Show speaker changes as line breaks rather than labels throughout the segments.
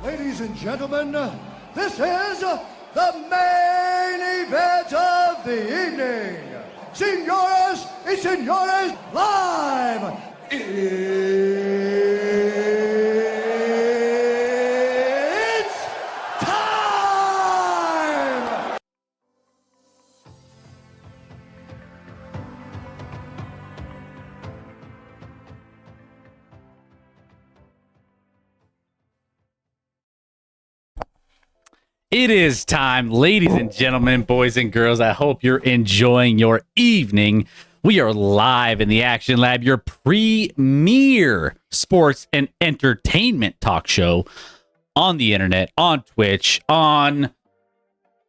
Ladies and gentlemen, this is the main event of the evening. Señoras y señores, live. It's time!
It is time, ladies and gentlemen, boys and girls. I hope you're enjoying your evening. We are live in the Action Lab, your premier sports and entertainment talk show on the internet, on Twitch, on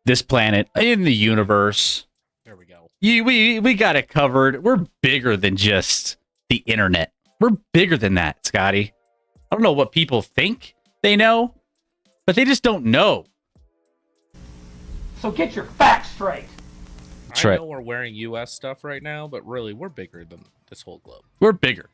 this planet, in the universe.
There we go.
We got it covered. We're bigger than just the internet. We're bigger than that, Scotty. I don't know what people think they know, but they just don't know. So get your facts straight.
I know we're wearing U.S. stuff right now, but really, we're bigger than this whole globe.
We're bigger.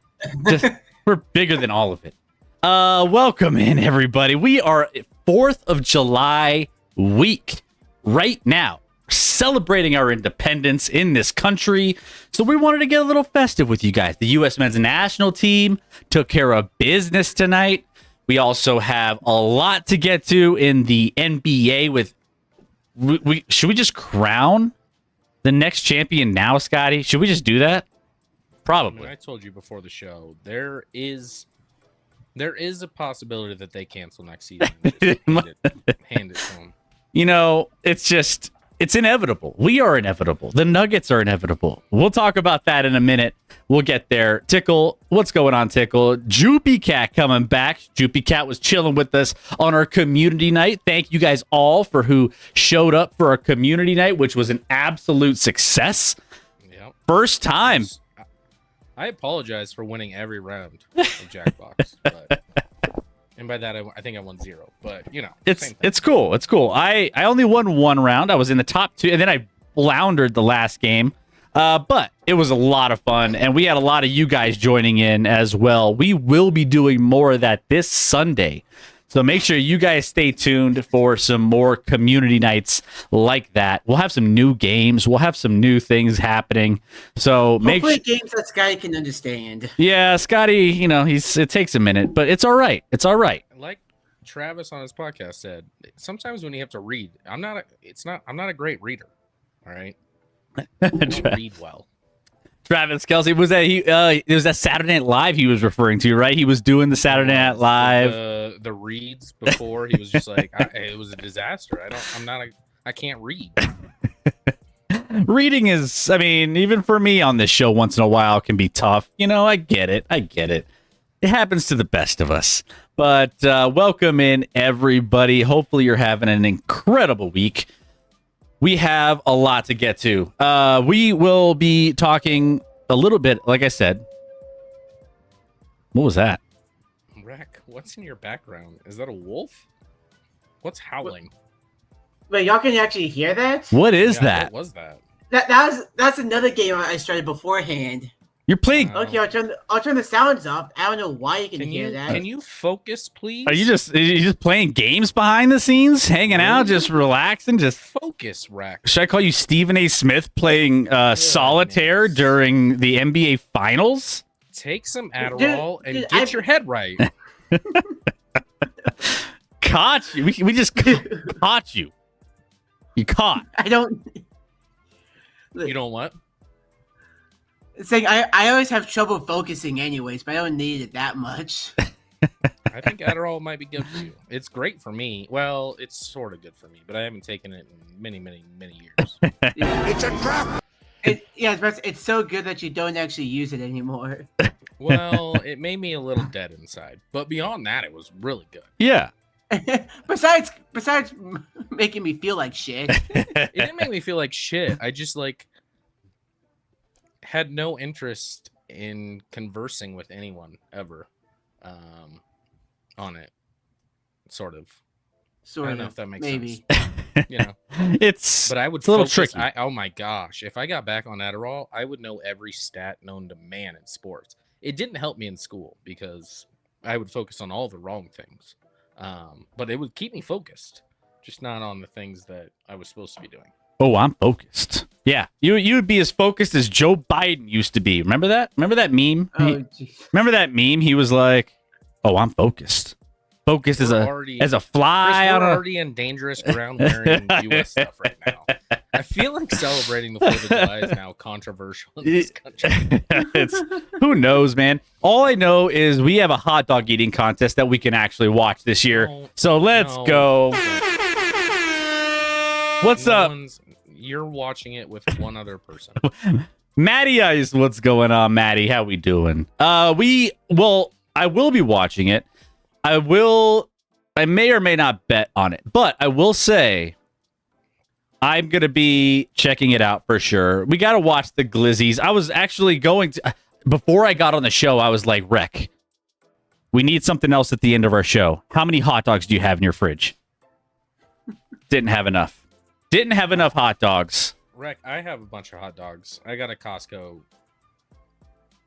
We're bigger than all of it. Welcome in, everybody. We are 4th of July week right now, celebrating our independence in this country. So we wanted to get a little festive with you guys. The U.S. men's national team took care of business tonight. We also have a lot to get to in the NBA with should we just crown the next champion now, Scotty? Should we just do that? Probably.
I mean, I told you before the show, there is a possibility that they cancel next season. Hand it to them.
You know, it's inevitable. We are inevitable. The Nuggets are inevitable. We'll talk about that in a minute. We'll get there. Tickle, what's going on, Tickle? Joopy Cat coming back. Joopy Cat was chilling with us on our community night. Thank you guys all for who showed up for our community night, which was an absolute success.
Yep.
First time.
I apologize for winning every round of Jackbox. But, and by that, I think I won 0. But, you know.
It's cool. It's cool. I only won 1 round. I was in the top 2, and then I floundered the last game. But it was a lot of fun, and we had a lot of you guys joining in as well. We will be doing more of that this Sunday. So make sure you guys stay tuned for some more community nights like that. We'll have some new games. We'll have some new things happening. So
hopefully games that Scotty can understand.
Yeah, Scotty, you know, it takes a minute, but it's all right. It's all right.
Like Travis on his podcast said, sometimes when you have to read, I'm not a great reader. All right. I don't read well.
Travis Kelce, was that it was that Saturday Night Live he was referring to, right? He was doing the Saturday Night Live.
The reads before he was just like, it was a disaster. I can't read.
Reading is, I mean, even for me on this show once in a while can be tough. You know, I get it. It happens to the best of us. But welcome in, everybody. Hopefully you're having an incredible week. We have a lot to get to. We will be talking a little bit, like I said. What was that?
Rack, what's in your background? Is that a wolf? What's howling?
Wait, y'all can actually hear that?
What is that?
What was that?
That's another game I started beforehand.
You're playing.
Okay, I'll turn the sounds up. I don't know why you can hear that.
Can you focus, please?
Are you just playing games behind the scenes, hanging out, just relaxing, just
focus, Rack?
Should I call you Stephen A. Smith playing solitaire during the NBA Finals?
Take some Adderall and get your head right.
Caught you. We just caught you. You caught.
I don't.
You don't what?
Saying I always have trouble focusing anyways, but I don't need it that much.
I think Adderall might be good for you. It's great for me. Well, it's sort of good for me, but I haven't taken it in many, many, many years.
It's a trap!
It's so good that you don't actually use it anymore.
Well, it made me a little dead inside. But beyond that, it was really good.
Yeah.
besides making me feel like shit.
It didn't make me feel like shit. I just like had no interest in conversing with anyone ever on it. Sort of. I don't know if that makes
maybe.
sense. You know,
It's
but I would
it's a little
focus-
tricky.
oh my gosh, if I got back on Adderall, I would know every stat known to man in sports. It didn't help me in school because I would focus on all the wrong things, but it would keep me focused, just not on the things that I was supposed to be doing.
Oh, I'm focused. Yeah, you would be as focused as Joe Biden used to be. Remember that? Remember that meme?
Oh,
Remember that meme? He was like, "Oh, I'm focused. Focused as a fly
Chris,
on
we're
a."
already in dangerous ground wearing U.S. stuff right now. I feel like celebrating the 4th of July is now controversial in this country.
It's who knows, man. All I know is we have a hot dog eating contest that we can actually watch this year.
No,
So let's
no.
go. What's up?
You're watching it with one other person.
Matty Ice, what's going on, Matty? How we doing? I will be watching it. I may or may not bet on it, but I will say I'm going to be checking it out for sure. We got to watch the Glizzies. I was actually going to, before I got on the show, I was like, Rec, we need something else at the end of our show. How many hot dogs do you have in your fridge? Didn't have enough. Didn't have enough hot dogs.
Rick, I have a bunch of hot dogs. I got a Costco.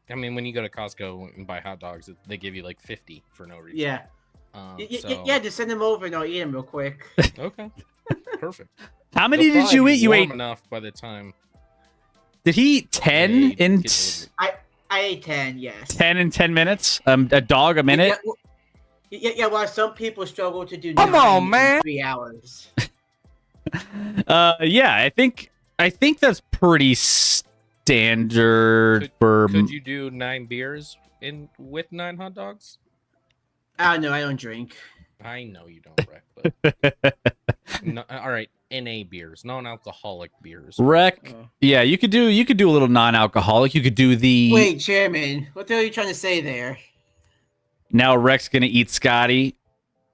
I mean, when you go to Costco and buy hot dogs, they give you like 50 for no reason.
Yeah.
So-
Yeah, just send them over and I'll eat them real quick.
Okay. Perfect.
How many did you eat? You ate
enough by the time.
Did he eat 10
they
in
get delivered.
I ate 10, yes.
10 in 10 minutes? A dog a minute?
Yeah, while some people struggle to do
Come
9
on,
in
man.
3 hours.
Yeah, I think that's pretty standard for.
Could you do 9 beers with 9 hot dogs?
I don't know, I don't drink.
I know you don't, Rick. But no, all right, NA beers, non-alcoholic beers.
Rec. Yeah, you could do a little non-alcoholic. You could do the.
Wait, Chairman, what the hell are you trying to say there?
Now Rec's gonna eat Scotty.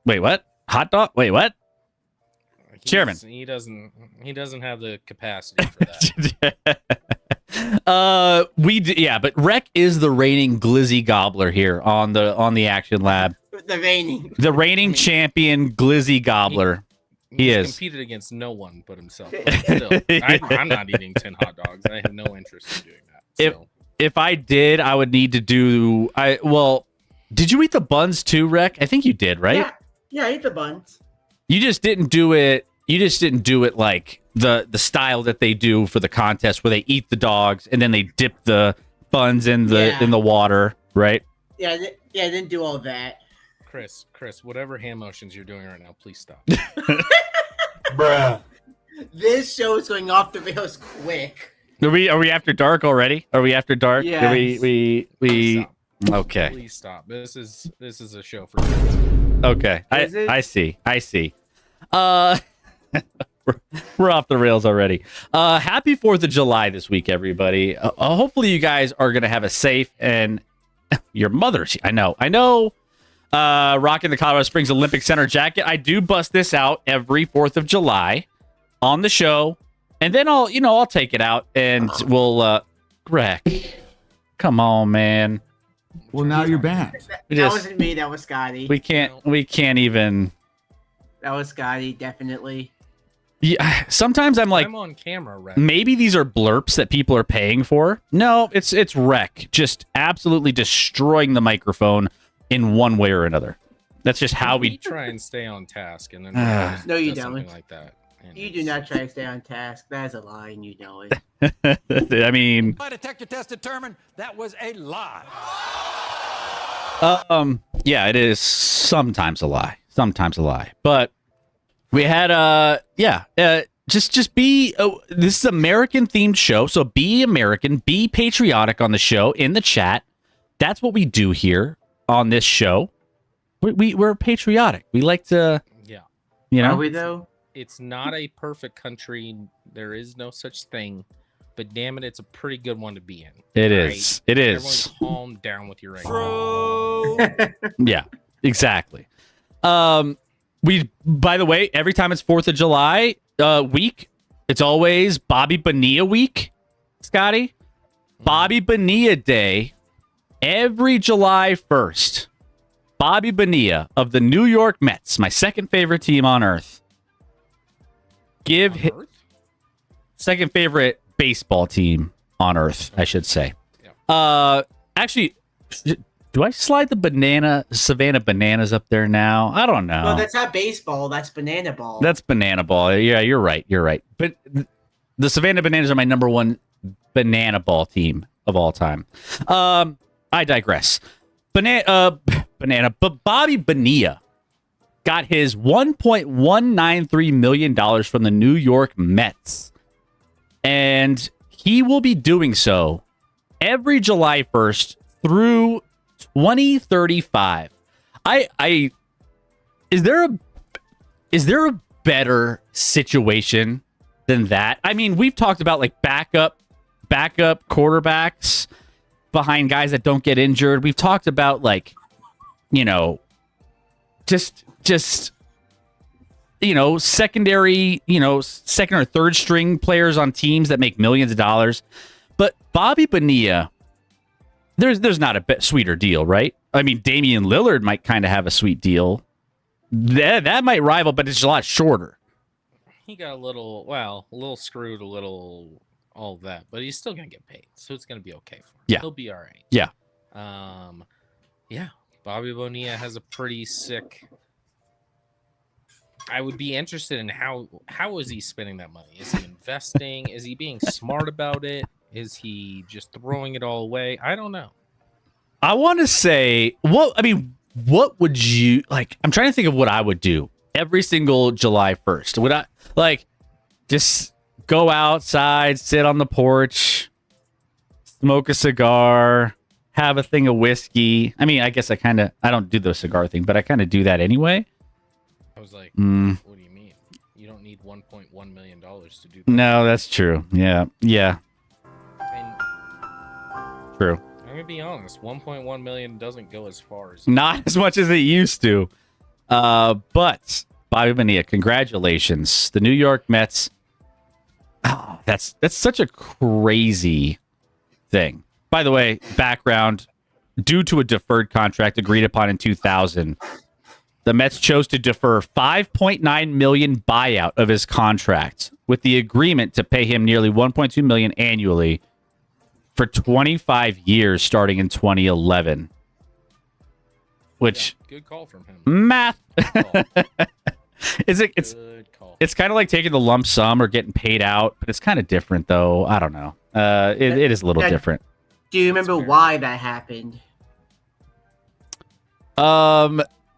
Wait, what? Hot dog? Wait, what? Chairman.
He doesn't have the capacity for that.
Yeah, but Rec is the reigning Glizzy gobbler here on the Action Lab.
The
reigning champion Glizzy gobbler. He
He's
is.
competed against no one but himself. But still, I'm not eating 10 hot dogs. I have no interest in doing that. So.
If I did, I would need to do. Did you eat the buns too, Rec? I think you did, right?
Yeah, I eat the buns.
You just didn't do it. You just didn't do it like the style that they do for the contest, where they eat the dogs and then they dip the buns in the water, right?
Yeah, I didn't do all that.
Chris, whatever hand motions you're doing right now, please stop.
Bruh.
This show is going off the rails quick.
Are we after dark already? Are we after dark?
Yes.
We
Please stop.
okay.
Please stop. This is a show for kids.
Okay.
Is it?
I see. We're off the rails already. Happy 4th of July this week, everybody. Hopefully you guys are going to have a safe and your mother's. I know. Rocking the Colorado Springs Olympic Center jacket. I do bust this out every 4th of July on the show. And then I'll take it out and we'll, Greg, come on, man.
Well, now you're back.
That wasn't me. That was Scotty.
We can't even.
That was Scotty, definitely.
Yeah, sometimes I'm like,
I'm on camera, Rex.
maybe these are blurps that people are paying for. No, it's Rec just absolutely destroying the microphone in one way or another. That's just how we
try and stay on task, and then
No, you
does something
don't.
like that. And
You do not try to stay on task. That's a lie, and you know it.
I mean,
My detector test determined that was a lie.
yeah, it is sometimes a lie. But we had just be this is American themed show, so be American, be patriotic on the show in the chat. That's what we do here on this show. We're patriotic. We like to,
yeah.
Are we though?
It's not a perfect country. There is no such thing. But damn it, it's a pretty good one to be in.
It
All
is. It is.
Everyone calm down with your anger.
Yeah, exactly. By the way, every time it's 4th of July week, it's always Bobby Bonilla week, Scotty. Bobby Bonilla Day, every July 1st. Bobby Bonilla of the New York Mets, my second favorite team on earth. Second favorite baseball team on earth, I should say.
Yeah.
Actually, do I slide the Savannah Bananas up there now? I don't know.
Well, that's not baseball. That's banana ball.
That's banana ball. Yeah, you're right. But the Savannah Bananas are my number one banana ball team of all time. I digress. But Bobby Bonilla got his $1.193 million from the New York Mets. And he will be doing so every July 1st through 2035. Is there a better situation than that? I mean, we've talked about like backup quarterbacks behind guys that don't get injured. We've talked about like, just secondary, second or third string players on teams that make millions of dollars. But Bobby Bonilla, there's not a sweeter deal, right? I mean, Damian Lillard might kind of have a sweet deal. That might rival, but it's a lot shorter.
He got a little screwed, all of that, but he's still gonna get paid, so it's gonna be okay for him.
Yeah,
he'll be all right.
Yeah.
Yeah. Bobby Bonilla has a pretty sick. I would be interested in how is he spending that money? Is he investing? Is he being smart about it? Is he just throwing it all away? I don't know.
I want to say, what would you like? I'm trying to think of what I would do every single July 1st. Would I like just go outside, sit on the porch, smoke a cigar, have a thing of whiskey? I mean, I guess I don't do the cigar thing, but I kind of do that anyway.
I was like, what do you mean? You don't need $1.1 million to do that.
No, that's true. Yeah.
And
True.
I'm going to be honest, $1.1 million doesn't go as far as...
Not as much as it used to. But Bobby Bonilla, congratulations. The New York Mets. Oh, that's such a crazy thing. By the way, background, due to a deferred contract agreed upon in 2000, the Mets chose to defer $5.9 million buyout of his contract with the agreement to pay him nearly $1.2 million annually for 25 years starting in 2011. Which
good call from him.
Math.
Good call.
It's kind of like taking the lump sum or getting paid out, but it's kind of different though. I don't know. It is a little different.
Do you remember why that happened?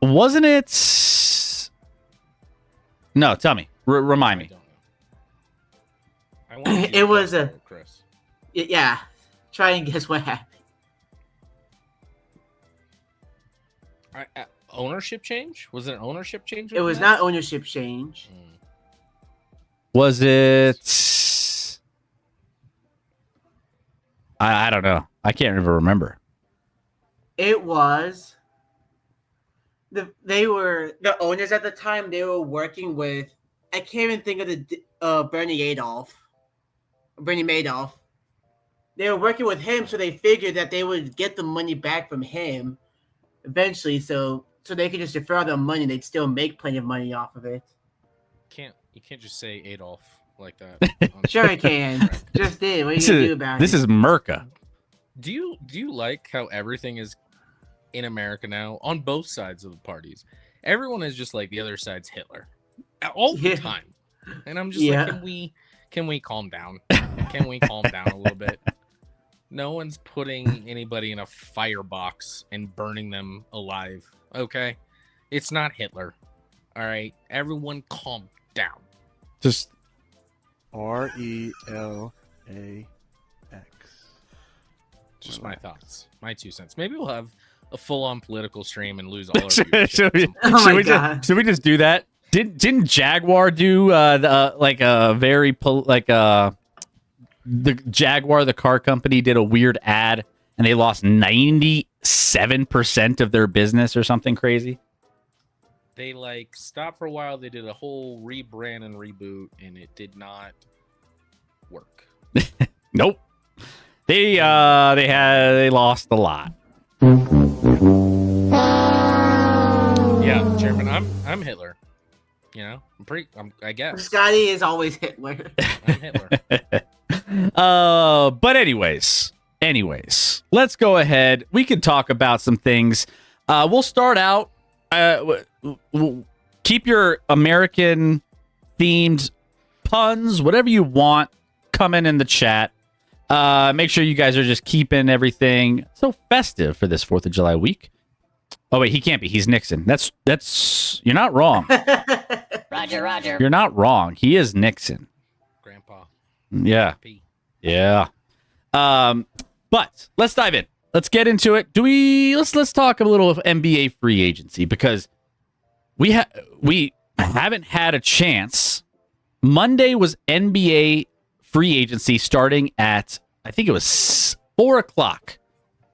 Wasn't it? No, tell me. Remind me.
I don't know.
It was
Chris.
Yeah. Try and guess what happened.
Ownership change? Was it an ownership change?
It was not ownership change.
Was it? I don't know. I can't even remember.
It was the owners at the time. They were working with, I can't even think of the Bernie Madoff. They were working with him, so they figured that they would get the money back from him eventually, so they could just defer the money. They'd still make plenty of money off of it.
You can't just say Adolf like that.
Sure, I can. Just did. What are you gonna do about it?
This is Merca.
Do you like how everything is in America now on both sides of the parties? Everyone is just like the other side's Hitler all the time, and I'm just like, can we calm down? Can we calm down a little bit? No one's putting anybody in a firebox and burning them alive. Okay, it's not Hitler. All right, everyone, calm down.
Just
RELAX.
Just my thoughts, my 2 cents. Maybe we'll have a full-on political stream and lose all our viewership.
Should we just do that? Didn't Jaguar do the Jaguar, the car company, did a weird ad and they lost 97% of their business or something crazy?
They like stopped for a while. They did a whole rebrand and reboot, and it did not work.
Nope. They lost a lot.
Yeah, Chairman, I'm Hitler. You know, I guess
Scotty is always Hitler.
I'm Hitler.
But anyways, let's go ahead. We can talk about some things. We'll start out. Keep your American themed puns, whatever you want, coming in the chat. Make sure you guys are just keeping everything so festive for this 4th of July week. Oh wait, he can't be. He's Nixon. That's you're not wrong.
Roger.
You're not wrong. He is Nixon.
Grandpa.
Yeah.
P.
Yeah. But let's dive in. Let's get into it. Let's talk a little of NBA free agency because we haven't had a chance. Monday was NBA free agency starting at, I think it was 4 o'clock,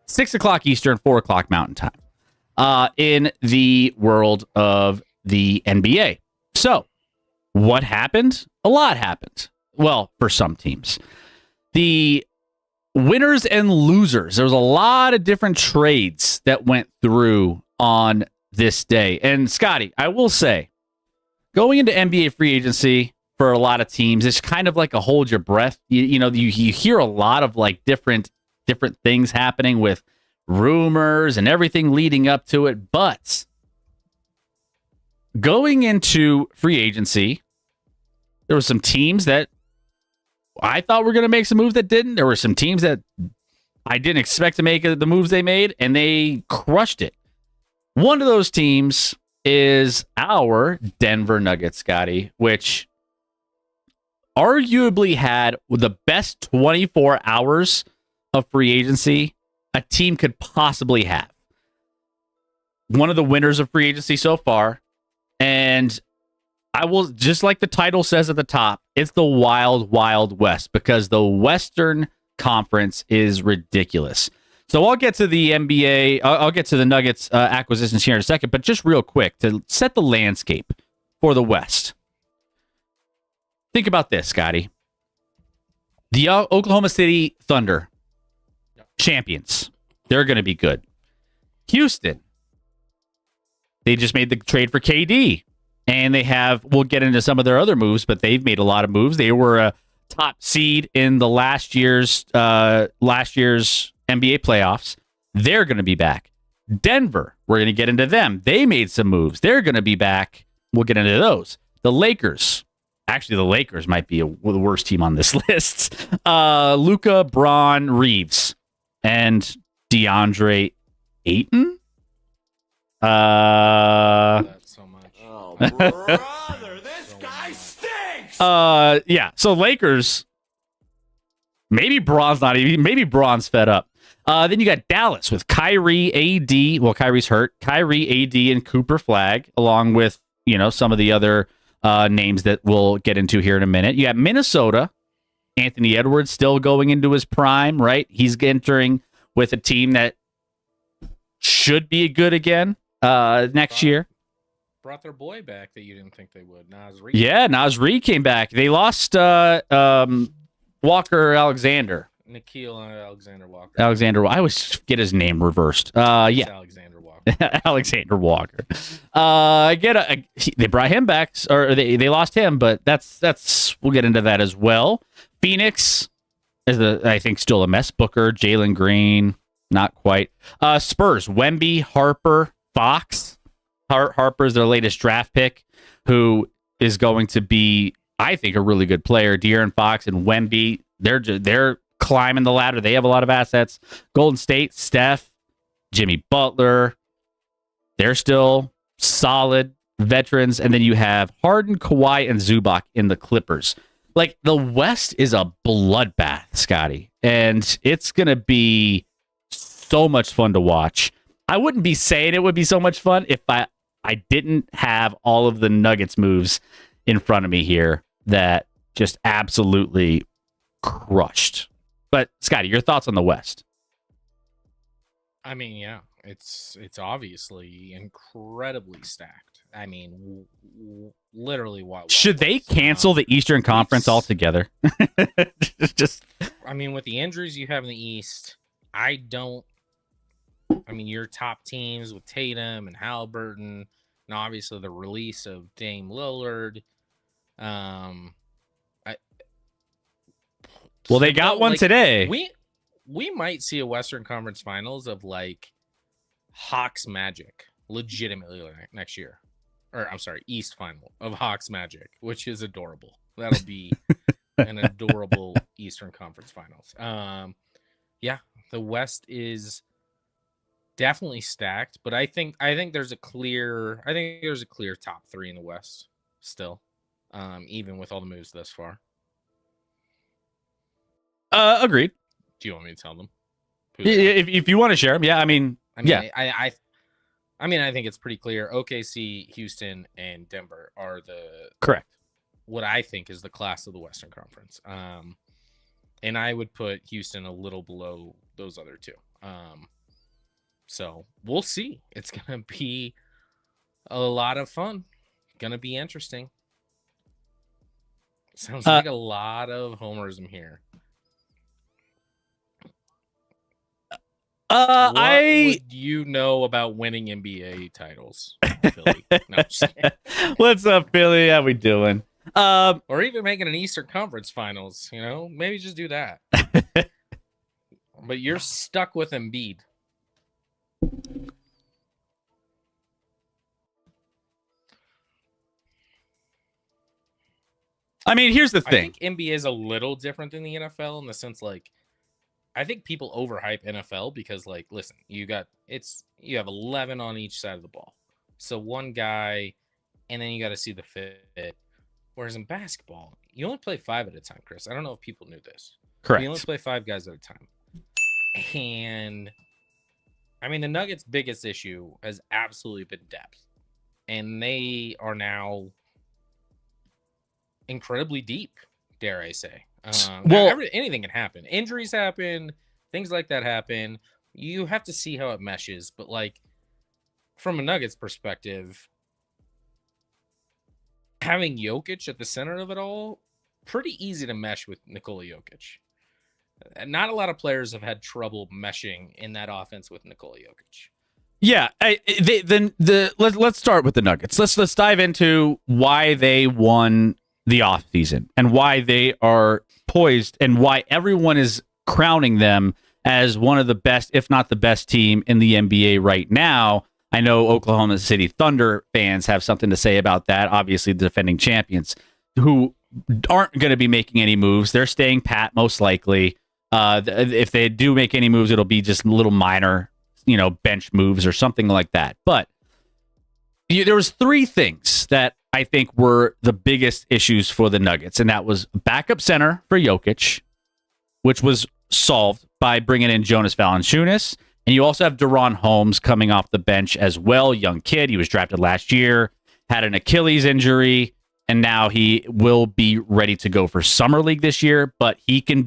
6 o'clock Eastern, 4 o'clock Mountain Time, in the world of the NBA. So what happened? A lot happened. Well, for some teams. The winners and losers. There was a lot of different trades that went through on this day. And Scotty, I will say, going into NBA free agency for a lot of teams, it's kind of like a hold your breath. You hear a lot of like different things happening with rumors and everything leading up to it. But going into free agency, there were some teams that I thought were going to make some moves that didn't. There were some teams that I didn't expect to make the moves they made, and they crushed it. One of those teams is our Denver Nuggets, Scotty, which arguably had the best 24 hours of free agency a team could possibly have. One of the winners of free agency so far, and I will, just like the title says at the top, it's the wild, wild west because the Western Conference is ridiculous. So I'll get to the NBA, I'll get to the Nuggets acquisitions here in a second, but just real quick to set the landscape for the West. Think about this, Scotty. The Oklahoma City Thunder, champions. They're going to be good. Houston, they just made the trade for KD. And we'll get into some of their other moves, but they've made a lot of moves. They were a top seed in the last year's NBA playoffs. They're going to be back. Denver, we're going to get into them. They made some moves. They're going to be back. We'll get into those. The Lakers. Actually, the Lakers might be the worst team on this list. Luka, Braun, Reeves, and DeAndre Ayton.
That's so much.
Oh, brother, this guy stinks!
Yeah. So Lakers, maybe Braun's fed up. Then you got Dallas with Kyrie, AD. Well, Kyrie's hurt. Kyrie, AD, and Cooper Flag, along with, some of the other names that we'll get into here in a minute. You got Minnesota, Anthony Edwards still going into his prime, right? He's entering with a team that should be good again next year.
Brought their boy back that you didn't think they would. Naz Reid.
Yeah, Naz Reid came back. They lost Walker Alexander.
Nikhil Alexander Walker.
I always get his name reversed. Yeah.
Alexander Walker.
Alexander Walker. They brought him back, or they lost him, but that's we'll get into that as well. Phoenix is I think still a mess. Booker, Jalen Green, not quite. Spurs, Wemby, Harper, Fox. Harper's their latest draft pick, who is going to be, I think, a really good player. De'Aaron Fox and Wemby, they're climbing the ladder. They have a lot of assets. Golden State, Steph, Jimmy Butler, they're still solid veterans. And then you have Harden, Kawhi, and Zubac in the Clippers. Like, the West is a bloodbath, Scotty, and it's going to be so much fun to watch. I wouldn't be saying it would be so much fun if I didn't have all of the Nuggets moves in front of me here that just absolutely crushed. But Scotty, your thoughts on the West?
I mean, yeah, it's obviously incredibly stacked. I mean, literally, what
Should they cancel the Eastern Conference altogether? Just,
I mean, with the injuries you have in the East, I mean, your top teams with Tatum and Halliburton, and obviously the release of Dame Lillard.
Well, they got one today.
We might see a Western Conference Finals of like Hawks Magic legitimately next year. Or I'm sorry, East Final of Hawks Magic, which is adorable. That'll be an adorable Eastern Conference Finals. Yeah, the West is definitely stacked, but I think there's a clear top 3 in the West still. Even with all the moves thus far.
Agreed.
Do you want me to tell them?
If you want to share them, yeah. I mean, yeah.
I mean, I think it's pretty clear. OKC, Houston, and Denver are
correct.
What I think is the class of the Western Conference. And I would put Houston a little below those other two. So we'll see. It's gonna be a lot of fun. Gonna be interesting. Sounds like a lot of homerism here. What would you know about winning NBA titles, Philly? No, just kidding.
What's up, Philly? How we doing?
Or even making an Eastern Conference Finals, maybe just do that. But you're stuck with Embiid.
I mean, here's the thing.
I think NBA is a little different than the NFL in the sense, like, I think people overhype NFL because, like, listen, you have 11 on each side of the ball. So one guy, and then you got to see the fit. Whereas in basketball, you only play 5 at a time, Chris. I don't know if people knew this.
Correct.
You only play 5 guys at a time. And, I mean, the Nuggets' biggest issue has absolutely been depth. And they are now incredibly deep, dare I say. Anything can happen. Injuries happen. Things like that happen. You have to see how it meshes. But, like, from a Nuggets perspective, having Jokic at the center of it all, pretty easy to mesh with Nikola Jokic. Not a lot of players have had trouble meshing in that offense with Nikola Jokic.
Yeah, let's start with the Nuggets. Let's dive into why they won the offseason and why they are poised and why everyone is crowning them as one of the best, if not the best team in the NBA right now. I know Oklahoma City Thunder fans have something to say about that. Obviously, the defending champions who aren't going to be making any moves. They're staying pat, most likely. If they do make any moves, it'll be just little minor, bench moves or something like that. But there was 3 things that I think were the biggest issues for the Nuggets, and that was backup center for Jokic, which was solved by bringing in Jonas Valanciunas. And you also have Deron Holmes coming off the bench as well. Young kid. He was drafted last year, had an Achilles injury, and now he will be ready to go for Summer League this year, but he can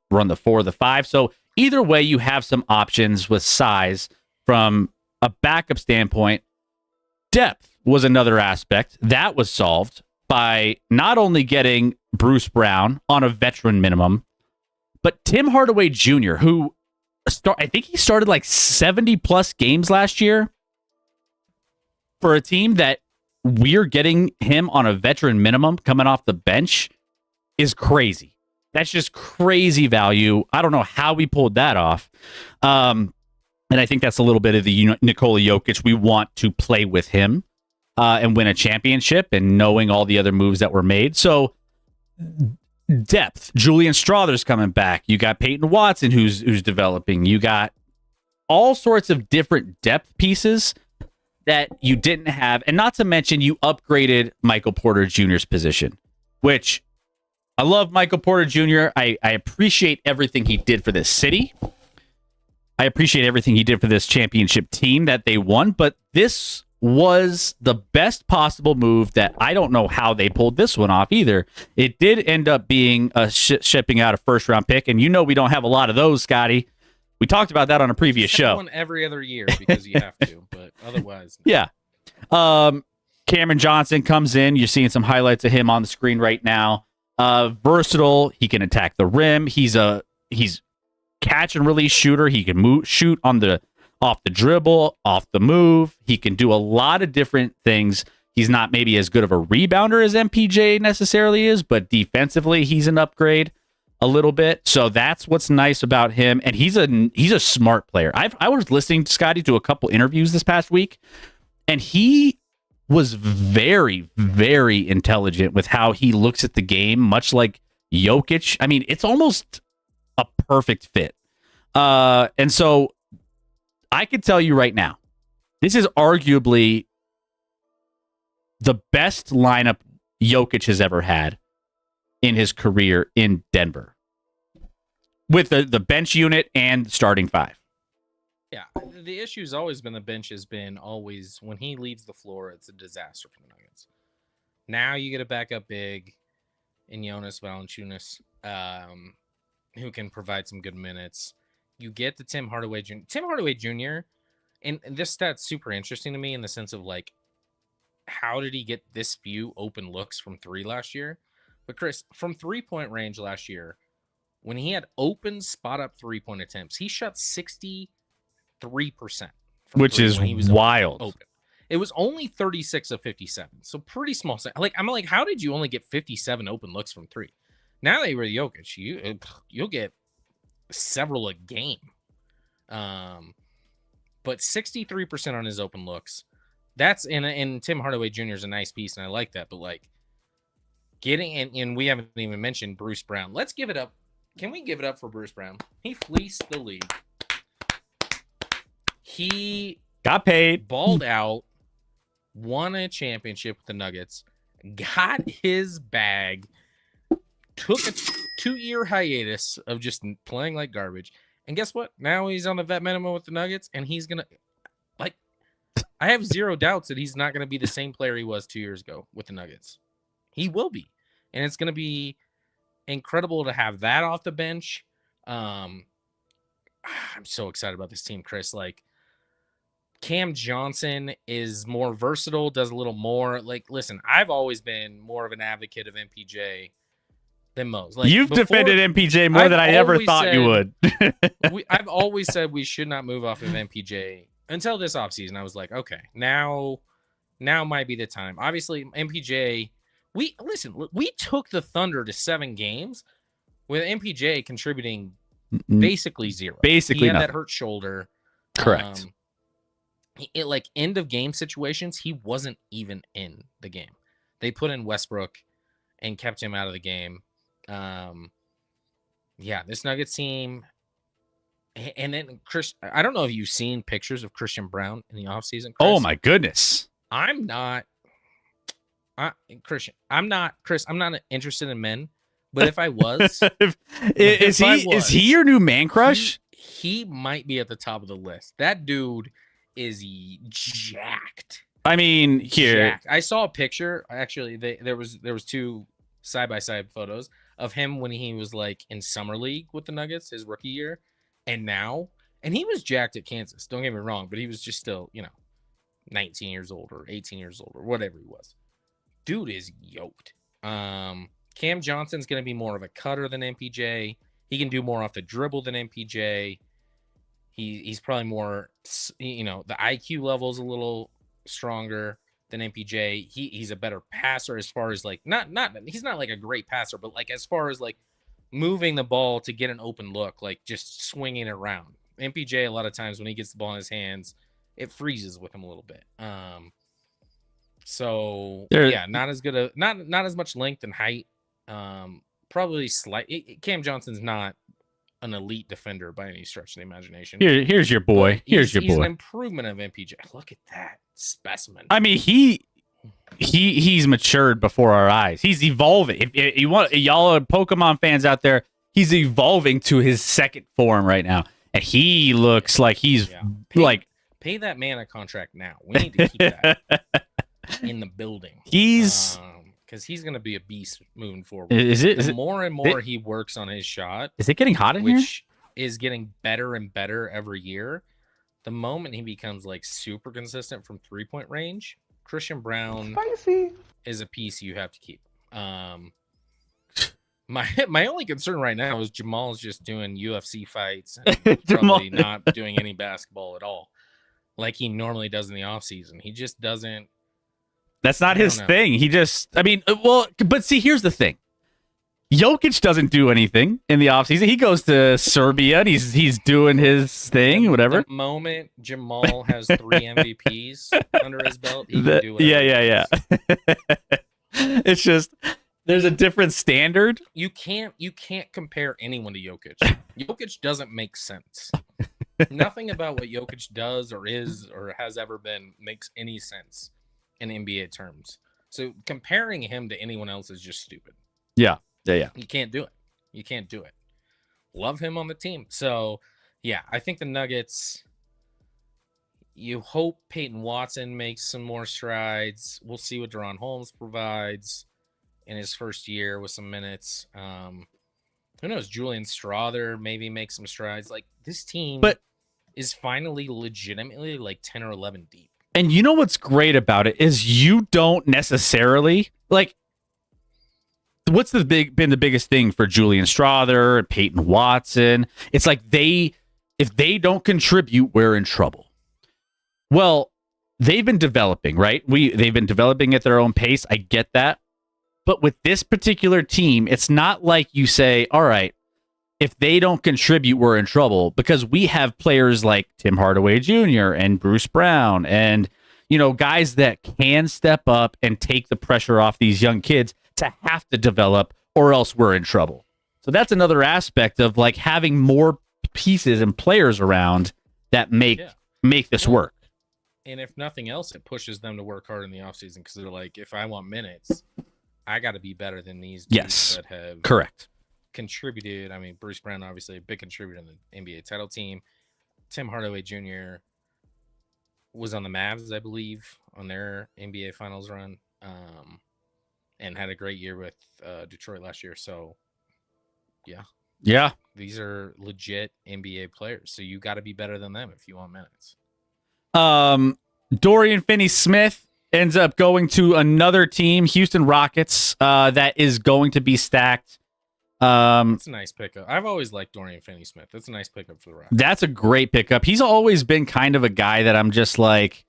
run the 4 or the 5. So either way, you have some options with size from a backup standpoint. Depth was another aspect. That was solved by not only getting Bruce Brown on a veteran minimum, but Tim Hardaway Jr., who I think he started like 70-plus games last year for a team that we're getting him on a veteran minimum coming off the bench is crazy. That's just crazy value. I don't know how we pulled that off. And I think that's a little bit of the Nikola Jokic. We want to play with him and win a championship and knowing all the other moves that were made. So depth. Julian Strawther's coming back. You got Peyton Watson who's developing. You got all sorts of different depth pieces that you didn't have. And not to mention you upgraded Michael Porter Jr.'s position, which I love Michael Porter Jr. I appreciate everything he did for this city. I appreciate everything he did for this championship team that they won, but this was the best possible move that I don't know how they pulled this one off either. It did end up being shipping out a first-round pick, and we don't have a lot of those, Scotty. We talked about that on a previous show.
One every other year because you have to, but otherwise.
Yeah. Cameron Johnson comes in. You're seeing some highlights of him on the screen right now. Versatile. He can attack the rim. He's catch and release shooter. He can shoot off the dribble, off the move. He can do a lot of different things. He's not maybe as good of a rebounder as MPJ necessarily is, but defensively he's an upgrade a little bit. So that's what's nice about him. And he's a smart player. I was listening to Scotty to a couple interviews this past week, and he was very, very intelligent with how he looks at the game, much like Jokic. I mean, it's almost a perfect fit. And so I could tell you right now, this is arguably the best lineup Jokic has ever had in his career in Denver, with the bench unit and starting five.
Yeah, the issue's always been the bench has been always when he leaves the floor, it's a disaster for the Nuggets. Now you get a backup big in Jonas Valanciunas, who can provide some good minutes. You get the Tim Hardaway Jr. Tim Hardaway Jr. And this stat's super interesting to me in the sense of like, how did he get this few open looks from three last year? But Chris, from 3-point range last year, when he had open spot up 3-point attempts, he shot 63%,
which is wild.
Open. It was only 36 of 57, so pretty small. Like I'm like, how did you only get 57 open looks from three? Now that you were Jokic, you'll get several a game. But 63% on his open looks. That's and Tim Hardaway Jr. is a nice piece, and I like that. But like getting and we haven't even mentioned Bruce Brown. Let's give it up. Can we give it up for Bruce Brown? He fleeced the league. He
got paid,
balled out, won a championship with the Nuggets, got his bag, took a 2-year hiatus of just playing like garbage. And guess what? Now he's on the vet minimum with the Nuggets, and he's going to, like, I have zero doubts that he's not going to be the same player he was 2 years ago with the Nuggets. He will be. And it's going to be incredible to have that off the bench. I'm so excited about this team, Chris. Like, Cam Johnson is more versatile, does a little more. Like, listen, I've always been more of an advocate of MPJ than most. Like,
you've defended MPJ more than I ever thought you would.
I've always said we should not move off of MPJ until this offseason. I was like, okay, now might be the time. Obviously, MPJ, we took the Thunder to 7 games with MPJ contributing basically zero.
Basically,
he had
nothing.
That hurt shoulder.
Correct.
Like end of game situations, he wasn't even in the game. They put in Westbrook and kept him out of the game. This Nuggets team. And then Chris, I don't know if you've seen pictures of Christian Brown in the offseason.
Oh my goodness.
Chris, I'm not interested in men, but if I was,
is he your new man crush?
He might be at the top of the list. That dude is jacked.
I mean, here
jacked. I saw a picture. Actually, there was 2 side-by-side photos of him when he was like in summer league with the Nuggets his rookie year, and now, and he was jacked at Kansas. Don't get me wrong, but he was just still 19 years old or 18 years old or whatever he was. Dude is yoked. Cam Johnson's going to be more of a cutter than MPJ. He can do more off the dribble than MPJ. He's probably more, the IQ level is a little stronger than MPJ. He's a better passer as far as like, he's not like a great passer, but like as far as like moving the ball to get an open look, like just swinging it around. MPJ, a lot of times when he gets the ball in his hands, it freezes with him a little bit. Not as good not as much length and height. Probably Cam Johnson's not an elite defender by any stretch of the imagination.
Here's your boy. He's
an improvement of MPJ. Look at that specimen.
I mean, he's matured before our eyes. He's evolving. If you want, y'all are Pokemon fans out there, he's evolving to his second form right now, and he looks like he's
pay that man a contract now. We need to keep that in the building.
He's
because he's going to be a beast moving forward.
The
more and more he works on his shot.
Is it getting hot in here?
Which is getting better and better every year. The moment he becomes like super consistent from 3-point range, Christian Brown is a piece you have to keep. My only concern right now is Jamal's just doing UFC fights and probably not doing any basketball at all, like he normally does in the off season. He just doesn't.
That's not his thing. He just, I mean, well, but see, here's the thing. Jokic doesn't do anything in the offseason. He goes to Serbia and he's doing his thing, whatever.
The moment Jamal has 3 MVPs under his belt, he can do whatever.
Yeah. It's just there's a different standard.
You can't compare anyone to Jokic. Jokic doesn't make sense. Nothing about what Jokic does or is or has ever been makes any sense in NBA terms. So comparing him to anyone else is just stupid.
Yeah.
You can't do it. Love him on the team. So, yeah, I think the Nuggets, you hope Peyton Watson makes some more strides. We'll see what Deron Holmes provides in his first year with some minutes. Who knows? Julian Strawther maybe makes some strides. Like, this team is finally legitimately like 10 or 11 deep.
And you know what's great about it is you don't necessarily like. What's been the biggest thing for Julian Strawther and Peyton Watson? It's like if they don't contribute, we're in trouble. Well, they've been developing, right? They've been developing at their own pace. I get that. But with this particular team, it's not like you say, all right, if they don't contribute, we're in trouble, because we have players like Tim Hardaway Jr. and Bruce Brown and, guys that can step up and take the pressure off these young kids to have to develop, or else we're in trouble. So that's another aspect of like having more pieces and players around that make this work.
And if nothing else, it pushes them to work hard in the offseason, because they're like, if I want minutes, I got to be better than these dudes that have contributed. I mean, Bruce Brown, obviously a big contributor in the NBA title team. Tim Hardaway Jr. was on the Mavs, I believe, on their NBA Finals run. And had a great year with Detroit last year. So, yeah, these are legit NBA players. So you got to be better than them if you want minutes.
Dorian Finney-Smith ends up going to another team, Houston Rockets, that is going to be stacked.
That's a nice pickup. I've always liked Dorian Finney-Smith. That's a nice pickup for the Rockets.
That's a great pickup. He's always been kind of a guy that I'm just like,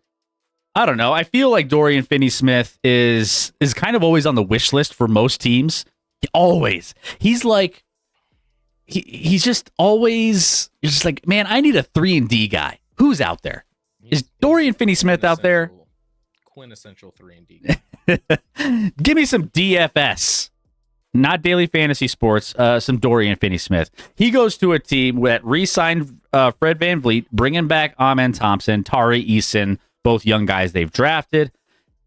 I don't know. I feel like Dorian Finney-Smith is kind of always on the wish list for most teams. Always. He's like, he's just always, you're just like, man, I need a 3-and-D guy. Who's out there? Is Dorian Finney-Smith out there?
Quintessential 3-and-D guy.
Give me some DFS. Not daily fantasy sports, some Dorian Finney-Smith. He goes to a team that re-signed Fred VanVleet, bringing back Amen Thompson, Tari Eason, both young guys they've drafted.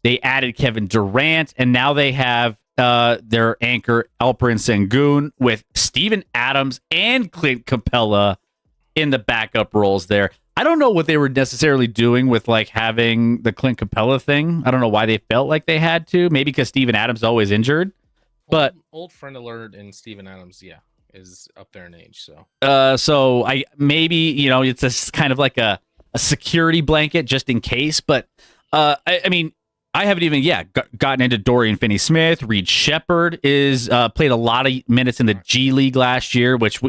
They added Kevin Durant, and now they have their anchor, Alperen Sengun, with Steven Adams and Clint Capella in the backup roles there. I don't know what they were necessarily doing with like having the Clint Capella thing. I don't know why they felt like they had to. Maybe because Steven Adams is always injured. But
old friend alert, and Steven Adams, is up there in age.
So I maybe it's a kind of like a security blanket just in case. But I mean, I haven't even gotten into Dorian Finney-Smith. Reed Shepherd is played a lot of minutes in the G League last year, which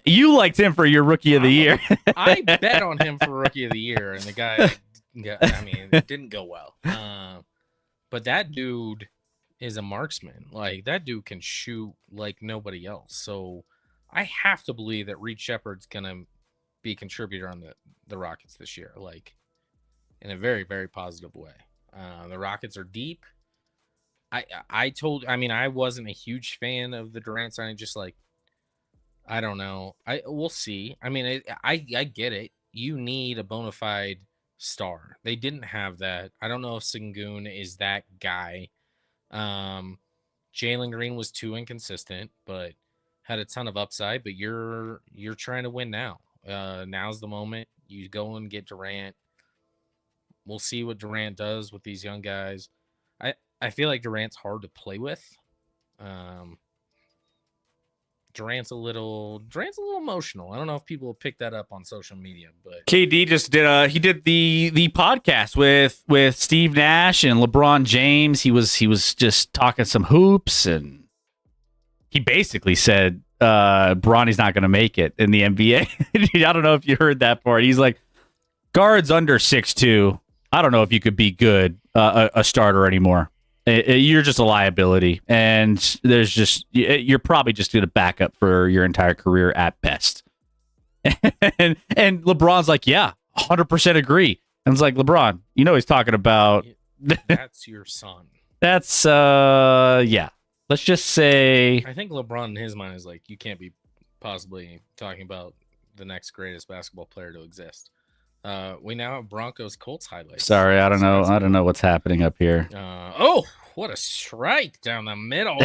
you liked him for your Rookie of the Year.
I bet on him for Rookie of the Year, and the guy, it didn't go well. But that dude is a marksman. Like, that dude can shoot like nobody else. So I have to believe that Reed Shepherd's gonna be a contributor on the Rockets this year, like in a very, very positive way. The Rockets are deep. I wasn't a huge fan of the Durant signing. Just like, I don't know. We'll see. I mean, I get it. You need a bona fide star. They didn't have that. I don't know if Sengun is that guy. Jalen Green was too inconsistent, but had a ton of upside. But you're trying to win now. Now's the moment. You go and get Durant. We'll see what Durant does with these young guys. I feel like Durant's hard to play with. Durant's a little emotional. I don't know if people have picked that up on social media, but
KD just did the podcast with Steve Nash and LeBron James. He was just talking some hoops, and he basically said Bronny's not going to make it in the NBA. I don't know if you heard that part. He's like, guards under 6'2". I don't know if you could be good a starter anymore. You're just a liability, and you're probably just going to back up for your entire career at best. and LeBron's like, yeah, 100% agree. And it's like, LeBron, he's talking about.
that's your son.
That's yeah. Let's just say.
I think LeBron in his mind is like, you can't be possibly talking about the next greatest basketball player to exist. We now have Broncos Colts highlights.
Sorry, I don't know. I don't know what's happening up here.
What a strike down the middle.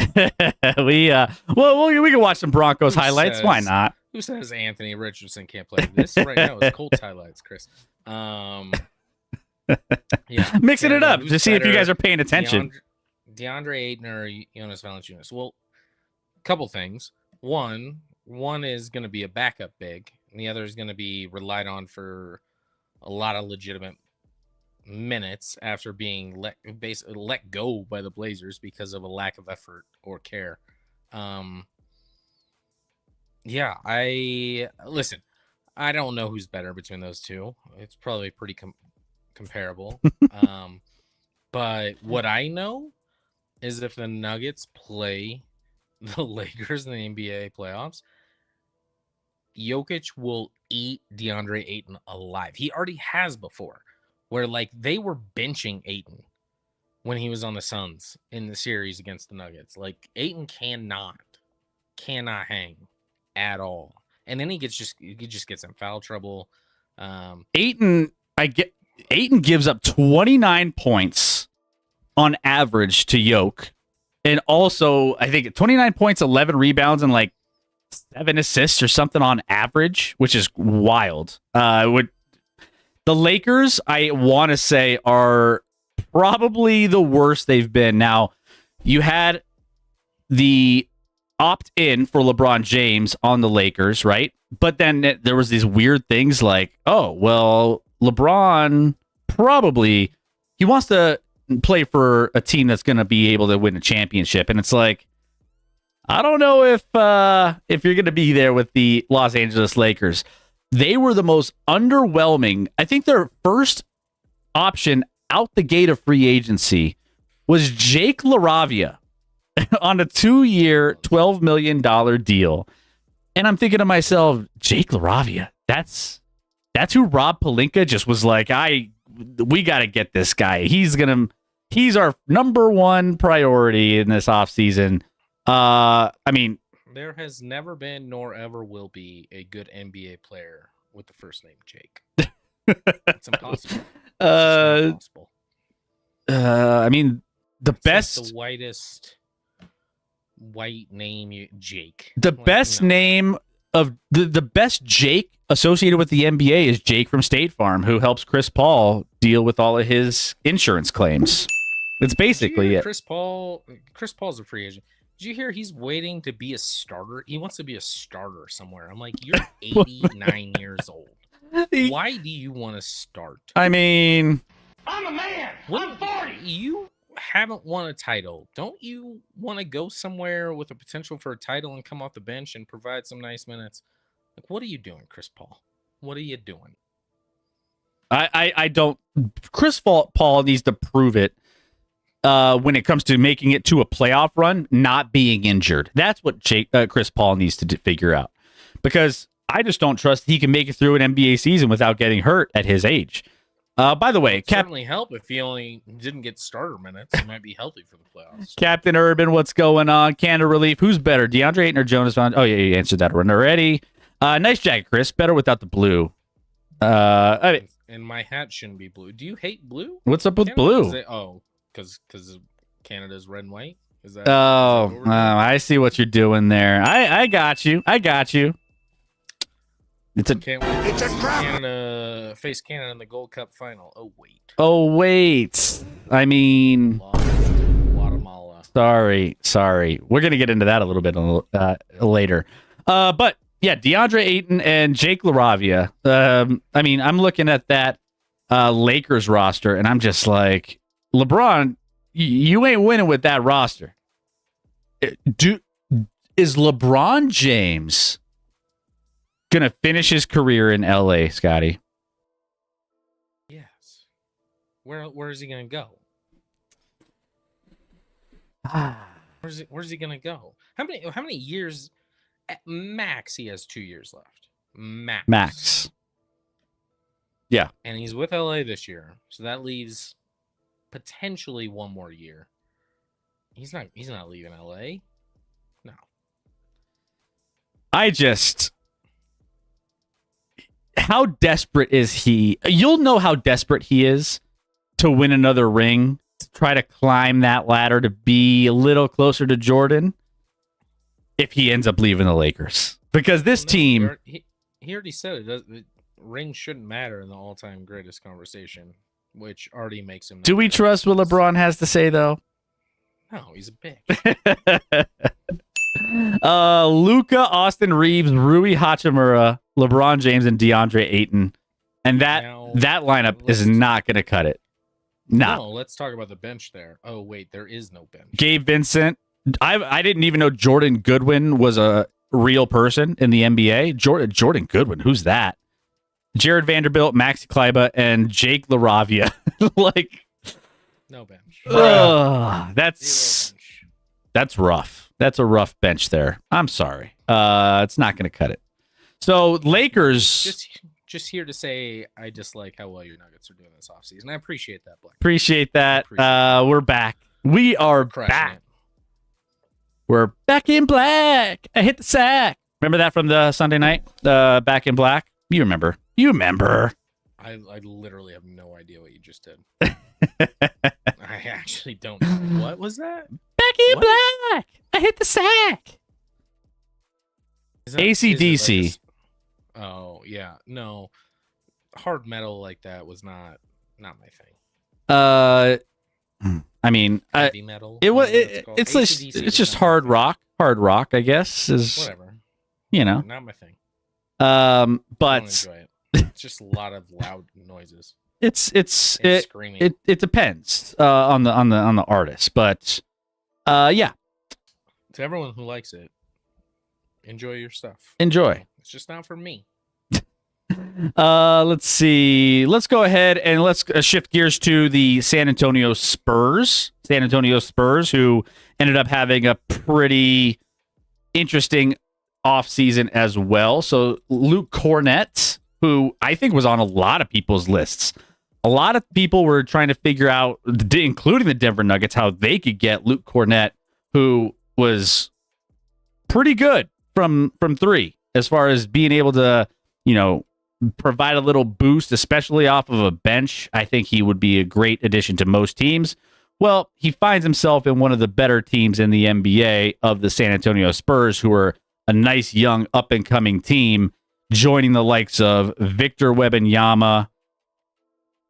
we can watch some Broncos highlights. Why not?
Who says Anthony Richardson can't play? This right now is Colts highlights, Chris. Yeah,
mixing it up to see if you guys are paying attention.
DeAndre Ayton or Jonas Valanciunas? Well, a couple things. One is going to be a backup big, and the other is going to be relied on for a lot of legitimate minutes after being let go by the Blazers because of a lack of effort or care. Yeah, I don't know who's better between those two. It's probably pretty comparable. But what I know is if the Nuggets play the Lakers in the NBA playoffs, Jokic will eat DeAndre Ayton alive. He already has before, where like they were benching Ayton when he was on the Suns in the series against the Nuggets. Like Ayton cannot hang at all, and then he just gets in foul trouble.
Ayton gives up 29 points on average to Yoke, and also I think 29 points, 11 rebounds, and like 7 assists or something on average, which is wild. The Lakers, I want to say, are probably the worst they've been. Now, you had the opt-in for LeBron James on the Lakers, right? But then there was these weird things like, oh, well, LeBron probably, he wants to play for a team that's going to be able to win a championship. And it's like, I don't know if you're going to be there with the Los Angeles Lakers. They were the most underwhelming. I think their first option out the gate of free agency was Jake LaRavia on a 2-year, $12 million deal. And I'm thinking to myself, Jake LaRavia, that's who Rob Pelinka just was like, we got to get this guy. He's our number one priority in this offseason. I mean,
there has never been nor ever will be a good NBA player with the first name Jake. It's impossible. It's impossible.
I mean, the best,
like the whitest white name, Jake.
The best name of the best Jake associated with the NBA is Jake from State Farm, who helps Chris Paul deal with all of his insurance claims. It's basically it.
Chris Paul's a free agent. Did you hear he's waiting to be a starter? He wants to be a starter somewhere. I'm like, you're 89 years old. Why do you want to start?
I mean,
I'm a man. I'm 40.
You haven't won a title. Don't you want to go somewhere with a potential for a title and come off the bench and provide some nice minutes? Like, what are you doing, Chris Paul? What are you doing?
I don't. Chris Paul needs to prove it. When it comes to making it to a playoff run, not being injured. That's what Chris Paul needs to figure out. Because I just don't trust he can make it through an NBA season without getting hurt at his age. By the way,
it would certainly help if he only didn't get starter minutes. He might be healthy for the playoffs.
Captain Urban, what's going on? Canada Relief, who's better, DeAndre Ayton or Jonas Valanciunas? Oh, yeah, you answered that one already. Nice jacket, Chris. Better without the blue.
And my hat shouldn't be blue. Do you hate blue?
What's up with
Canada?
blue?
Because Canada's red and white? Is that?
I see what you're doing there. I got you. It's a
trap. Canada face Canada in the Gold Cup final. Oh wait.
I mean,
Guatemala.
Sorry. We're gonna get into that a little bit later. But yeah, DeAndre Ayton and Jake LaRavia. I mean, I'm looking at that Lakers roster, and I'm just like, LeBron, you ain't winning with that roster. Is LeBron James gonna finish his career in LA, Scotty?
Yes. Where is he gonna go? Where's he gonna go? How many years at max he has 2 years left? Max.
Yeah.
And he's with LA this year. So that leaves potentially one more year. He's not leaving LA. No.
How desperate is he? You'll know how desperate he is to win another ring, to try to climb that ladder, to be a little closer to Jordan if he ends up leaving the Lakers. Because this team...
He already said it. Rings shouldn't matter in the all-time greatest conversation, which already makes him...
Do we trust what LeBron has to say, though?
No, he's a bitch.
Luka, Austin Reeves, Rui Hachimura, LeBron James, and DeAndre Ayton. And that lineup is not going to cut it.
No, let's talk about the bench there. Oh, wait, there is no bench.
Gabe Vincent. I didn't even know Jordan Goodwin was a real person in the NBA. Jordan Goodwin, who's that? Jared Vanderbilt, Maxi Kleber, and Jake LaRavia.
No bench.
That's rough. That's a rough bench there. I'm sorry. It's not going to cut it. So Lakers.
Just here to say I dislike how well your Nuggets are doing this offseason. I appreciate that, Black.
Appreciate that. We're back. We are back.
It.
We're back in black. I hit the sack. Remember that from the Sunday night? Back in black? You remember.
I literally have no idea what you just did. I actually don't know. What was that?
Back in black. I hit the sack. AC/DC.
Oh, yeah. No. Hard metal like that was not my thing.
I mean,
heavy metal.
It's just hard rock. Hard rock, I guess, is
whatever.
Not
my thing.
But
I don't enjoy it. It's just a lot of loud noises.
It's
screaming.
It depends on the artist, but yeah.
To everyone who likes it, enjoy your stuff.
Enjoy.
It's just not for me.
Let's see. Let's go ahead and let's shift gears to the San Antonio Spurs. San Antonio Spurs, who ended up having a pretty interesting offseason as well. So Luke Cornett, who I think was on a lot of people's lists. A lot of people were trying to figure out, including the Denver Nuggets, how they could get Luke Cornett, who was pretty good from three, as far as being able to, provide a little boost, especially off of a bench. I think he would be a great addition to most teams. Well, he finds himself in one of the better teams in the NBA of the San Antonio Spurs, who are a nice young up-and-coming team, joining the likes of Victor Wembanyama,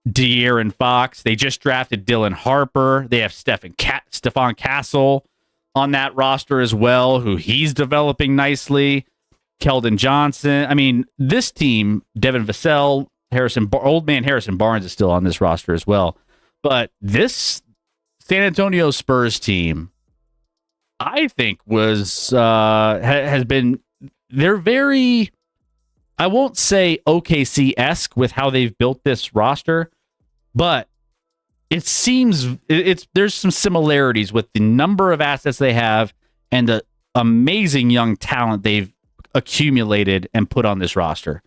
De'Aaron Fox. They just drafted Dylan Harper. They have Stephon Castle on that roster as well, who he's developing nicely. Keldon Johnson. I mean, this team, Devin Vassell, old man Harrison Barnes is still on this roster as well. But this San Antonio Spurs team, I think, has been, they're very, I won't say OKC-esque with how they've built this roster, but it seems there's some similarities with the number of assets they have and the amazing young talent they've accumulated and put on this roster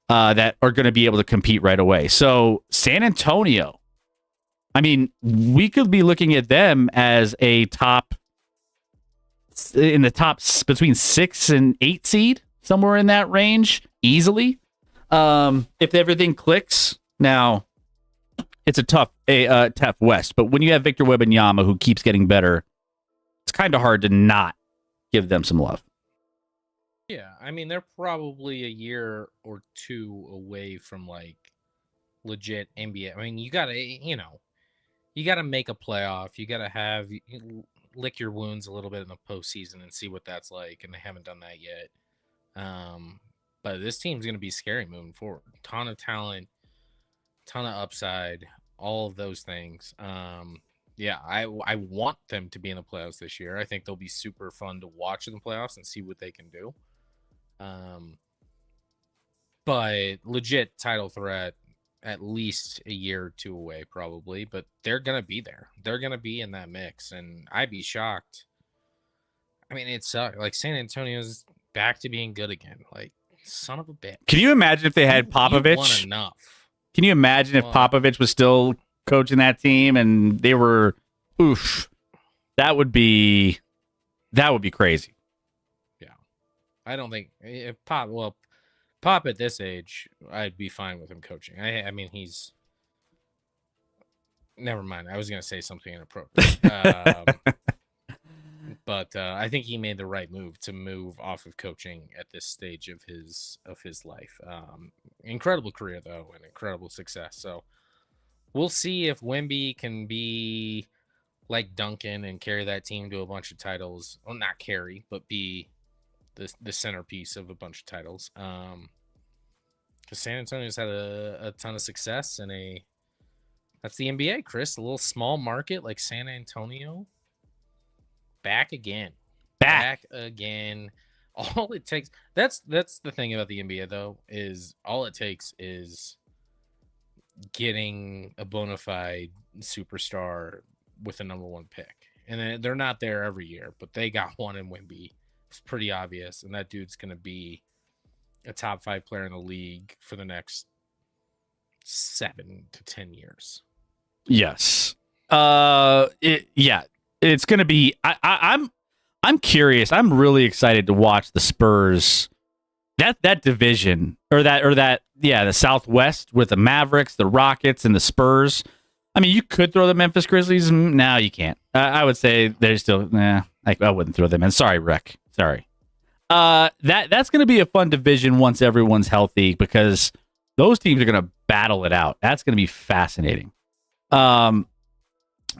that are going to be able to compete right away. So San Antonio, I mean, we could be looking at them as in the top between 6 and 8 seed, somewhere in that range, easily. If everything clicks. Now, it's a tough West, but when you have Victor Wembanyama, who keeps getting better, it's kind of hard to not give them some love.
Yeah, I mean, they're probably a year or two away from legit NBA. I mean, you gotta make a playoff. You gotta have lick your wounds a little bit in the postseason and see what that's like, and they haven't done that yet. But this team's going to be scary moving forward. Ton of talent, ton of upside, all of those things. Yeah, I want them to be in the playoffs this year. I think they'll be super fun to watch in the playoffs and see what they can do. But legit title threat, at least a year or two away, probably. But they're gonna be there. They're gonna be in that mix, and I'd be shocked. I mean, it sucks. Like San Antonio's back to being good again. Like, son of a bitch.
Can you imagine if they had
You won
Popovich?
enough.
Can you imagine if
Well-
Popovich was still coaching that team and they were, oof, that would be crazy.
I don't think if Pop at this age, I'd be fine with him coaching. I mean, he's. Never mind. I was gonna say something inappropriate. But I think he made the right move to move off of coaching at this stage of his life. Incredible career though, and incredible success. So we'll see if Wemby can be like Duncan and carry that team to a bunch of titles. Well, not carry, but be the centerpiece of a bunch of titles. Because San Antonio's had a ton of success and that's the NBA, Chris. A little small market like San Antonio. Back again. Back again. All it takes. That's the thing about the NBA though, is all it takes is getting a bona fide superstar with a number one pick. And they're not there every year, but they got one in Wemby. It's pretty obvious, and that dude's going to be a top 5 player in the league for the next 7 to 10 years.
Yes. It's going to be. I'm curious. I'm really excited to watch the Spurs. That division the Southwest with the Mavericks, the Rockets, and the Spurs. I mean, you could throw the Memphis Grizzlies. No, you can't. I would say they're still. I wouldn't throw them in. Sorry, Rick. Sorry. That's going to be a fun division once everyone's healthy because those teams are going to battle it out. That's going to be fascinating.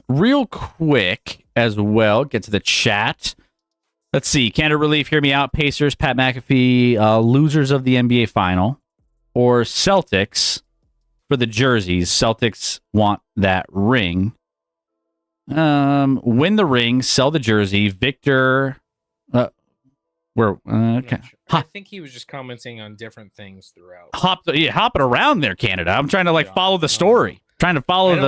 Real quick as well, get to the chat. Let's see. Candid Relief, hear me out. Pacers, Pat McAfee, losers of the NBA final, or Celtics for the jerseys. Celtics want that ring. Win the ring, sell the jersey. Victor, okay.
I think he was just commenting on different things throughout.
Hopping around there, Canada. I'm trying to follow the
No.
story. Trying to follow
I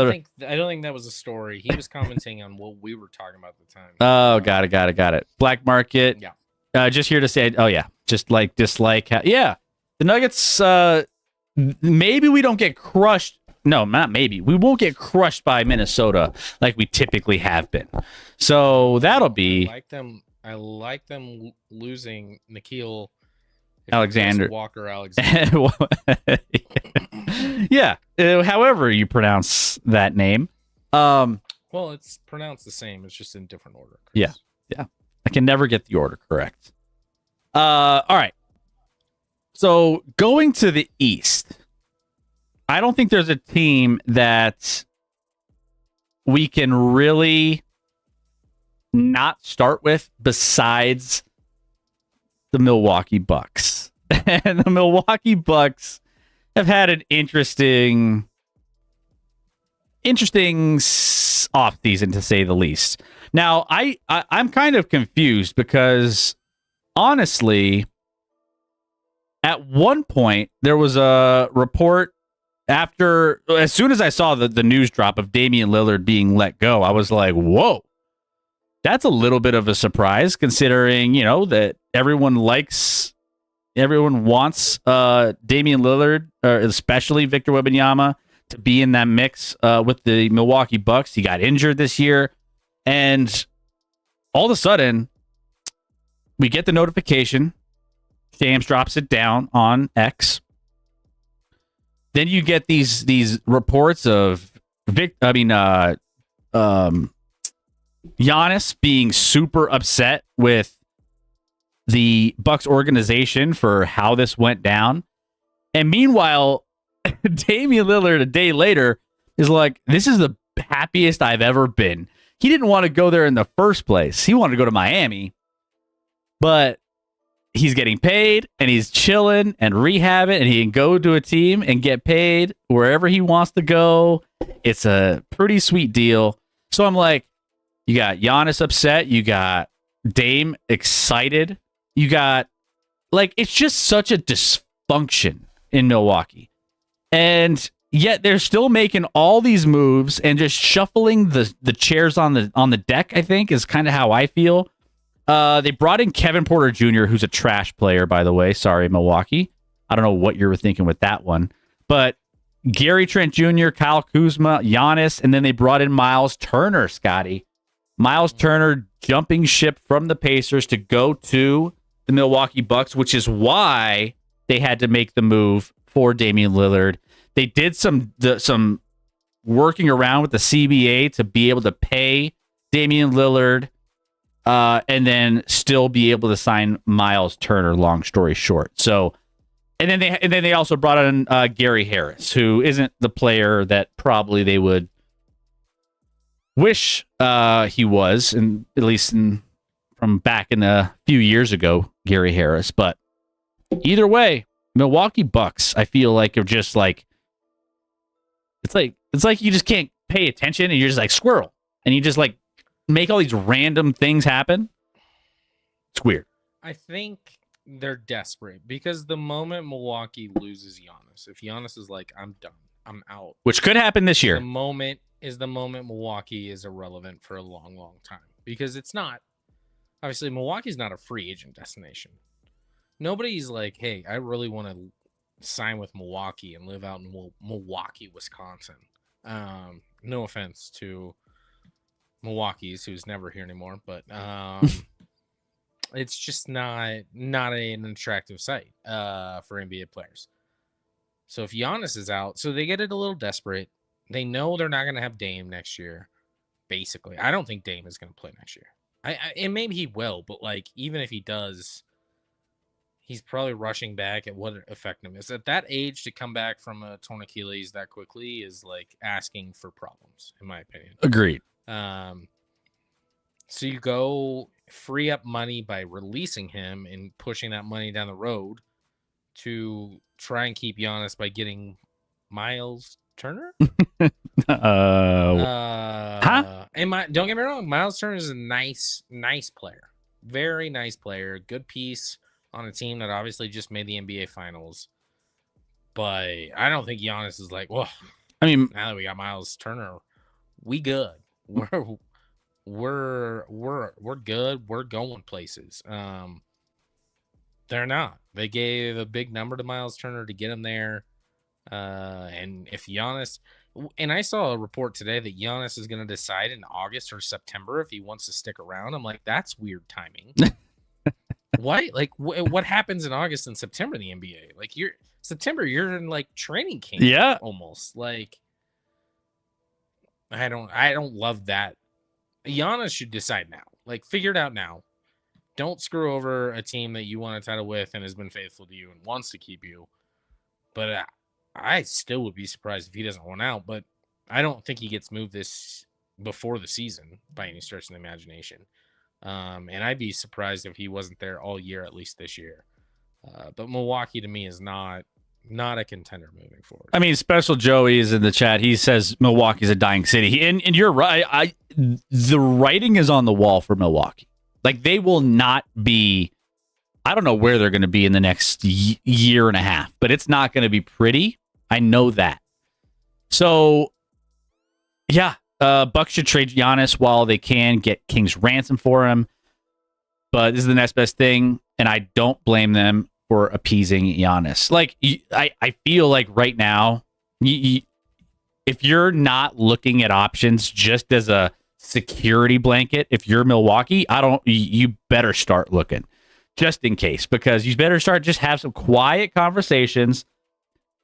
don't think that was a story. He was commenting on what we were talking about at the time.
Oh, got it. Black market.
Yeah.
Just here to say, just like dislike. The Nuggets. Maybe we don't get crushed. No, not maybe. We won't get crushed by Minnesota like we typically have been. So that'll be.
I like them losing Nikhil
Alexander.
Walker Alexander.
Yeah. However you pronounce that name.
Well, it's pronounced the same. It's just in different order. Chris.
Yeah. I can never get the order correct. All right. So going to the East, I don't think there's a team that we can really not start with besides the Milwaukee Bucks. And the Milwaukee Bucks have had an interesting off season, to say the least. Now, I'm kind of confused because honestly, at one point there was a report as soon as I saw the news drop of Damian Lillard being let go, I was like, whoa, that's a little bit of a surprise considering, that everyone wants Damian Lillard, or especially Victor Wembanyama, to be in that mix with the Milwaukee Bucks. He got injured this year, and all of a sudden, we get the notification. Shams drops it down on X. Then you get these reports of Giannis being super upset with the Bucks organization for how this went down. And meanwhile, Damian Lillard a day later is like, this is the happiest I've ever been. he didn't want to go there in the first place. He wanted to go to Miami, but he's getting paid and he's chilling and rehabbing, and he can go to a team and get paid wherever he wants to go. It's a pretty sweet deal. So I'm like, you got Giannis upset. You got Dame excited. You got, like, it's just such a dysfunction in Milwaukee. And yet they're still making all these moves and just shuffling the chairs on the deck, I think, is kind of how I feel. They brought in Kevin Porter Jr., who's a trash player, by the way. Sorry, Milwaukee. I don't know what you were thinking with that one. But Gary Trent Jr., Kyle Kuzma, Giannis, and then they brought in Miles Turner, Scotty. Miles Turner jumping ship from the Pacers to go to the Milwaukee Bucks, which is why they had to make the move for Damian Lillard. They did some working around with the CBA to be able to pay Damian Lillard and then still be able to sign Miles Turner, long story short. So, and then they also brought in Gary Harris, who isn't the player that probably they would wish he was, and at least from back in a few years ago, Gary Harris. But either way, Milwaukee Bucks, I feel like, are just like, it's like you just can't pay attention and you're just like squirrel, and you just like make all these random things happen. It's weird.
I think they're desperate because the moment Milwaukee loses Giannis, if Giannis is like, I'm done, I'm out,
Which could happen this year.
the moment Milwaukee is irrelevant for a long, long time, because it's not. Obviously, Milwaukee's not a free agent destination. Nobody's like, hey, I really want to sign with Milwaukee and live out in Milwaukee, Wisconsin. No offense to Milwaukee's, who's never here anymore, but it's just not an attractive site for NBA players. So if Giannis is out, so they get it a little desperate. They know they're not going to have Dame next year. Basically, I don't think Dame is going to play next year. And maybe he will, but like, even if he does, he's probably rushing back at what effectiveness at that age to come back from a torn Achilles that quickly is like asking for problems, in my opinion.
Agreed.
So you go free up money by releasing him and pushing that money down the road to try and keep Giannis by getting Miles Turner. And don't get me wrong, Miles Turner is a nice player, very nice player, good piece on a team that obviously just made the NBA Finals. But I don't think Giannis is like, well,
I mean,
now that we got Miles Turner, we good. We're good. We're going places. They're not. They gave a big number to Miles Turner to get him there. And if Giannis, and I saw a report today that Giannis is going to decide in August or September if he wants to stick around. I'm like, that's weird timing. Why? Like, what happens in August and September in the NBA? Like, you're in like training camp.
Yeah,
almost. Like, I don't love that. Giannis should decide now. Like, figure it out now. Don't screw over a team that you won a title with and has been faithful to you and wants to keep you. But I still would be surprised if he doesn't want out. But I don't think he gets moved this before the season by any stretch of the imagination. And I'd be surprised if he wasn't there all year, at least this year. But Milwaukee to me is not a contender moving forward.
I mean, Special Joey is in the chat. He says Milwaukee's a dying city. And you're right. The writing is on the wall for Milwaukee. Like, they will not be, I don't know where they're going to be in the next year and a half, but it's not going to be pretty. I know that. So, yeah, Bucks should trade Giannis while they can, get King's ransom for him. But this is the next best thing, and I don't blame them for appeasing Giannis. Like, I feel like right now, if you're not looking at options just as a security blanket, if you're Milwaukee, you better start looking just in case, because you better just have some quiet conversations.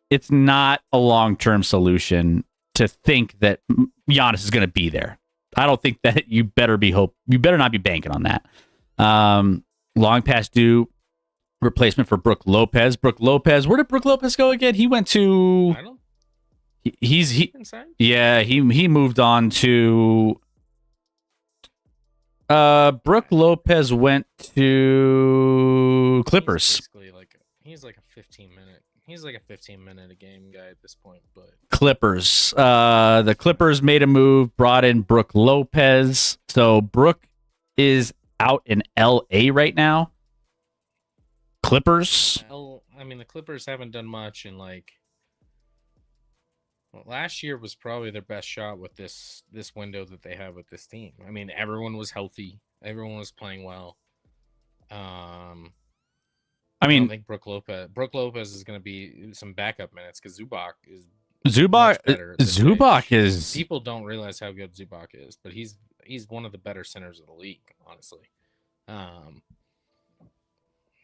It's not a long-term solution to think that Giannis is going to be there. I don't think that you better not be banking on that. Long past due replacement for Brook Lopez. Where did Brook Lopez go again? He went to, he
inside?
Yeah, he moved on to, Brooke Lopez went to Clippers.
He's like a 15-minute. He's like a 15-minute a game guy at this point. But
Clippers. The Clippers made a move, brought in Brooke Lopez. So Brooke is out in LA right now. Clippers.
I mean, the Clippers haven't done much in last year was probably their best shot with this window that they have with this team. I mean, everyone was healthy. Everyone was playing well. I don't think Brooke Lopez is going to be some backup minutes because Zubac is. People don't realize how good Zubac is, but he's one of the better centers of the league, honestly.
I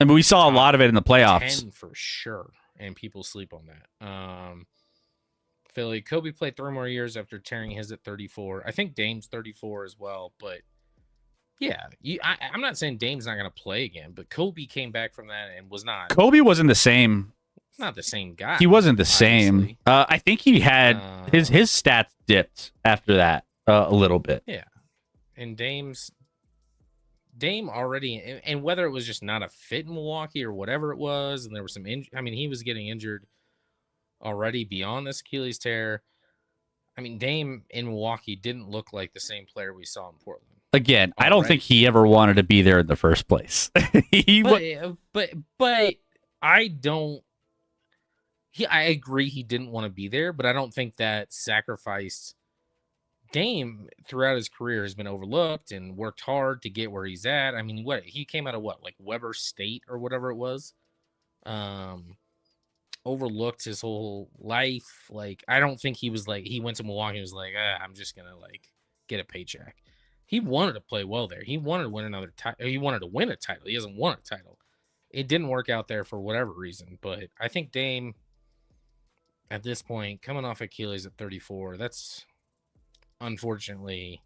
mean, we saw a lot of it in the playoffs.
10 for sure, and people sleep on that. Philly, Kobe played 3 more years after tearing his at 34. I think Dame's 34 as well, but yeah, I'm not saying Dame's not going to play again, but Kobe came back from that and was not.
Kobe wasn't the same.
Not the same guy.
He wasn't the same. I think he had his stats dipped after that a little bit.
Yeah, and Dame already, and whether it was just not a fit in Milwaukee or whatever it was, and there was some I mean, he was getting injured already beyond this Achilles tear. I mean, Dame in Milwaukee didn't look like the same player we saw in Portland.
Again, I don't think he ever wanted to be there in the first place.
But I don't. I agree he didn't want to be there, but I don't think that sacrificed. Dame throughout his career has been overlooked and worked hard to get where he's at. I mean, he came out of like Weber State or whatever it was. Overlooked his whole life. Like, I don't think he was he went to Milwaukee and was like, I'm just gonna get a paycheck. He wanted to play well there. He wanted to win another title. He wanted to win a title. He hasn't won a title. It didn't work out there for whatever reason, but I think Dame at this point, coming off Achilles at 34, that's unfortunately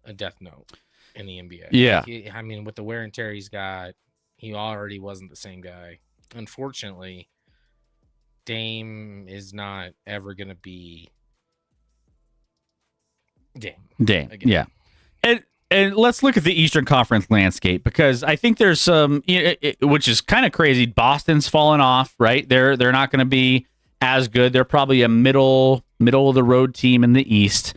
a death note in the NBA.
Yeah.
I mean, with the wear and tear he's got, he already wasn't the same guy. Unfortunately, Dame is not ever going to be Dame. Again.
Yeah. And let's look at the Eastern Conference landscape, because I think there's some, which is kind of crazy. Boston's fallen off, right? They're not going to be as good. They're probably a middle of the road team in the East,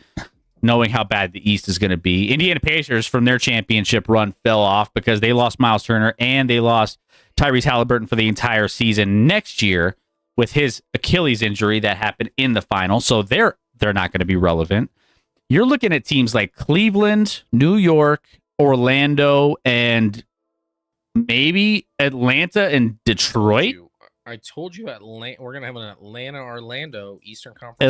knowing how bad the East is going to be. Indiana Pacers from their championship run fell off because they lost Miles Turner and they lost Tyrese Halliburton for the entire season next year with his Achilles injury that happened in the final. So they're not going to be relevant. You're looking at teams like Cleveland, New York, Orlando, and maybe Atlanta and Detroit.
I told you Atlanta. We're gonna have an Atlanta-Orlando Eastern Conference.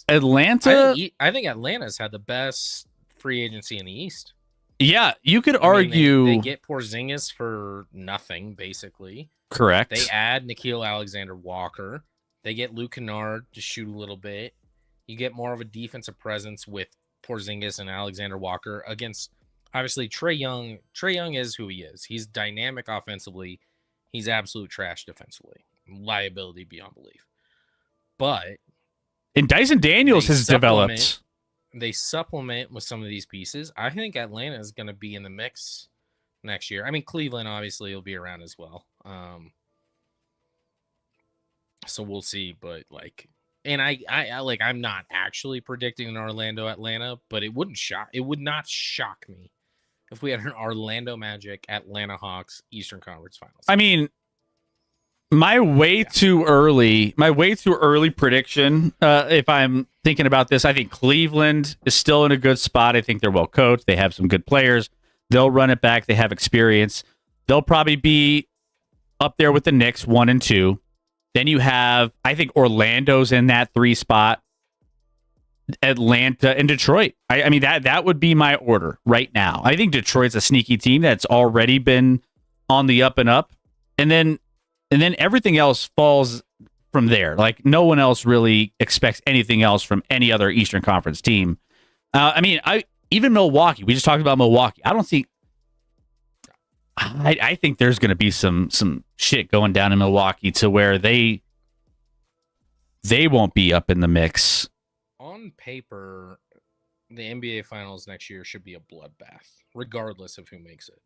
Atlanta.
I think Atlanta's had the best free agency in the East.
Yeah, you could argue
they get Porzingis for nothing, basically.
Correct.
They add Nickeil Alexander-Walker. They get Luke Kennard to shoot a little bit. You get more of a defensive presence with Porzingis and Alexander Walker against, obviously, Trae Young. Trae Young is who he is. He's dynamic offensively. He's absolute trash defensively. Liability beyond belief. But
and Dyson Daniels has developed.
They supplement with some of these pieces. I think Atlanta is going to be in the mix next year. I mean, Cleveland obviously will be around as well. So we'll see. But and I'm not actually predicting an Orlando Atlanta, but it would not shock me if we had an Orlando Magic Atlanta Hawks Eastern Conference Finals.
I mean, my way too early prediction, if I'm thinking about this, I think Cleveland is still in a good spot. I think they're well coached. They have some good players. They'll run it back. They have experience. They'll probably be up there with the Knicks 1 and 2. Then you have, I think Orlando's in that 3 spot. Atlanta and Detroit. I mean, that would be my order right now. I think Detroit's a sneaky team that's already been on the up and up. And then everything else falls from there. Like, no one else really expects anything else from any other Eastern Conference team. Even Milwaukee. We just talked about Milwaukee. I think there's going to be some shit going down in Milwaukee to where they won't be up in the mix.
On paper, the NBA Finals next year should be a bloodbath, regardless of who makes it.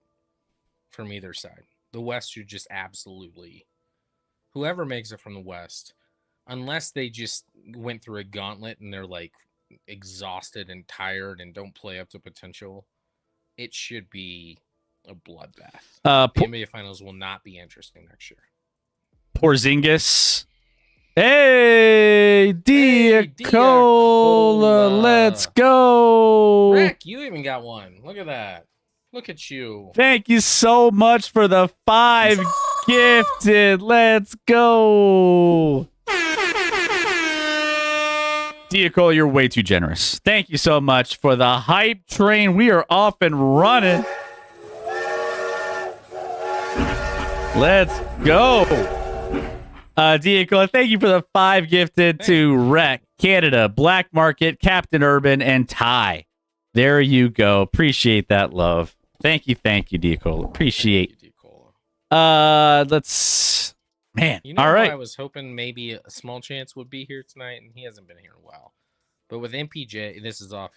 From either side, the West should just absolutely, whoever makes it from the West, unless they just went through a gauntlet and they're like exhausted and tired and don't play up to potential, it should be a bloodbath. The NBA Finals will not be interesting next year.
Porzingis. Hey, Diacola, let's go.
Rick, you even got one. Look at that. Look at you.
Thank you so much for the 5 gifted. Let's go. Diacola, you're way too generous. Thank you so much for the hype train. We are off and running. Let's go. Diacola, thank you for the 5 gifted to Rec, Canada, Black Market, Captain Urban, and Ty. There you go. Appreciate that love. Thank you, Diacola. Appreciate. Let's. Man,
You know,
all right.
I was hoping maybe a small chance would be here tonight, and he hasn't been here in a while. But with MPJ, this is off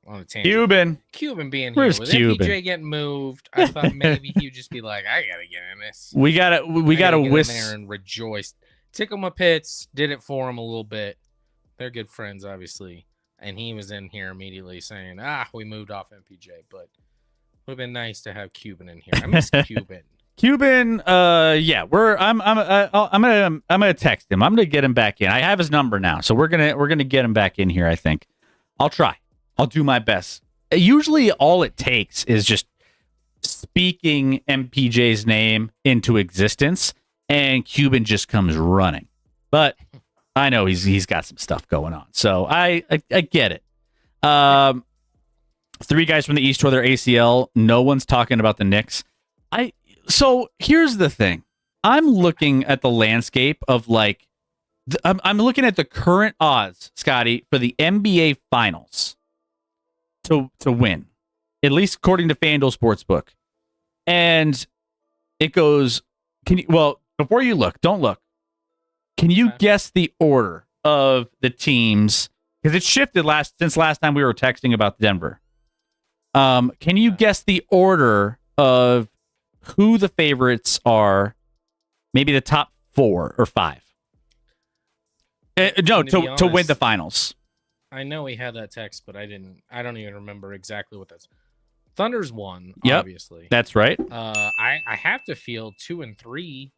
on a tangent. Cuban being here.
Where's
With
Cuban?
MPJ getting moved, I thought maybe he'd just be like, I gotta get in this.
We gotta
get in
whisk.
there and rejoice. Tickle my pits. Did it for him a little bit. They're good friends, obviously. And he was in here immediately saying, we moved off MPJ, but would have been nice to have Cuban in here. I miss Cuban.
Cuban, yeah, I'm gonna text him. I'm gonna get him back in. I have his number now, so we're gonna get him back in here. I think I'll try. I'll do my best. Usually, all it takes is just speaking MPJ's name into existence, and Cuban just comes running. But I know he's got some stuff going on, so I get it. 3 guys from the East tore their ACL. No one's talking about the Knicks. So here's the thing. I'm looking at the landscape of I'm looking at the current odds, Scotty, for the NBA Finals to win, at least according to FanDuel Sportsbook. And it goes, before you look, don't look. Can you guess the order of the teams? Because it shifted since last time we were texting about Denver. Can you guess the order of who the favorites are? Maybe the top 4 or 5. No, to win the finals.
I know he had that text, but I don't even remember exactly what that's. Thunder's 1,
Yep,
obviously.
That's right.
I have to feel 2 and 3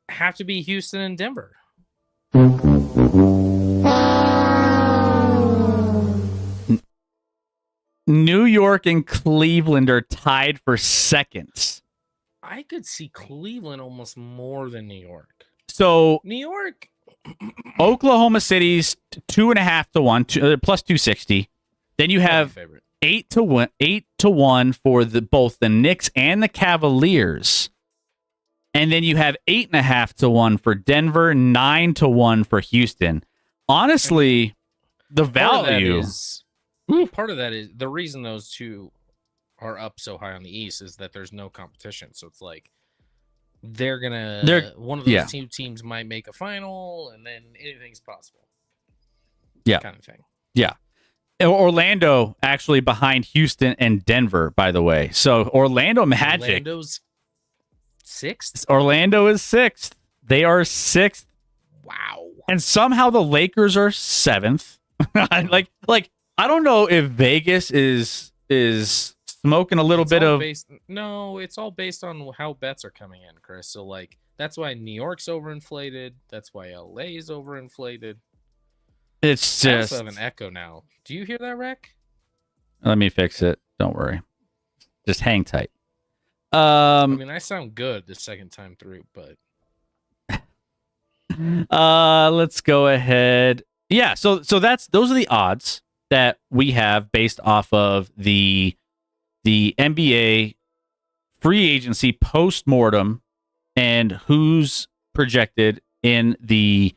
have to be Houston and Denver.
New York and Cleveland are tied for seconds.
I could see Cleveland almost more than New York.
So
New York,
Oklahoma City's 2.5 to 1, plus 260. Then you have 8 to 1 for both the Knicks and the Cavaliers. And then you have 8.5 to 1 for Denver, 9 to 1 for Houston. Honestly, the value.
Part of that is the reason those two are up so high on the East is that there's no competition. So it's like one of those 2 teams might make a final, and then anything's possible.
Yeah,
kind of thing.
Yeah. Orlando actually behind Houston and Denver, by the way. So Orlando Magic.
Orlando's 6th.
Orlando is 6th. They are 6th.
Wow.
And somehow the Lakers are 7th. I don't know if Vegas is smoking a little bit of.
No, it's all based on how bets are coming in, Chris. So that's why New York's overinflated. That's why LA is overinflated.
It's
I
just.
also have an echo now. Do you hear that, Rec?
Let me fix it. Don't worry. Just hang tight.
I mean, I sound good the second time through, but.
Let's go ahead. Yeah. So those are the odds that we have based off of the NBA free agency post-mortem and who's projected in the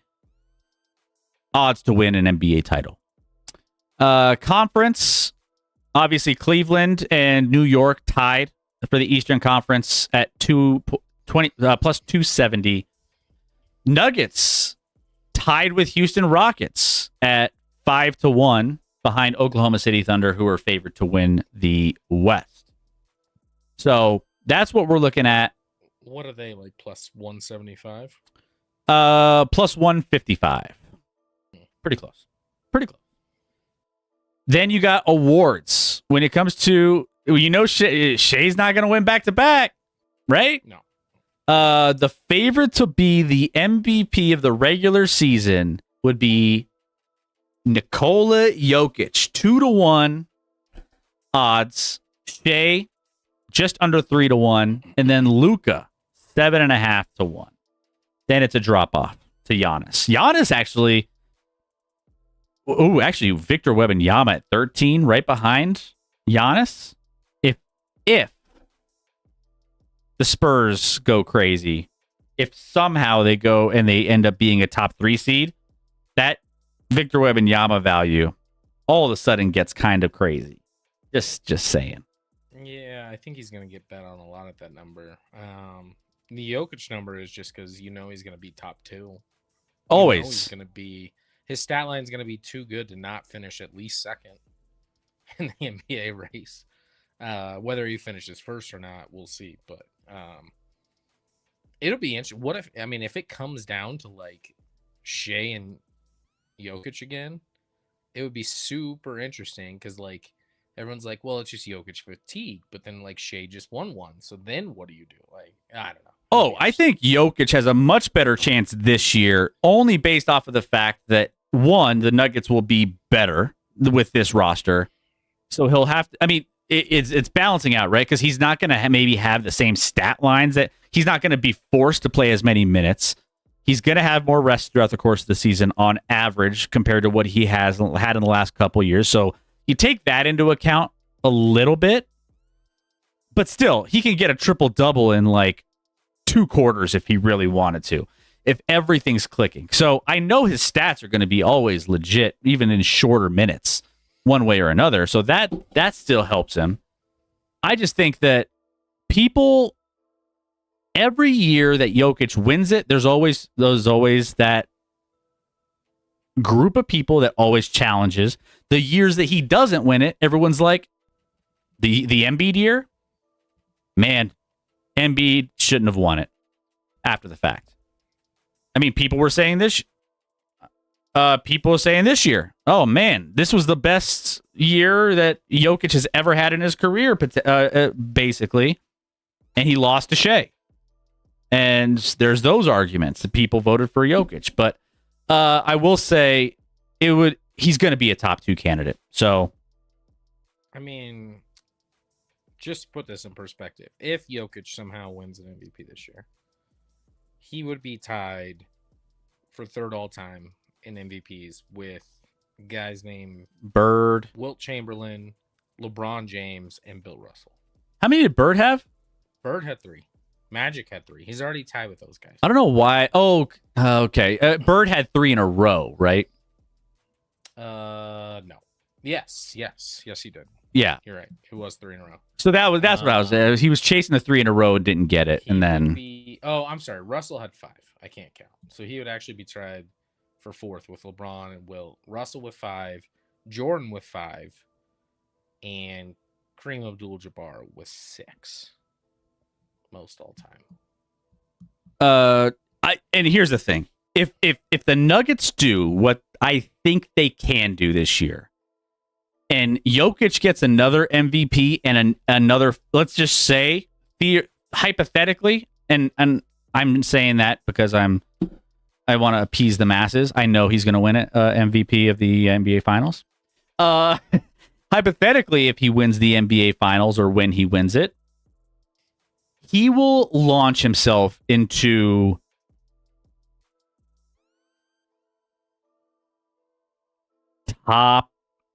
odds to win an NBA title. Conference, obviously Cleveland and New York tied for the Eastern Conference at 220 plus 270. Nuggets tied with Houston Rockets at 5 to 1. behind Oklahoma City Thunder, who are favored to win the West. So that's what we're looking at.
What are they, like, plus 175?
Plus 155. Pretty close. Pretty close. Then you got awards. When it comes to, Shea's not going to win back-to-back, right?
No.
The favorite to be the MVP of the regular season would be Nikola Jokic, 2-1 odds. Shea, just under 3-1, and then Luka, 7.5-1. Then it's a drop off to Giannis. Giannis actually, Victor Wembanyama at 13, right behind Giannis. If the Spurs go crazy, if somehow they go and they end up being a top 3 seed, that Victor Wembanyama value all of a sudden gets kind of crazy. Just saying.
Yeah, I think he's going to get bet on a lot at that number. The Jokic number is just because he's going to be top 2.
Always.
He's going to be, his stat line is going to be too good to not finish at least second in the NBA race. Whether he finishes first or not, we'll see. But it'll be interesting. If it comes down to like Shea and Jokic again, it would be super interesting because like everyone's like, well, it's just Jokic fatigue, but then like Shea just won one. So then what do you do? Like, I don't know.
Oh, I think Jokic has a much better chance this year, only based off of the fact that, one, the Nuggets will be better with this roster. So he'll have to, it's balancing out, right? Because he's not going to maybe have the same stat lines, that he's not going to be forced to play as many minutes. He's going to have more rest throughout the course of the season on average compared to what he has had in the last couple of years. So you take that into account a little bit, but still, he can get a triple-double in like 2 quarters if he really wanted to, if everything's clicking. So I know his stats are going to be always legit, even in shorter minutes, one way or another. So that still helps him. I just think that people, every year that Jokic wins it, there's always that group of people that always challenges. The years that he doesn't win it, everyone's like, the Embiid year, man, Embiid shouldn't have won it after the fact. People were saying this. People were saying this year, oh man, this was the best year that Jokic has ever had in his career, basically, and he lost to Shea. And there's those arguments that people voted for Jokic, but I will say he's going to be a top 2 candidate. So,
just put this in perspective. If Jokic somehow wins an MVP this year, he would be tied for 3rd all time in MVPs with guys named
Bird,
Wilt Chamberlain, LeBron James, and Bill Russell.
How many did Bird have?
Bird had 3. Magic had 3. He's already tied with those guys.
I don't know why. Oh, okay. Bird had 3 in a row, right?
No. Yes, he did.
Yeah,
you're right. It was 3 in a row.
So that's what I was. He was chasing the 3 in a row and didn't get it, and then.
I'm sorry. Russell had 5. I can't count. So he would actually be tied for 4th with LeBron and Wilt. Russell with 5, Jordan with 5, and Kareem Abdul-Jabbar with 6. Most all time.
And here's the thing: if the Nuggets do what I think they can do this year, and Jokic gets another MVP and another, let's just say, hypothetically, and I'm saying that because I want to appease the masses. I know he's going to win it, MVP of the NBA Finals. Hypothetically, if he wins the NBA Finals or when he wins it, he will launch himself into top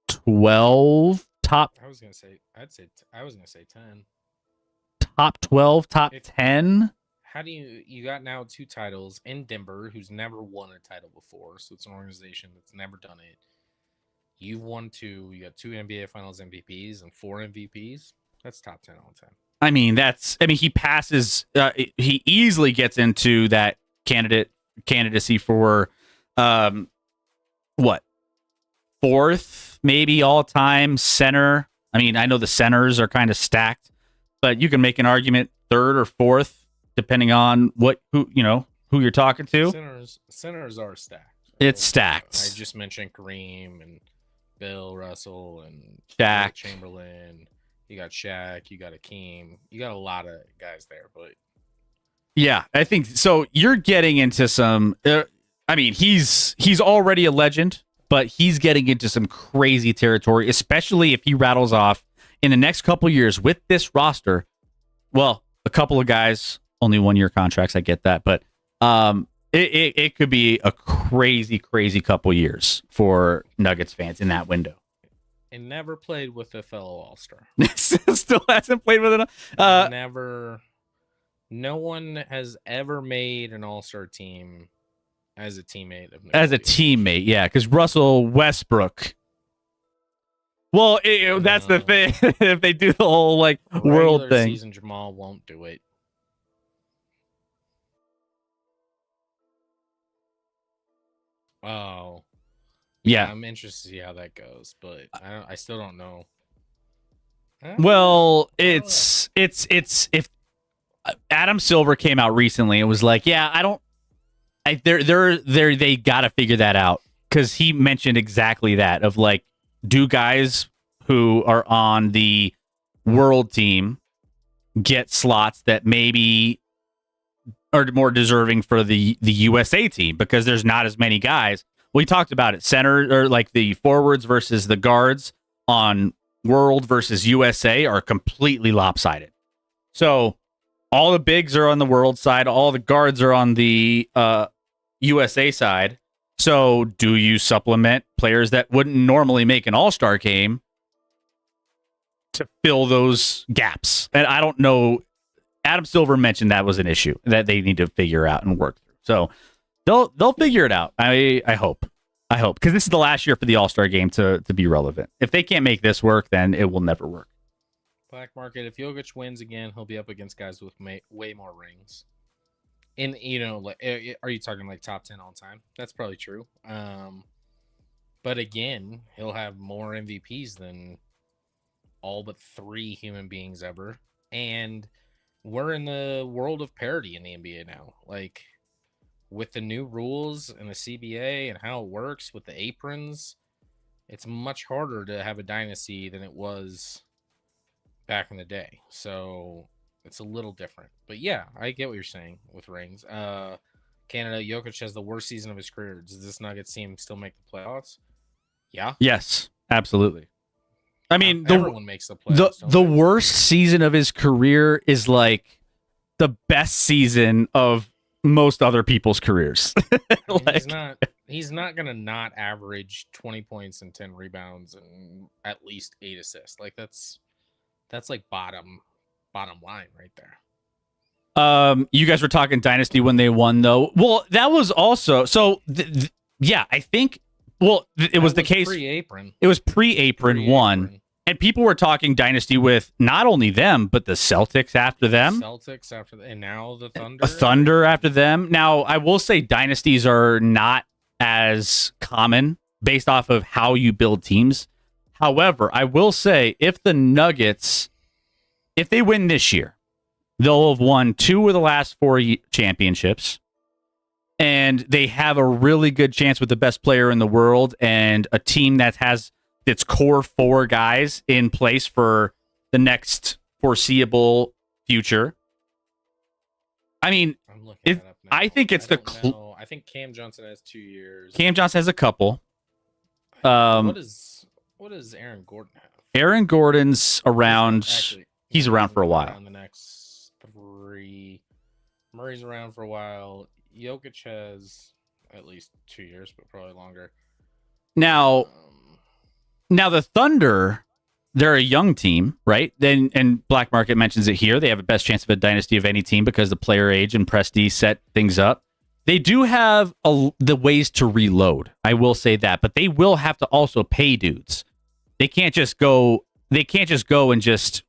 12,
I was gonna say 10.
Top 12, top 10.
How do you got now 2 titles in Denver, who's never won a title before, so it's an organization that's never done it. You've won 2. You got 2 NBA Finals MVPs and 4 MVPs. That's top 10 all time.
He passes. He easily gets into that candidacy for what? fourth, maybe all time center. I mean, I know the centers are kind of stacked, but you can make an argument third or fourth, depending on who you're talking to.
Centers are stacked.
It's stacked.
I just mentioned Kareem and Bill Russell and
Shaq.
Chamberlain. You got Shaq. You got Akeem. You got a lot of guys there, but
yeah, I think so. You're getting into some. I mean, he's already a legend, but he's getting into some crazy territory, especially if he rattles off in the next couple years with this roster. Well, a couple of guys, only 1-year contracts. I get that, but it could be a crazy couple years for Nuggets fans in that window.
And never played with a fellow All-Star.
Still hasn't played with it.
Never. No one has ever made an All-Star team as a teammate of
as a teammate, yeah, because Russell Westbrook. Well, that's the thing. If they do the whole world
regular
thing,
season Jamal won't do it. Oh,
yeah.
I'm interested to see how that goes, but I still don't know.
Well, it's if Adam Silver came out recently, it was like, yeah, they got to figure that out, because he mentioned exactly that of do guys who are on the world team get slots that maybe are more deserving for the USA team, because there's not as many guys. We talked about it, center or the forwards versus the guards on world versus USA are completely lopsided. So all the bigs are on the world side, all the guards are on the USA side. So do you supplement players that wouldn't normally make an all-star game to fill those gaps? And I don't know. Adam Silver mentioned that was an issue that they need to figure out and work through. So they'll figure it out. I hope, because this is the last year for the all-star game to be relevant. If they can't make this work, then it will never work.
Black market. If Jokic wins again, he'll be up against guys with way more rings. And are you talking top 10 all time? That's probably true. But again, he'll have more MVPs than all but 3 human beings ever. And we're in the world of parity in the NBA now. With the new rules and the CBA and how it works with the aprons, it's much harder to have a dynasty than it was back in the day. So it's a little different. But yeah, I get what you're saying with rings. Canada, Jokic has the worst season of his career. Does this Nuggets team still make the playoffs? Yeah.
Yes, absolutely. I mean,
everyone makes the playoffs.
The worst season of his career is the best season of most other people's careers.
He's not gonna not average 20 points and 10 rebounds and at least 8 assists. That's bottom line right there.
You guys were talking dynasty when they won, though. Well, that was also so. Yeah, I think. Well, it was the case.
Pre-apron.
It was pre-apron one, and people were talking dynasty with not only them but the Celtics after them.
And now the Thunder.
Thunder after them. Now, I will say dynasties are not as common based off of how you build teams. However, I will say if the Nuggets, if they win this year, they'll have won 2 of the last 4 championships. And they have a really good chance with the best player in the world and a team that has its core 4 guys in place for the next foreseeable future. I mean, I think it's
I think Cam Johnson has 2 years.
Cam Johnson has a couple.
What does Aaron Gordon have?
Aaron Gordon's around. He's around for a while.
The next 3. Murray's around for a while. Jokic has at least 2 years, but probably longer.
Now the Thunder, they're a young team, right? And Black Market mentions it here. They have the best chance of a dynasty of any team because the player age and prestige set things up. They do have the ways to reload. I will say that, but they will have to also pay dudes. They can't just go. They can't just go and just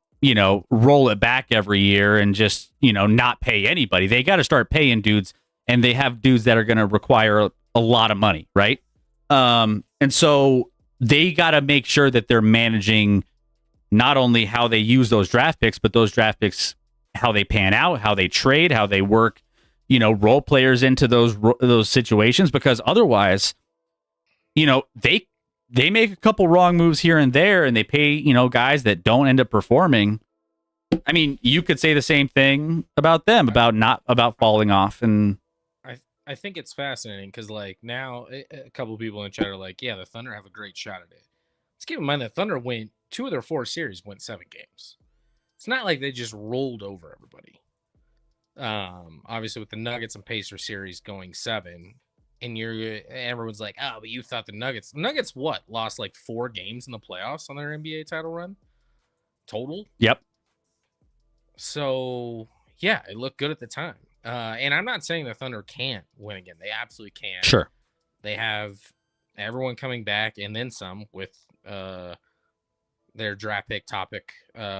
roll it back every year and just not pay anybody. They got to start paying dudes. And they have dudes that are going to require a lot of money, right? And so they got to make sure that they're managing not only how they use those draft picks, but those draft picks, how they pan out, how they trade, how they work, role players into those situations, because otherwise, they make a couple wrong moves here and there, and they pay, guys that don't end up performing. I mean, you could say the same thing about them, about falling off. And
I think it's fascinating because, like, now a couple people in the chat are like, yeah, the Thunder have a great shot at it. Let's keep in mind that Thunder went 2 of their 4 series, went 7 games. It's not like they just rolled over everybody. Obviously, with the Nuggets and Pacers series going 7, and everyone's like, oh, but you thought the Nuggets lost like 4 games in the playoffs on their NBA title run total?
Yep.
So yeah, it looked good at the time. And I'm not saying the Thunder can't win again. They absolutely can.
Sure.
They have everyone coming back and then some with their draft pick topic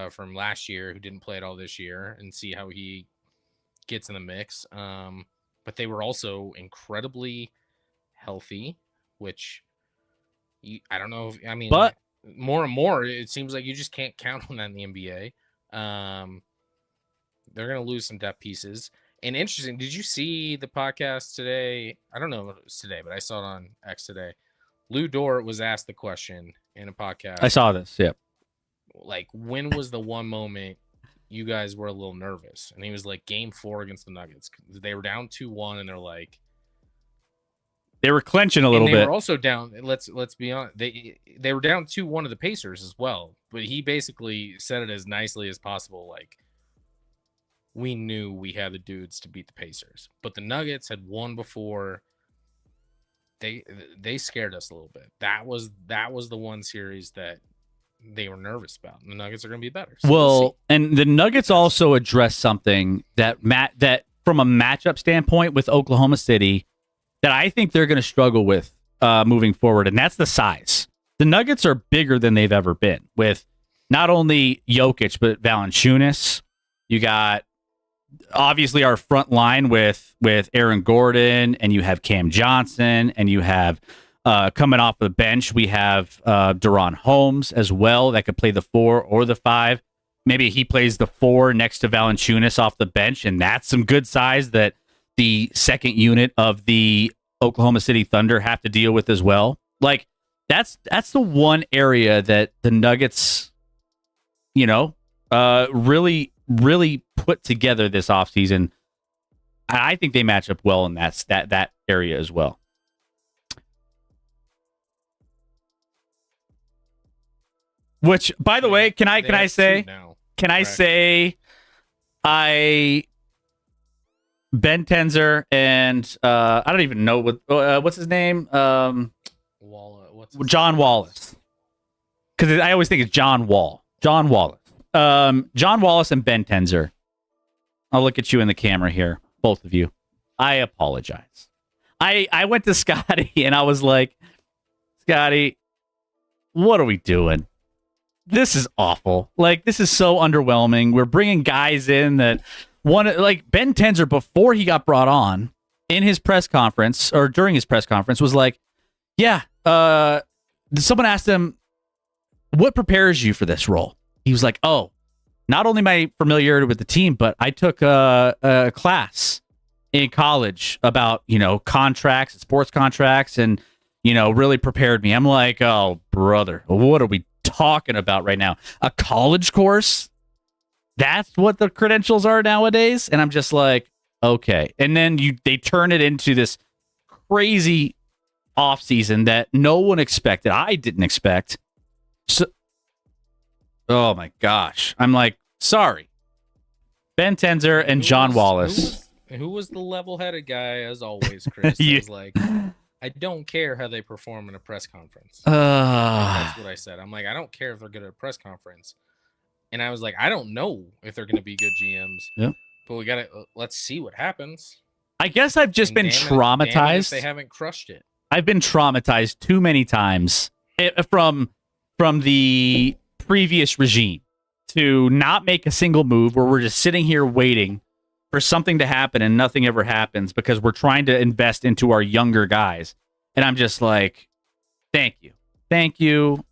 from last year who didn't play at all this year, and see how he gets in the mix. But they were also incredibly healthy, which I don't know. But more and more, it seems like you just can't count on that in the NBA. They're going to lose some depth pieces. And interesting, did you see the podcast today? I don't know if it was today, but I saw it on X today. Lou Dort was asked the question in a podcast.
I saw this, yep.
Like, when was the one moment you guys were a little nervous? And he was like, Game 4 against the Nuggets. They were down 2-1, and they're like...
They were clenching a little bit.
They were also down, let's be honest, they were down 2-1 to the Pacers as well. But he basically said it as nicely as possible, like, we knew we had the dudes to beat the Pacers, but the Nuggets had won before. They scared us a little bit. That was the one series that they were nervous about. And the Nuggets are going to be better. So
well, and the Nuggets also addressed something that from a matchup standpoint with Oklahoma City that I think they're going to struggle with moving forward, and that's the size. The Nuggets are bigger than they've ever been, with not only Jokic but Valanciunas. You got obviously our front line with Aaron Gordon, and you have Cam Johnson, and you have coming off the bench, we have Deron Holmes as well that could play the 4 or the 5. Maybe he plays the 4 next to Valanciunas off the bench, and that's some good size that the second unit of the Oklahoma City Thunder have to deal with as well. Like, that's the one area that the Nuggets, really put together this offseason. I think they match up well in that area as well. Which, by the way, can I say Ben Tenzer and I don't even know what's his name, John Wallace, because I always think it's John Wallace. John Wallace and Ben Tenzer. I'll look at you in the camera here, both of you. I apologize. I went to Scotty and I was like, Scotty, what are we doing? This is awful. Like, this is so underwhelming. We're bringing guys in that like Ben Tenzer, before he got brought on in his press conference or during his press conference, was like, yeah, someone asked him, what prepares you for this role? He was like, oh, not only my familiarity with the team, but I took a class in college about, contracts, sports contracts, and, really prepared me. I'm like, oh, brother, what are we talking about right now? A college course? That's what the credentials are nowadays? And I'm just like, okay. And then they turn it into this crazy offseason that no one expected. I didn't expect. So, oh my gosh. I'm like, sorry. Ben Tenzer and John Wallace.
Who was the level-headed guy, as always, Chris? He was like, I don't care how they perform in a press conference. That's what I said. I'm like, I don't care if they're good at a press conference. And I was like, I don't know if they're going to be good GMs.
Yep.
But let's see what happens.
I guess I've just been traumatized.
They haven't crushed it.
I've been traumatized too many times from the previous regime to not make a single move, where we're just sitting here waiting for something to happen and nothing ever happens because we're trying to invest into our younger guys. And I'm just like, thank you. Thank you.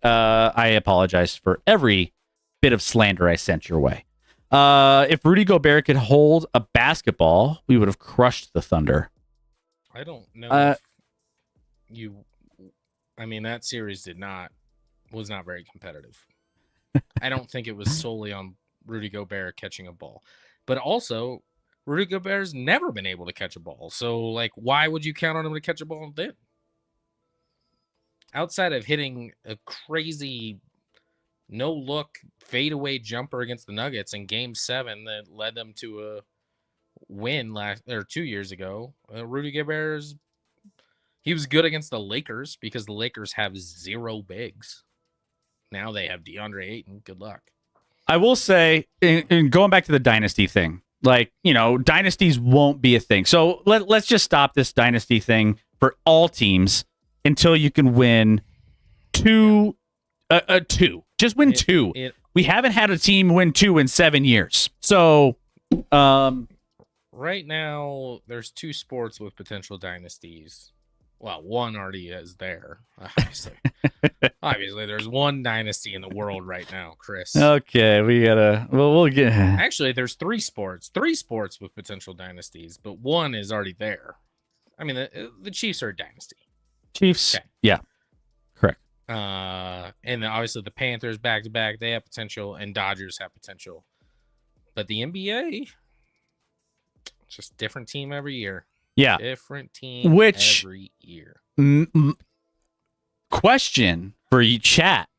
I apologize for every bit of slander I sent your way. If Rudy Gobert could hold a basketball, we would have crushed the Thunder.
I don't know if that series was not very competitive. I don't think it was solely on Rudy Gobert catching a ball. But also, Rudy Gobert's never been able to catch a ball. So, like, why would you count on him to catch a ball then? Outside of hitting a crazy no-look fadeaway jumper against the Nuggets in Game 7 that led them to a win 2 years ago, Rudy Gobert he was good against the Lakers because the Lakers have 0 bigs. Now they have DeAndre Ayton. Good luck.
I will say, in going back to the dynasty thing, like, dynasties won't be a thing. So let's just stop this dynasty thing for all teams until you can win two. Just win 2. We haven't had a team win 2 in 7 years. So,
right now, there's 2 sports with potential dynasties. Well, one already is there. Obviously, there's one dynasty in the world right now, Chris.
Okay, we'll get.
Actually, there's 3 sports. 3 sports with potential dynasties, but one is already there. I mean, the Chiefs are a dynasty.
Chiefs. Okay. Yeah. Correct.
And then obviously the Panthers back-to-back, they have potential, and Dodgers have potential. But the NBA, just different team every year.
Yeah.
Different team every year.
Question for you, chat.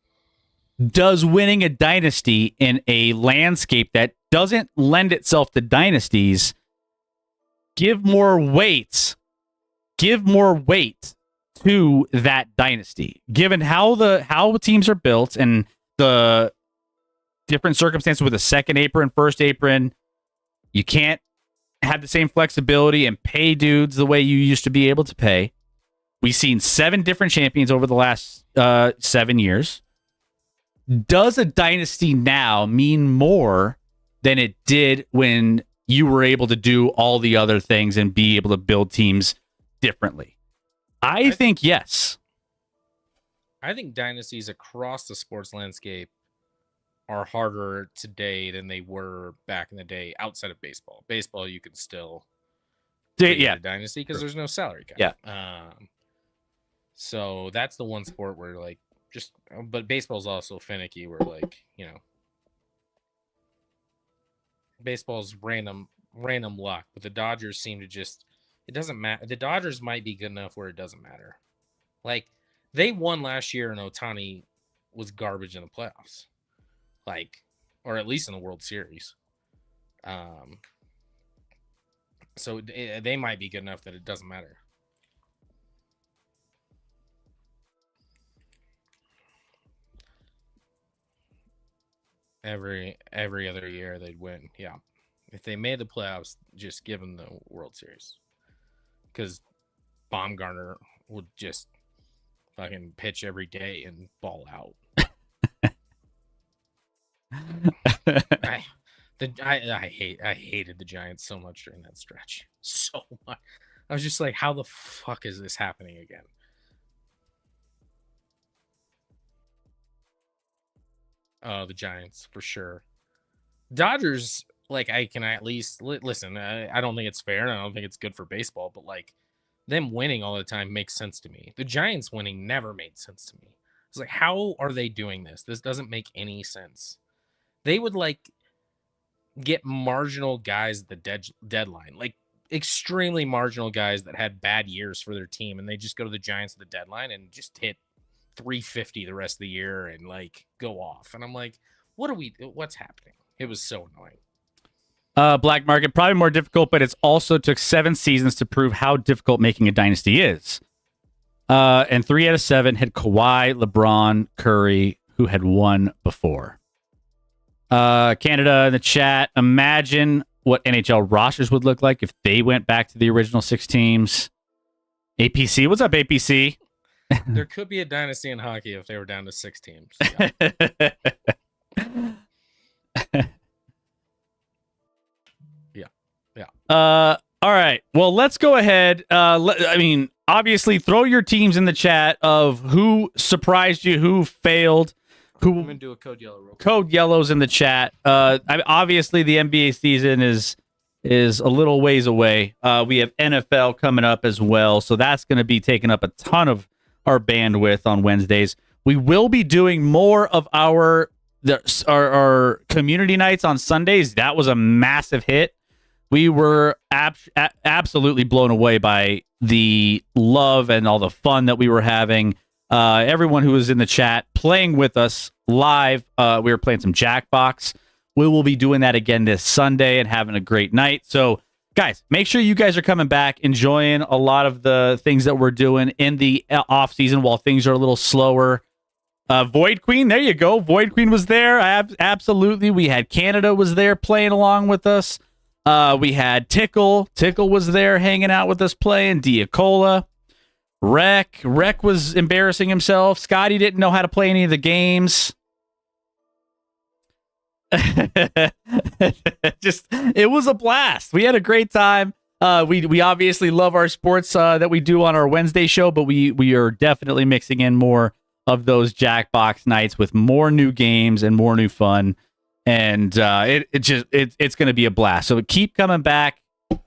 Does winning a dynasty in a landscape that doesn't lend itself to dynasties give more weight to that dynasty, given how teams are built and the different circumstances with a second apron, first apron? You can't have the same flexibility and pay dudes the way you used to be able to pay. We've seen 7 different champions over the last 7 years. Does a dynasty now mean more than it did when you were able to do all the other things and be able to build teams differently? I think yes.
I think dynasties across the sports landscape are harder today than they were back in the day outside of baseball. Baseball, you can still a dynasty because there's no salary cap.
Yeah.
So that's the one sport where but baseball's also finicky where baseball's random luck, but the Dodgers seem to it doesn't matter. The Dodgers might be good enough where it doesn't matter. Like, they won last year and Ohtani was garbage in the playoffs. Or at least in the World Series. So they might be good enough that it doesn't matter. Every other year they'd win. Yeah. If they made the playoffs, just give them the World Series. Because Baumgartner would just fucking pitch every day and ball out. I hated the Giants so much during that stretch. So much. I was just like, how the fuck is this happening again? The Giants, for sure. Dodgers, I can at least listen. I don't think it's fair, and I don't think it's good for baseball, but them winning all the time makes sense to me. The Giants winning never made sense to me. It's like, how are they doing this? This doesn't make any sense. They would get marginal guys at the deadline, extremely marginal guys that had bad years for their team, and they just go to the Giants at the deadline and just hit 350 the rest of the year and go off. And I'm like, what's happening? It was so annoying.
Black market, probably more difficult, but it's also took 7 seasons to prove how difficult making a dynasty is. And 3 out of 7 had Kawhi, LeBron, Curry, who had won before. Canada in the chat, imagine what NHL rosters would look like if they went back to the original 6 teams. APC, what's up, APC?
There could be a dynasty in hockey if they were down to 6 teams. Yeah.
All right. Well, let's go ahead. obviously, throw your teams in the chat of who surprised you, who failed,
I'm
who
gonna do a code yellow real quick.
code yellows in the chat. Obviously, the NBA season is a little ways away. We have NFL coming up as well, so that's going to be taking up a ton of our bandwidth on Wednesdays. We will be doing more of our community nights on Sundays. That was a massive hit. We were absolutely blown away by the love and all the fun that we were having. Everyone who was in the chat playing with us live. We were playing some Jackbox. We will be doing that again this Sunday and having a great night. So, guys, make sure you guys are coming back, enjoying a lot of the things that we're doing in the off season while things are a little slower. Void Queen, there you go. Void Queen was there. Absolutely. We had Canada was there playing along with us. We had Tickle. Tickle was there hanging out with us playing. Diacola. Rec was embarrassing himself. Scotty didn't know how to play any of the games. It was a blast. We had a great time. We obviously love our sports that we do on our Wednesday show, but we are definitely mixing in more of those Jackbox nights with more new games and more new fun. And it's going to be a blast. So keep coming back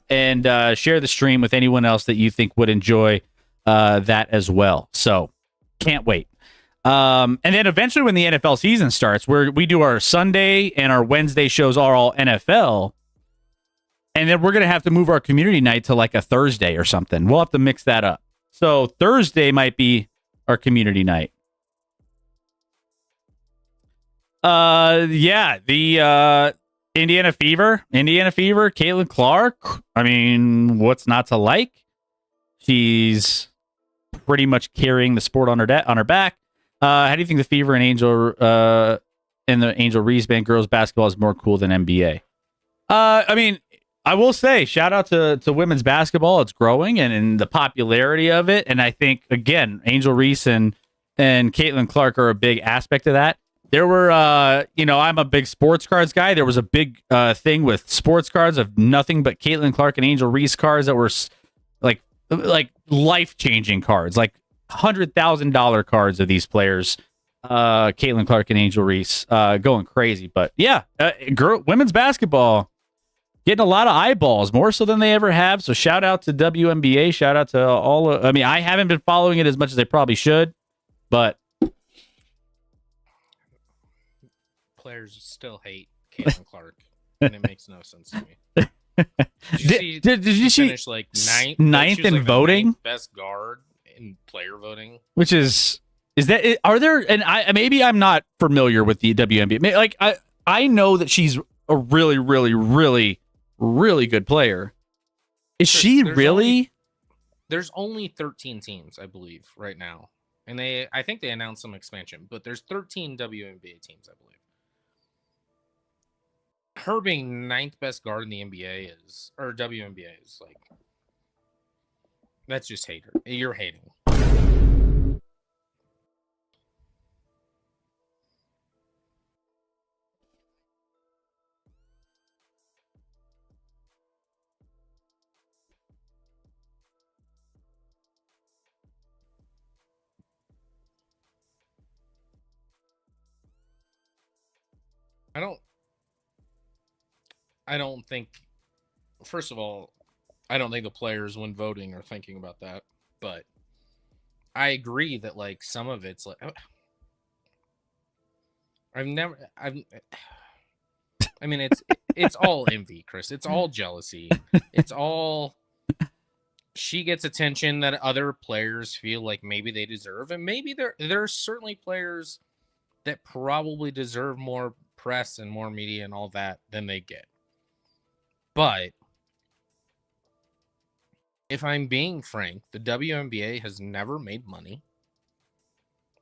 and share the stream with anyone else that you think would enjoy that as well. So can't wait. And then eventually when the NFL season starts, we do our Sunday and our Wednesday shows are all NFL. And then we're going to have to move our community night to like a Thursday or something. We'll have to mix that up. So Thursday might be our community night. The Indiana Fever, Caitlin Clark. I mean, what's not to like? She's pretty much carrying the sport on her back. How do you think the Fever and the Angel Reese band girls basketball is more cool than NBA? I mean, I will say, shout out to women's basketball. It's growing and the popularity of it. And I think, again, Angel Reese and Caitlin Clark are a big aspect of that. There were, I'm a big sports cards guy. There was a big thing with sports cards of nothing but Caitlin Clark and Angel Reese cards that were like life-changing cards, like $100,000 cards of these players, Caitlin Clark and Angel Reese, going crazy. But yeah, women's basketball getting a lot of eyeballs, more so than they ever have. So shout out to WNBA. Shout out to all. I haven't been following it as much as I probably should, but
players still hate Caitlin Clark, and it makes no sense to me. Did you see
finish
like
ninth in voting?
Ninth best guard in player voting,
which is that? Are there? And I'm not familiar with the WNBA. Like I know that she's a really, really, really, really good player. Is she really?
There's only 13 teams, I believe, right now, and I think they announced some expansion, but there's 13 WNBA teams, I believe. Her being ninth best guard in the NBA or WNBA is like, that's just hater. You're hating. I don't think, first of all, I don't think the players when voting are thinking about that, but I agree that like some of it's like, it's all envy, Chris. It's all jealousy. It's all, she gets attention that other players feel like maybe they deserve. And maybe there are certainly players that probably deserve more press and more media and all that than they get. But if I'm being frank, the WNBA has never made money.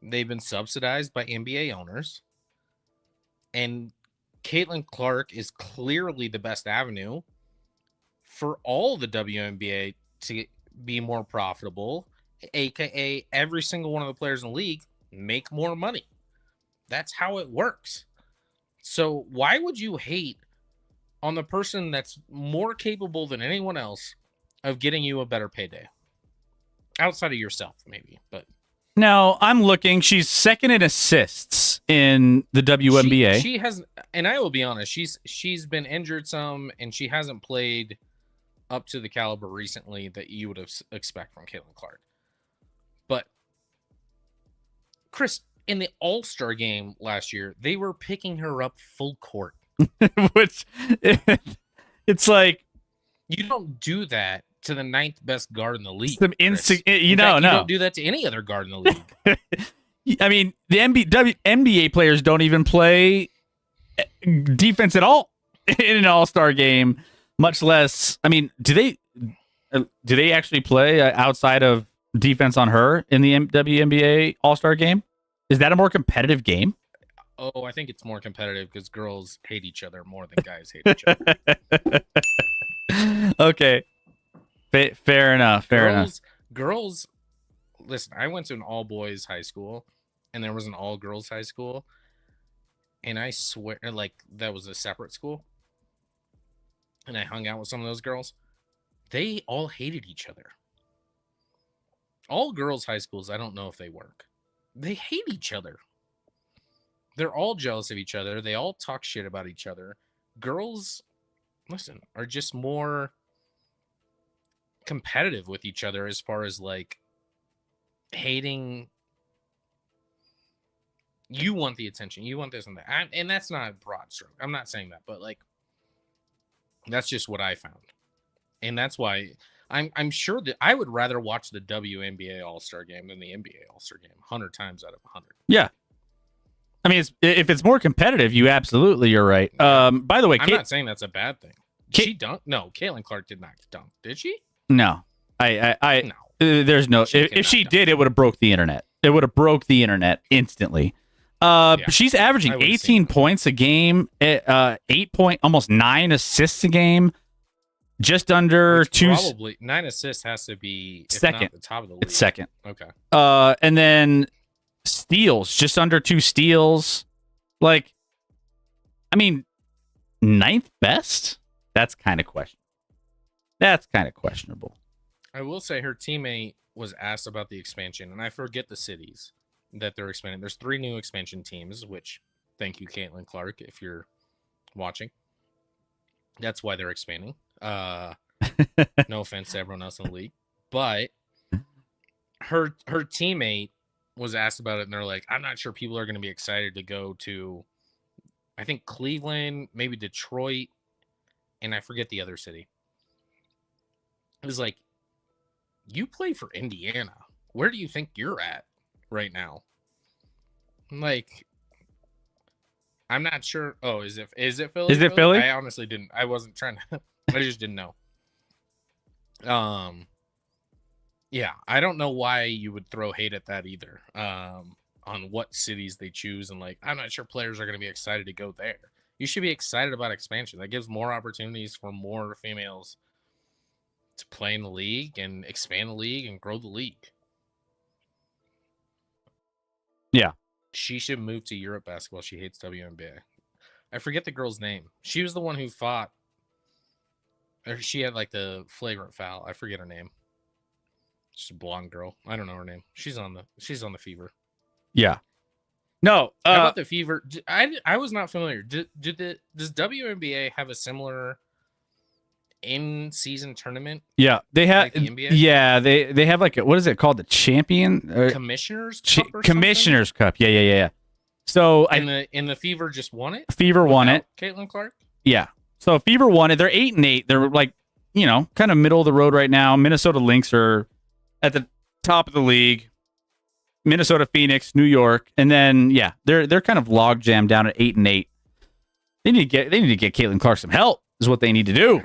They've been subsidized by NBA owners. And Caitlin Clark is clearly the best avenue for all the WNBA to be more profitable, aka every single one of the players in the league make more money. That's how it works. So why would you hate on the person that's more capable than anyone else of getting you a better payday? outside of yourself, maybe. But
No, I'm looking. She's second in assists in the WNBA.
She has, and I will be honest, she's been injured some, and she hasn't played up to the caliber recently that you would expect from Caitlin Clark. But Chris, in the All-Star game last year, they were picking her up full court.
Which it's like
you don't do that to the 9th best guard in the league.
Some
you
don't
do that to any other guard in the league.
I mean, the NBA players don't even play defense at all in an All-Star game, much less. I mean, do they actually play outside of defense on her in the WNBA All-Star game? Is that a more competitive game?
Oh, I think it's more competitive because girls hate each other more than guys hate each other.
Okay. Fair enough.
Girls, listen, I went to an all-boys high school, and there was an all-girls high school, and I swear, like, that was a separate school, and I hung out with some of those girls. They all hated each other. All girls high schools, I don't know if they work. They hate each other. They're all jealous of each other. They all talk shit about each other. Girls, listen, are just more competitive with each other as far as like hating. You want the attention. You want this and that. And that's not a broad stroke. I'm not saying that, but like that's just what I found. And that's why I'm sure that I would rather watch the WNBA All-Star game than the NBA All-Star game 100 times out of 100.
Yeah. I mean, if it's more competitive, you're right. By the way,
I'm not saying that's a bad thing. Did she dunk? No, Caitlin Clark did not dunk. Did she?
No.
No.
There's no. If she did, it would have broke the internet. It would have broke the internet instantly. She's averaging 18 points a game, 8 almost 9 assists a game, just under two.
Probably 9 assists has to be
second.
Not the top of the league.
It's second.
Okay.
And then steals, just under 2 steals. Like, I mean, 9th best. That's kind of questionable.
I will say her teammate was asked about the expansion, and I forget the cities that they're expanding. There's 3 new expansion teams, which thank you, Caitlin Clark, if you're watching. That's why they're expanding. No offense to everyone else in the league, but her teammate was asked about it, and they're like, I'm not sure people are going to be excited to go to, I think Cleveland, maybe Detroit, and I forget the other city. It was like, you play for Indiana. Where do you think you're at right now? Like, I'm not sure. Oh, is it Philly?
Is it Philly?
I honestly didn't. I wasn't trying to. I just didn't know. Yeah, I don't know why you would throw hate at that either. On what cities they choose, and like, I'm not sure players are going to be excited to go there. You should be excited about expansion. That gives more opportunities for more females to play in the league and expand the league and grow the league.
Yeah.
She should move to Europe basketball. She hates WNBA. I forget the girl's name. She was the one who fought. Or she had like the flagrant foul. I forget her name. She's a blonde girl. I don't know her name. She's on the Fever.
Yeah. No.
How about the Fever? I was not familiar. Does WNBA have a similar in-season tournament?
Yeah, they have.
Like the NBA?
Yeah, they have like what is it called? The champion
Commissioners Cup or
Commissioners Cup. Yeah. So
in the Fever just won it.
Fever won it.
Caitlin Clark.
Yeah. So Fever won it. They're 8-8. They're like, kind of middle of the road right now. Minnesota Lynx are at the top of the league. Minnesota Phoenix, New York, and then they're kind of log jammed down at 8-8. They need to get Caitlin Clark some help. Is what they need to do.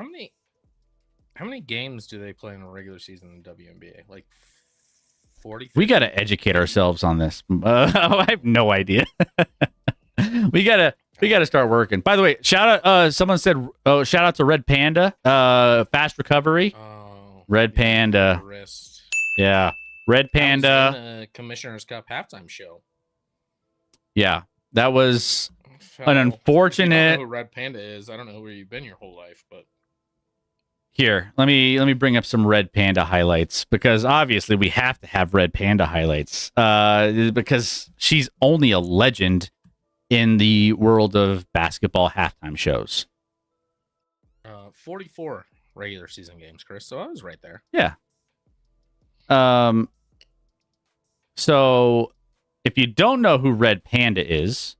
How many games do they play in a regular season in WNBA? Like 40? 50?
We got to educate ourselves on this. I have no idea. we gotta start working. By the way, shout out. Someone said, shout out to Red Panda. Fast recovery.
Oh,
Red Panda.
Wrist.
Yeah, Red Panda.
That was in the Commissioner's Cup halftime show.
Yeah, that was
So,
an unfortunate.
If you don't know who Red Panda is, I don't know where you've been your whole life, but
Here, let me bring up some Red Panda highlights because obviously we have to have Red Panda highlights. Because she's only a legend in the world of basketball halftime shows.
44 regular season games, Chris. So I was right there.
Yeah. So if you don't know who Red Panda is,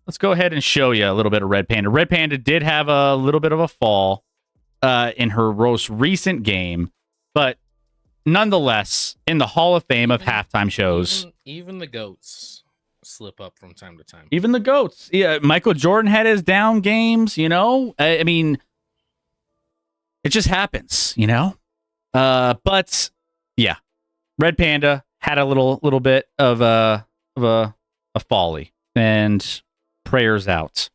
let's go ahead and show you a little bit of Red Panda. Red Panda did have a little bit of a fall in her most recent game, but nonetheless, in the Hall of Fame of halftime shows.
Even the GOATs slip up from time to time.
Even the GOATs. Yeah, Michael Jordan had his down games, you know? I mean, it just happens, you know? But yeah, Red Panda had a little bit of a folly, and prayers out.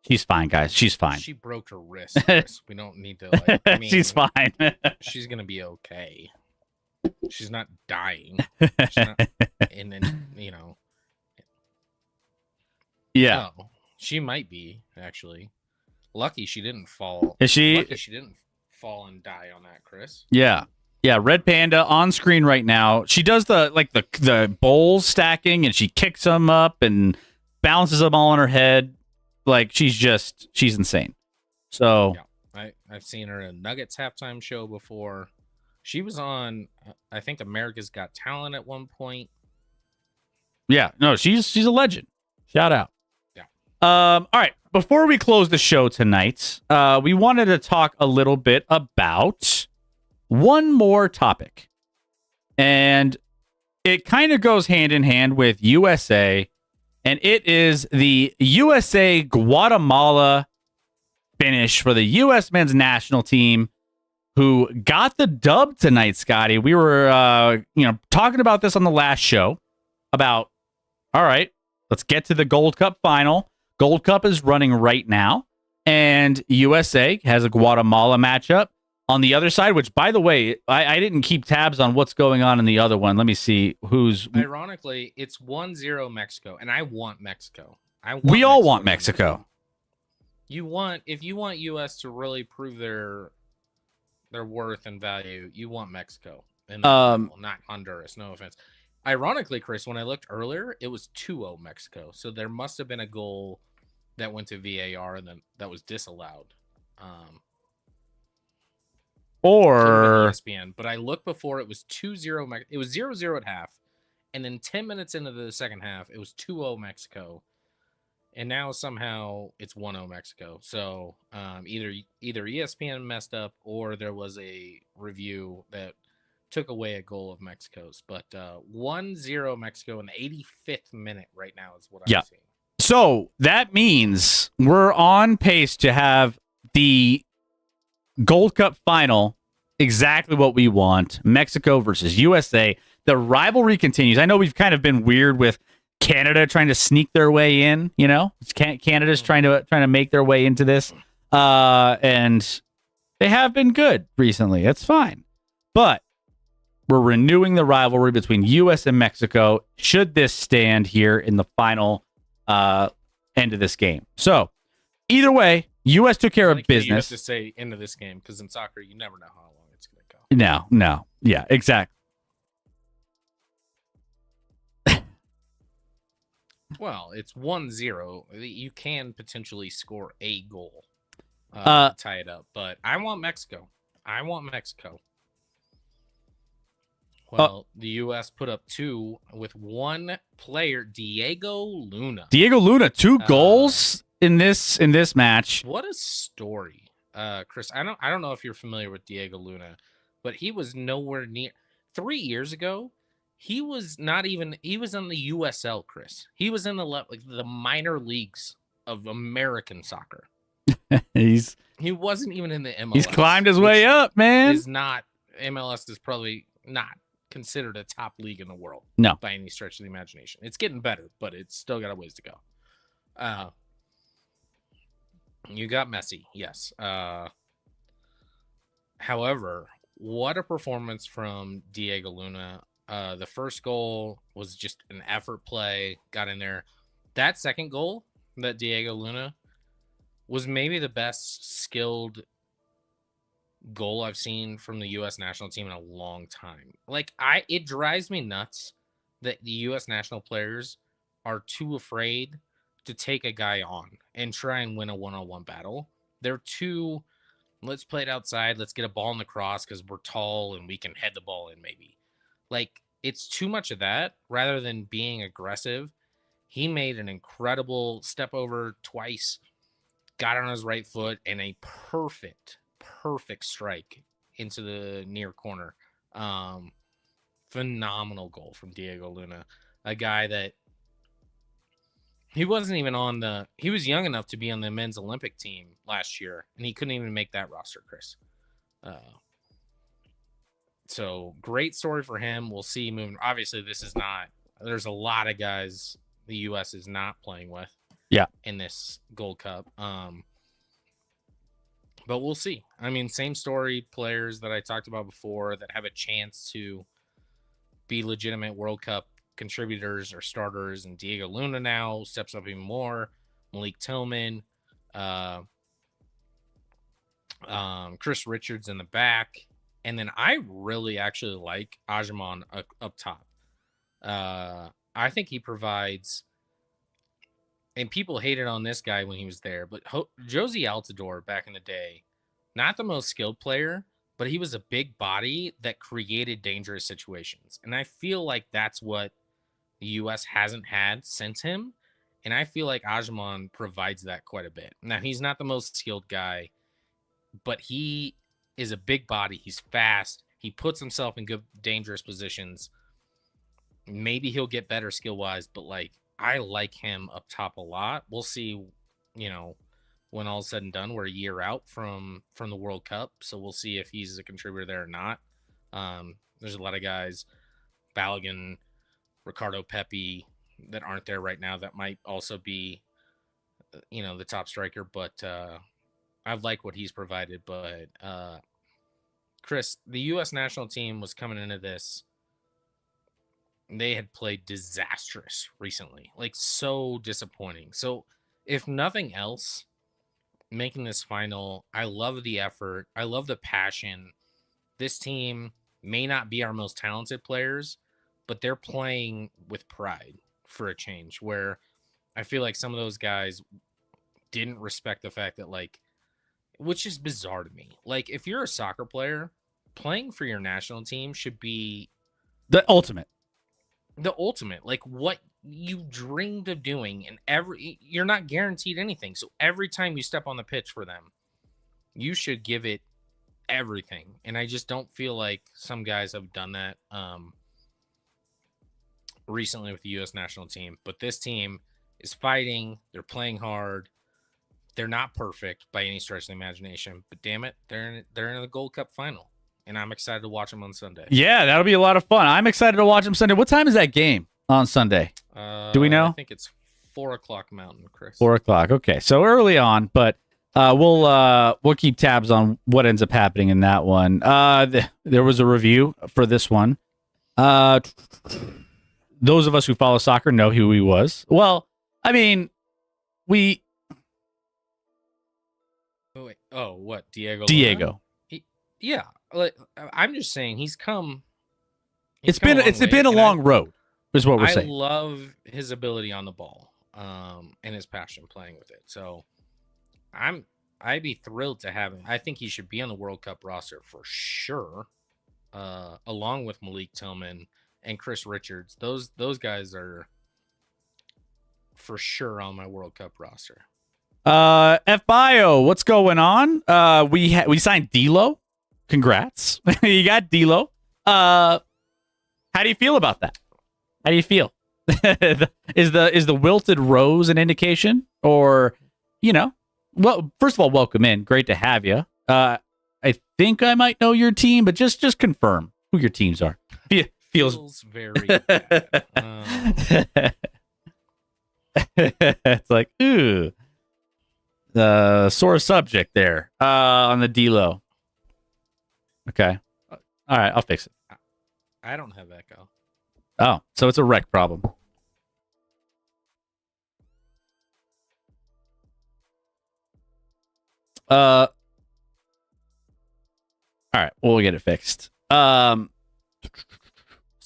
She's fine, guys. She's fine.
She broke her wrist. Chris. We don't need to. Like, I mean,
she's fine.
She's gonna be okay. She's not dying. She's not, and then
Yeah.
no, she might be actually. Lucky she didn't fall.
Is she?
Lucky she didn't fall and die on that, Chris.
Yeah. Yeah, Red Panda on screen right now. She does the bowls stacking, and she kicks them up and bounces them all on her head. Like she's insane. So
yeah, I've seen her in Nuggets halftime show before. She was on, I think, America's Got Talent at one point.
Yeah, no, she's a legend. Shout out.
Yeah.
All right. Before we close the show tonight, we wanted to talk a little bit about one more topic, and it kind of goes hand in hand with USA, and it is the USA Guatemala finish for the U.S. men's national team, who got the dub tonight. Scotty, we were talking about this on the last show about, all right, let's get to the Gold Cup final. Gold Cup is running right now, and USA has a Guatemala matchup on the other side, which, by the way, I didn't keep tabs on what's going on in the other one. Let me see who's...
Ironically, it's 1-0 Mexico, and I want Mexico.
We all want Mexico.
If you want US to really prove their worth and value, you want Mexico. And not Honduras, no offense. Ironically, Chris, when I looked earlier, it was 2-0 Mexico. So there must have been a goal that went to VAR and then that was disallowed.
Or
ESPN, but I looked before, it was 2-0. It was 0-0 at half, and then 10 minutes into the second half, it was 2-0 Mexico, and now somehow it's 1-0 Mexico. So either ESPN messed up or there was a review that took away a goal of Mexico's. But 1-0 Mexico in the 85th minute right now is what I'm seeing.
So that means we're on pace to have the Gold Cup final exactly what we want. Mexico versus USA. The rivalry continues. I know we've kind of been weird with Canada trying to sneak their way in, you know? Canada's trying to make their way into this. And they have been good recently. That's fine. But we're renewing the rivalry between US and Mexico should this stand here in the final end of this game. So, either way, U.S. took care of business.
You have to say into this game because in soccer, you never know how long it's going to go.
No. Yeah, exactly.
Well, it's 1-0. You can potentially score a goal to tie it up, but I want Mexico. Well, the U.S. put up 2 with one player, Diego Luna. 2
goals in this match.
What a story, Chris. I don't know if you're familiar with Diego Luna, but he was nowhere near 3 years ago. He was in the USL, Chris. He was in the minor leagues of American soccer. He wasn't even in the MLS.
He's climbed his way up, man.
MLS is probably not considered a top league in the world.
No,
by any stretch of the imagination. It's getting better, but it's still got a ways to go. You got Messi, yes. However, what a performance from Diego Luna. The first goal was just an effort play, got in there. That second goal, that Diego Luna, was maybe the best skilled goal I've seen from the U.S. national team in a long time. Like it drives me nuts that the U.S. national players are too afraid to take a guy on and try and win a one-on-one battle. They're too, let's play it outside. Let's get a ball in the cross because we're tall and we can head the ball in maybe. Like it's too much of that rather than being aggressive. He made an incredible step over twice, got on his right foot, and a perfect strike into the near corner. Phenomenal goal from Diego Luna, a guy that he wasn't even on he was young enough to be on the men's Olympic team last year, and he couldn't even make that roster, Chris. So great story for him. We'll see moving. Obviously, there's a lot of guys the U.S. is not playing with.
Yeah.
In this Gold Cup. But we'll see. I mean, same story, players that I talked about before that have a chance to be legitimate World Cup contributors or starters. And Diego Luna now steps up even more. Malik Tillman, Chris Richards in the back. And then I really actually like Ajman up top. I think he provides, and people hated on this guy when he was there, but Josie Altidore back in the day, not the most skilled player, but he was a big body that created dangerous situations. And I feel like that's what the U.S. hasn't had since him. And I feel like Ajman provides that quite a bit. Now, he's not the most skilled guy, but he is a big body. He's fast. He puts himself in good, dangerous positions. Maybe he'll get better skill-wise, but like, I like him up top a lot. We'll see, when all is said and done. We're a year out from the World Cup, so we'll see if he's a contributor there or not. There's a lot of guys, Balogun, Ricardo Pepi, that aren't there right now that might also be, the top striker. But I like what he's provided. But Chris, the U.S. national team was coming into this. They had played disastrous recently, like so disappointing. So if nothing else, making this final, I love the effort. I love the passion. This team may not be our most talented players, but they're playing with pride for a change, where I feel like some of those guys didn't respect the fact that, like, which is bizarre to me. Like, if you're a soccer player, playing for your national team should be
the ultimate.
Like what you dreamed of doing, and you're not guaranteed anything. So every time you step on the pitch for them, you should give it everything. And I just don't feel like some guys have done that recently with the U.S. national team. But this team is fighting. They're playing hard. They're not perfect by any stretch of the imagination, but damn it, they're in the Gold Cup final. And I'm excited to watch them on Sunday.
Yeah, that'll be a lot of fun. I'm excited to watch them Sunday. What time is that game on Sunday? Do we know?
I think it's 4:00 Mountain, Chris.
4:00. Okay, so early on, but we'll keep tabs on what ends up happening in that one. There was a review for this one. Those of us who follow soccer know who he was. Well, I mean, we.
Oh, wait. Oh, what? Diego. Yeah. I'm just saying he's come.
It's been a long road, is what we're saying.
I love his ability on the ball, and his passion playing with it. So, I'd be thrilled to have him. I think he should be on the World Cup roster for sure, along with Malik Tillman and Chris Richards. Those guys are for sure on my World Cup roster.
FBio, what's going on? We signed D'Lo. Congrats. You got D'Lo. How do you feel about that? How do you feel? Is the wilted rose an indication? Or, well, first of all, welcome in. Great to have you. I think I might know your team, but just confirm who your teams are. Feels
very bad.
It's like, ooh. Sore subject there on the D'Lo. Okay. All right, I'll fix it.
I don't have echo.
Oh, so it's a rec problem. we'll get it fixed. So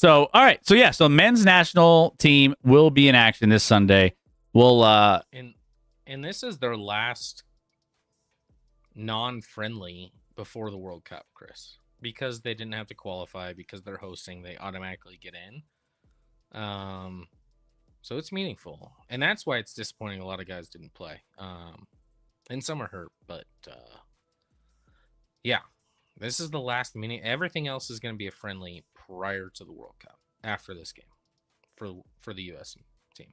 all right. So yeah. So men's national team will be in action this Sunday. We'll
And this is their last non-friendly before the World Cup, Chris, because they didn't have to qualify because they're hosting. They automatically get in. So it's meaningful, and that's why it's disappointing. A lot of guys didn't play. And some are hurt, but yeah, this is the last meeting. Everything else is going to be a friendly prior to the World Cup after this game for the U.S. team.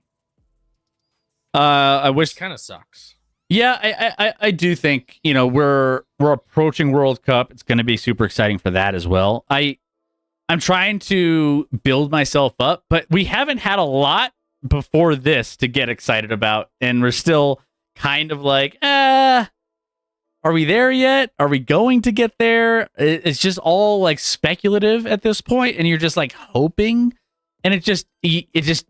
I wish.
Kind of sucks.
Yeah, I do think, you know, we're approaching World Cup. It's going to be super exciting for that as well. I'm trying to build myself up, but we haven't had a lot before this to get excited about, and we're still kind of like, are we there yet? Are we going to get there? It's just all like speculative at this point, and you're just like hoping, and it just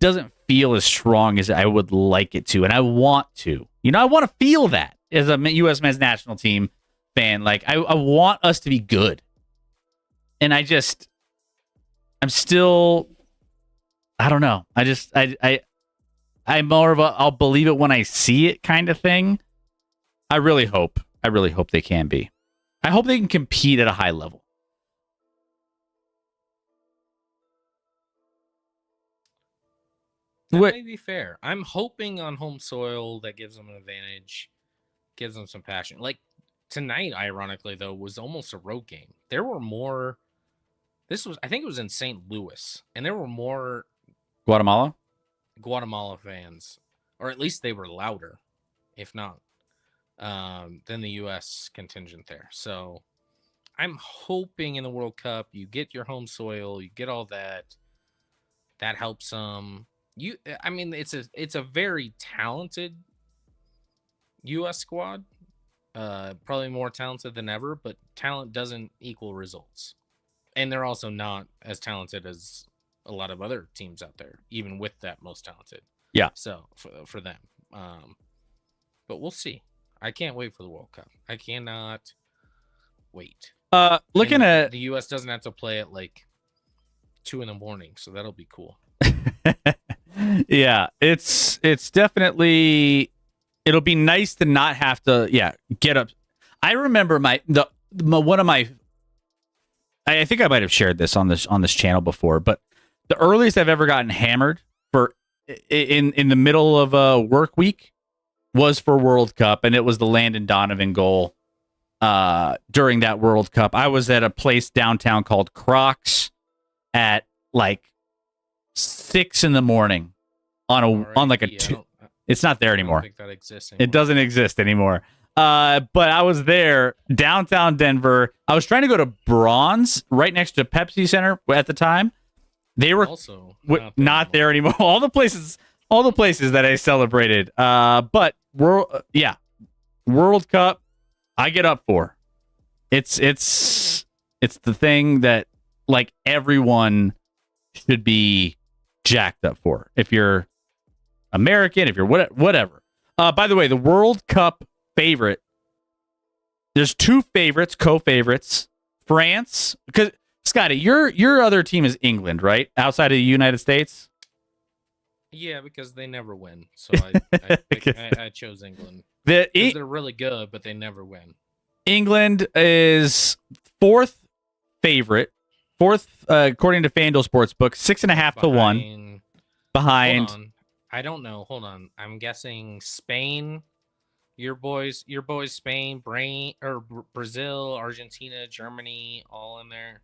doesn't feel as strong as I would like it to, and I want to. You know, I want to feel that as a U.S. men's national team fan. Like, I want us to be good, and I'm still, I don't know. I'm more of a I'll believe it when I see it kind of thing. I really hope they can be. I hope they can compete at a high level.
That may be fair. I'm hoping on home soil that gives them an advantage, gives them some passion. Like tonight, ironically, though, was almost a road game. There were more. I think it was in St. Louis, and there were more
Guatemala
fans, or at least they were louder, if not, than the U.S. contingent there. So I'm hoping in the World Cup you get your home soil, you get all that. That helps them. I mean, it's a very talented U.S. squad, probably more talented than ever, but talent doesn't equal results. And they're also not as talented as a lot of other teams out there, even with that most talented.
Yeah.
So for them, but we'll see. I can't wait for the World Cup. I cannot wait.
Looking at
the U.S. doesn't have to play at like 2 a.m, so that'll be cool.
Yeah, it's definitely, it'll be nice to not have to get up. I remember one of my, I think I might have shared this on this channel before, but the earliest I've ever gotten hammered for in the middle of a work week was for World Cup, and it was the Landon Donovan goal during that World Cup. I was at a place downtown called Crocs at like 6 a.m. on like a two. It's not there anymore.
I don't think that exists anymore.
It doesn't exist anymore. But I was there, downtown Denver. I was trying to go to Bronze, right next to Pepsi Center at the time. They were
also
not there anymore. All the places that I celebrated. But World Cup, I get up for. It's the thing that like everyone should be jacked up for. If you're American, if you're whatever. By the way, the World Cup favorite, there's 2 favorites, co-favorites. France, because Scotty, your other team is England, right? Outside of the United States?
Yeah, because they never win. So I chose England. They're really good, but they never win.
England is 4th favorite. 4th, according to FanDuel Sportsbook, 6.5 to 1. Behind.
Hold on. I don't know. Hold on. I'm guessing Spain. Your boys, Spain, Brazil, Argentina, Germany, all in there.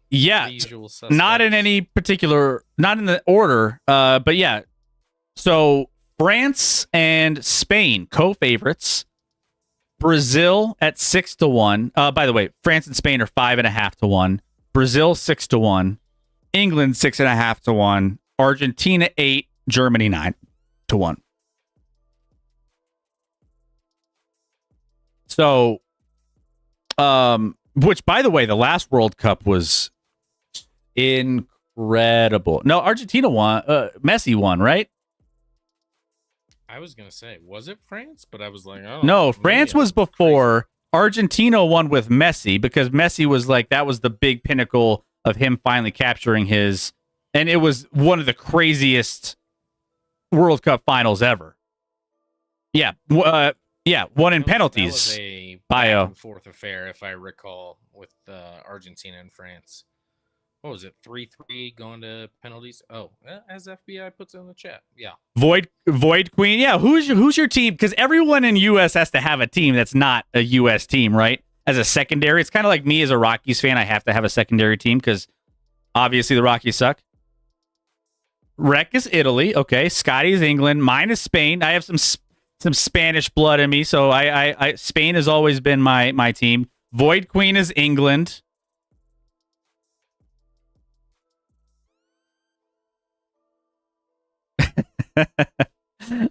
Yeah.
The usual suspects.
Not in any particular, not in the order. But yeah. So France and Spain, co-favorites. Brazil at 6 to 1. By the way, France and Spain are 5.5 to 1. Brazil 6 to 1. England 6.5 to 1. Argentina 8. Germany 9 to 1. So, which by the way, the last World Cup was incredible. No, Argentina won. Messi won, right?
I was gonna say, was it France? But I was like, oh
no, France was before. Argentina won with Messi because Messi was like, that was the big pinnacle of him finally capturing his, and it was one of the craziest World Cup finals ever. Yeah. One in penalties.
That was a
Bio.
back and forth affair, if I recall, with Argentina and France. What was it? 3-3 going to penalties. Oh, as FBI puts it in the chat. Yeah.
Void Queen. Yeah. Who's your team? Because everyone in US has to have a team that's not a US team, right? As a secondary. It's kind of like me as a Rockies fan. I have to have a secondary team because obviously the Rockies suck. Rec is Italy. Okay. Scotty is England. Mine is Spain. I have some Spanish blood in me, so I Spain has always been my team. Void Queen is England.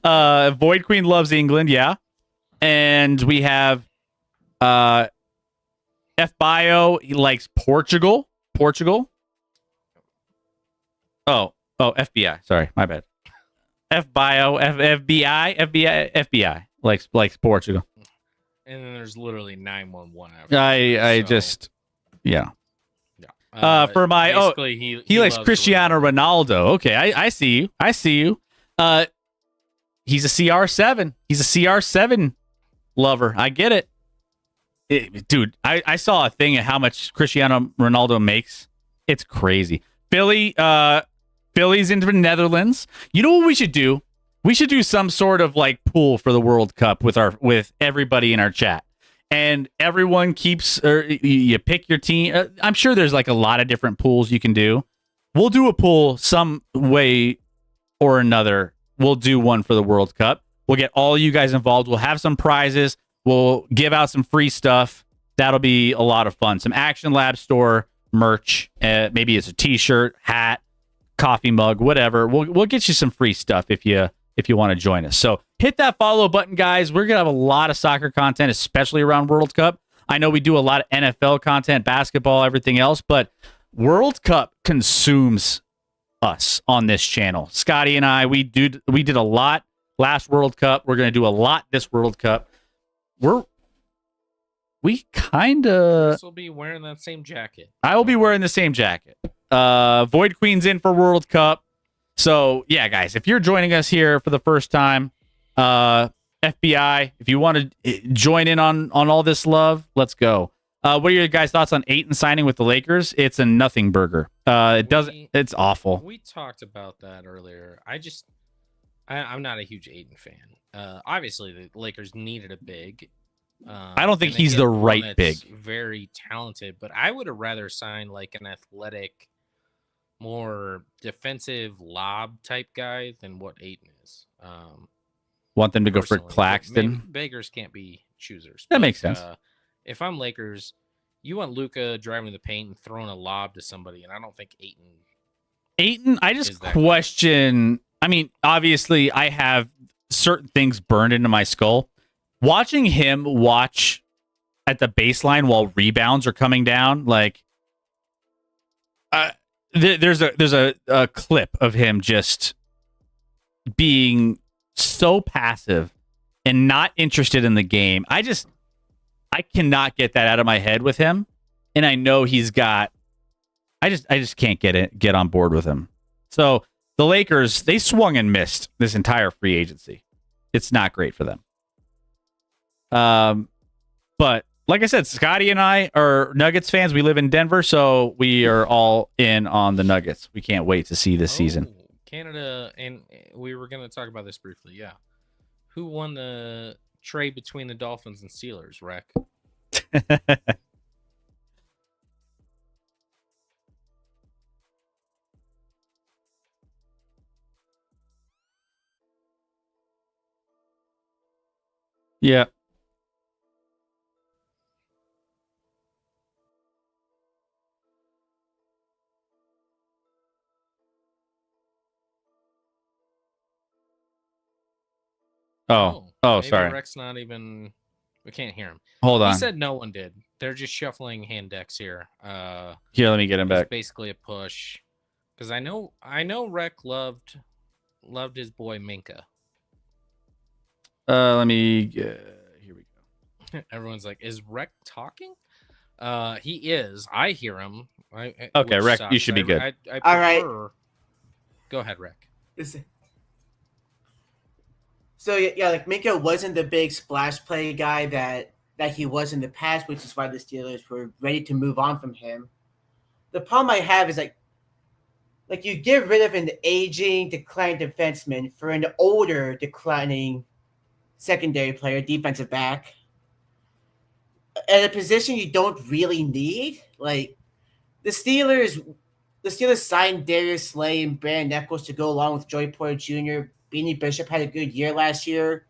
Void Queen loves England, yeah. And we have F Bio, he likes Portugal. Oh, FBI. Sorry, my bad. FBI likes Portugal.
And then there's literally 911 after.
Yeah. For my
basically,
he likes
loves
Cristiano Ronaldo. Okay, I see you. He's a CR7. He's a CR7 lover. I get it. Dude, I saw a thing of how much Cristiano Ronaldo makes. It's crazy. Philly's into the Netherlands. You know what we should do? We should do some sort of like pool for the World Cup with everybody in our chat. And everyone you pick your team. I'm sure there's like a lot of different pools you can do. We'll do a pool some way or another. We'll do one for the World Cup. We'll get all you guys involved. We'll have some prizes. We'll give out some free stuff. That'll be a lot of fun. Some ActionLab store merch. Maybe it's a t-shirt, hat, coffee mug, whatever. We'll get you some free stuff if you want to join us. So hit that follow button, guys. We're going to have a lot of soccer content, especially around World Cup. I know we do a lot of NFL content, basketball, everything else, but World Cup consumes us on this channel. Scotty and I, we did a lot last World Cup. We're going to do a lot this World Cup. We kind of...
will be wearing that same jacket.
I will be wearing the same jacket. Void Queen's in for World Cup. So, yeah, guys, if you're joining us here for the first time, FBI, if you want to join in on all this love, let's go. What are your guys' thoughts on Ayton signing with the Lakers? It's a nothing burger. It's awful.
We talked about that earlier. I'm not a huge Ayton fan. Obviously, the Lakers needed a big.
I don't think he's the right big.
Very talented, but I would have rather signed like an athletic, more defensive lob type guy than what Ayton is.
Want them to go for Claxton?
Beggars can't be choosers.
That makes sense.
If I'm Lakers, you want Luka driving the paint and throwing a lob to somebody, and I don't think
Ayton, I just question. I mean, obviously, I have certain things burned into my skull. Watching him watch at the baseline while rebounds are coming down, like there's a clip of him just being so passive and not interested in the game. I cannot get that out of my head with him, and I know he's got. I just can't get on board with him. So the Lakers, they swung and missed this entire free agency. It's not great for them. But like I said, Scotty and I are Nuggets fans. We live in Denver, so we are all in on the Nuggets. We can't wait to see this season.
Canada, and we were going to talk about this briefly. Yeah, who won the trade between the Dolphins and Steelers? Rec.
Yeah. Sorry.
Rec's not even. We can't hear him.
Hold on.
He said no one did. They're just shuffling hand decks here.
Here, let me get him back.
Basically a push, because I know Rec loved his boy Minka.
Let me. Here we go.
Everyone's like, "Is Rec talking?" He is. I hear him.
Okay,
which
Rec, you
sucks.
should be good.
I
All right.
prefer. Go ahead, Rec.
So yeah, like Minka wasn't the big splash play guy that he was in the past, which is why the Steelers were ready to move on from him. The problem I have is like you get rid of an aging, declining defenseman for an older, declining secondary player, defensive back, at a position you don't really need. Like the Steelers signed Darius Slay and Brandon Eccles to go along with Joey Porter Jr. Beanie Bishop had a good year last year.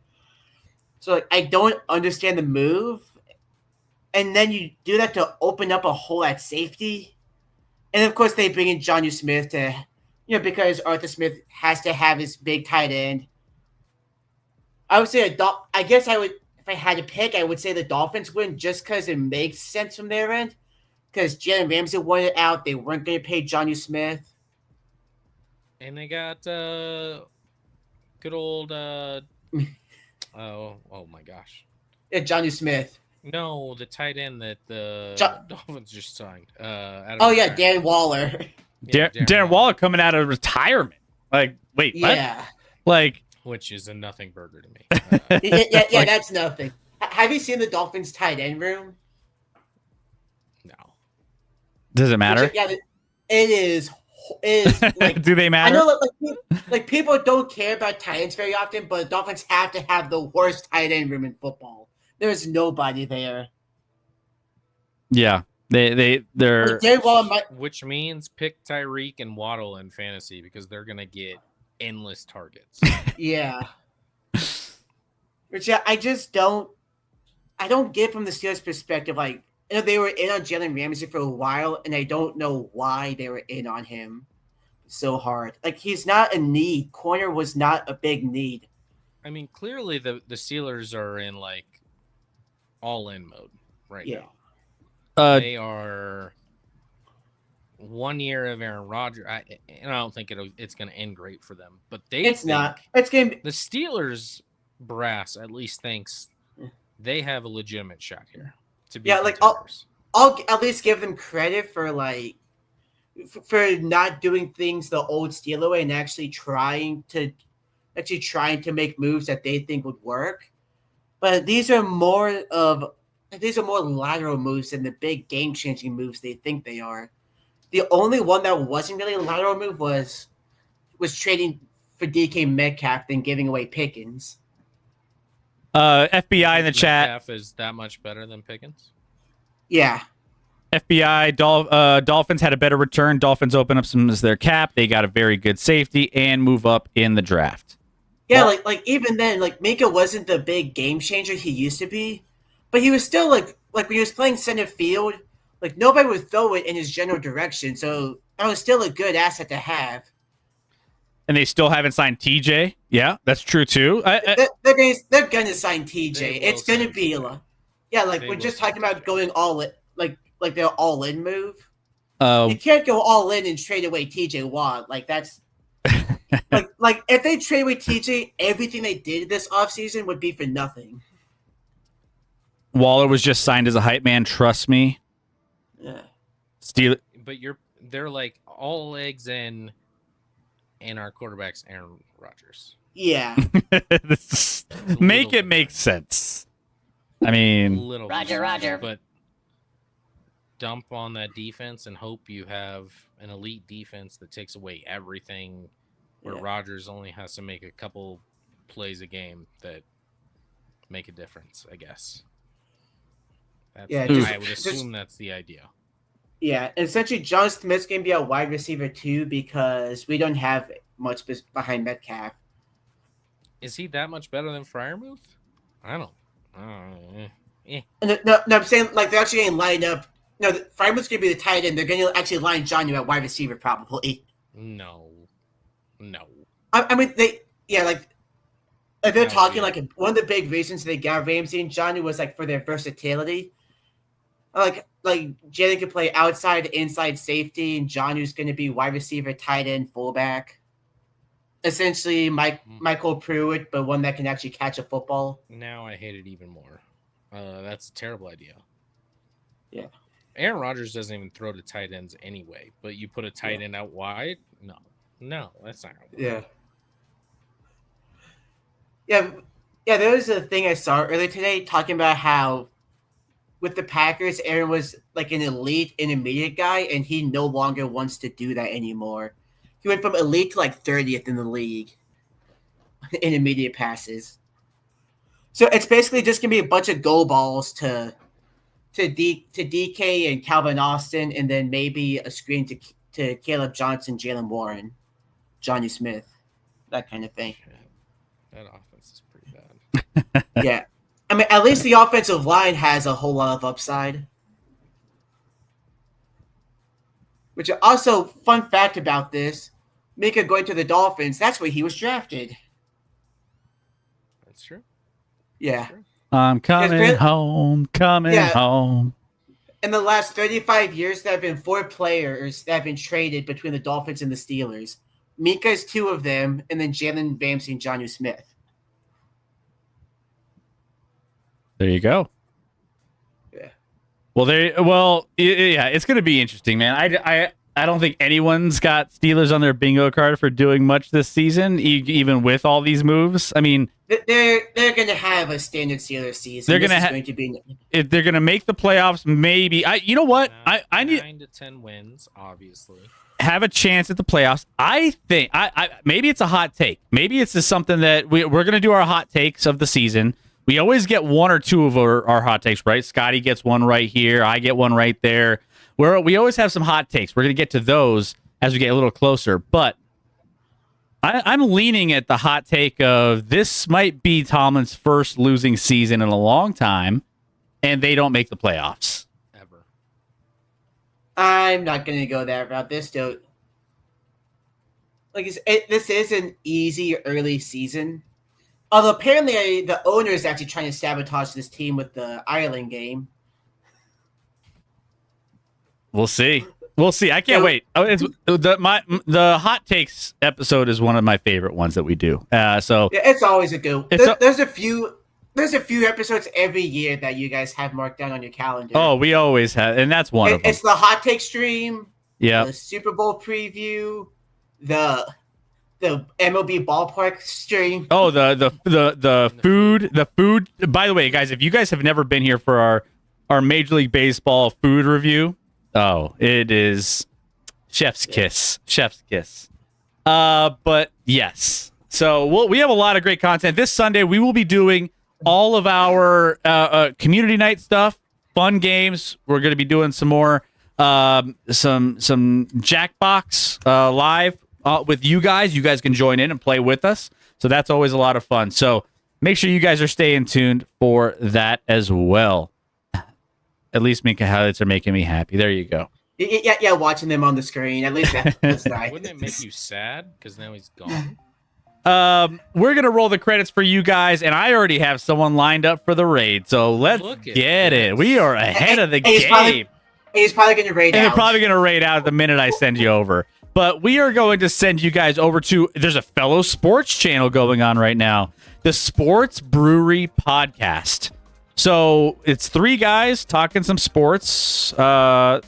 So like, I don't understand the move. And then you do that to open up a hole at safety. And of course they bring in John Smith to, because Arthur Smith has to have his big tight end. I would say I guess I would, if I had to pick, I would say the Dolphins win just because it makes sense from their end. Because Jalen Ramsey wanted out, they weren't going to pay Johnny Smith.
And they got good old oh my gosh.
Yeah, Johnny Smith.
No, the tight end that the Dolphins just signed.
Darren Waller.
Yeah,
Darren Waller coming out of retirement. Like, wait, what?
Yeah.
Like,
which is a nothing burger to me.
Yeah, that's nothing. Have you seen the Dolphins tight end room?
No.
Does it matter?
Yeah, it is. Like,
do they matter?
I know, like people don't care about tight ends very often, but the Dolphins have to have the worst tight end room in football. There's nobody there.
Yeah, they're.
Which means pick Tyreek and Waddle in fantasy because they're gonna get endless targets.
Yeah. Which I just don't. I don't get from the Steelers' perspective. Like, they were in on Jalen Ramsey for a while, and I don't know why they were in on him so hard. Like, he's not a need. Corner was not a big need.
I mean, clearly the Steelers are in like all-in mode right now. They are 1 year of Aaron Rodgers, and I don't think it's going to end great for them. But
it's not. It's going to be
the Steelers brass at least thinks they have a legitimate shot here to be contenders.
I'll at least give them credit for for not doing things the old Steeler way and actually trying to make moves that they think would work. But these are more lateral moves than the big game-changing moves they think they are. The only one that wasn't really a lateral move was trading for DK Metcalf than giving away Pickens.
FBI in the chat.
Metcalf is that much better than Pickens?
Yeah.
FBI, Dolphins had a better return. Dolphins open up some as their cap. They got a very good safety and move up in the draft.
Yeah, like even then, like Minka wasn't the big game changer he used to be, but he was still like when he was playing center field, like nobody would throw it in his general direction. So that was still a good asset to have.
And they still haven't signed TJ. Yeah, that's true too.
They're gonna sign TJ. It's gonna be we're just talking about going all in, like their all in move. You can't go all in and trade away TJ Watt. Like that's like if they trade away TJ, everything they did this offseason would be for nothing.
Waller was just signed as a hype man. Trust me.
Yeah.
But they're like all eggs in our quarterback's Aaron Rodgers.
Yeah.
Make it make sense. I mean,
Roger.
But dump on that defense and hope you have an elite defense that takes away everything, where Rodgers only has to make a couple plays a game that make a difference, I guess. I would assume that's the idea.
Yeah, essentially, John Smith's going to be a wide receiver too because we don't have much behind Metcalf.
Is he that much better than Freiermuth? I don't.
No, I'm saying like they're actually going to line up. No, Freiermuth's going to be the tight end. They're going to actually line Johnny at wide receiver probably.
No.
I mean, they're talking like one of the big reasons they got Ramsey and Johnny was like for their versatility. Like Jalen could play outside, inside safety, and Johnny's going to be wide receiver, tight end, fullback. Essentially, Michael Pruitt, but one that can actually catch a football.
Now I hate it even more. That's a terrible idea.
Yeah.
Aaron Rodgers doesn't even throw to tight ends anyway, but you put a tight end out wide? No, that's not gonna work.
Yeah. There was a thing I saw earlier today talking about how with the Packers, Aaron was like an elite intermediate guy, and he no longer wants to do that anymore. He went from elite to like 30th in the league in immediate passes. So it's basically just gonna be a bunch of go balls to DK and Calvin Austin, and then maybe a screen to Caleb Johnson, Jalen Warren, Johnny Smith, that kind of thing.
Shit. That offense is pretty bad.
Yeah. I mean, at least the offensive line has a whole lot of upside. Which also, fun fact about this, Mika going to the Dolphins, that's where he was drafted.
That's true.
Yeah.
True.
I'm coming home,
Yeah.
home.
In the last 35 years, there have been 4 players that have been traded between the Dolphins and the Steelers. Mika is 2 of them, and then Jalen Ramsey and Jonnu Smith.
There you go.
Yeah.
Well, yeah, it's going to be interesting, man. I don't think anyone's got Steelers on their bingo card for doing much this season, even with all these moves. I mean,
they're going to have a standard Steelers season.
They're going to be if they're going to make the playoffs. Maybe you know what? I need
9 to 10 wins, obviously.
Have a chance at the playoffs. I think I maybe it's a hot take. Maybe it's just something that we're going to do our hot takes of the season. We always get 1 or 2 of our hot takes, right? Scotty gets one right here. I get one right there. We always have some hot takes. We're going to get to those as we get a little closer. But I'm leaning at the hot take of this might be Tomlin's first losing season in a long time, and they don't make the playoffs.
Ever.
I'm not going to go that route. This is an easy early season. Although apparently the owner is actually trying to sabotage this team with the Ireland game.
We'll see. I can't wait. The hot takes episode is one of my favorite ones that we do. So
yeah, it's always a good. There's a few episodes every year that you guys have marked down on your calendar.
Oh, we always have, and that's one of them.
It's the hot take stream.
Yeah.
The Super Bowl preview. The MLB ballpark stream.
Oh, the food. By the way, guys, if you guys have never been here for our Major League Baseball food review, it is chef's kiss. But yes. So we have a lot of great content. This Sunday, we will be doing all of our community night stuff, fun games. We're going to be doing some more, some Jackbox live with you guys. You guys can join in and play with us. So that's always a lot of fun. So make sure you guys are staying tuned for that as well. At least Minka highlights are making me happy. There you go.
Yeah, watching them on the screen. At least that's nice.
Wouldn't it make you sad? Because now he's gone.
We're going to roll the credits for you guys, and I already have someone lined up for the raid. So let's get it. We are ahead of the game.
He's probably going to raid out.
And they're probably going to raid out the minute I send you over. But we are going to send you guys over to, there's a fellow sports channel going on right now, the Sports Brewery Podcast. So it's 3 guys talking some sports. I'm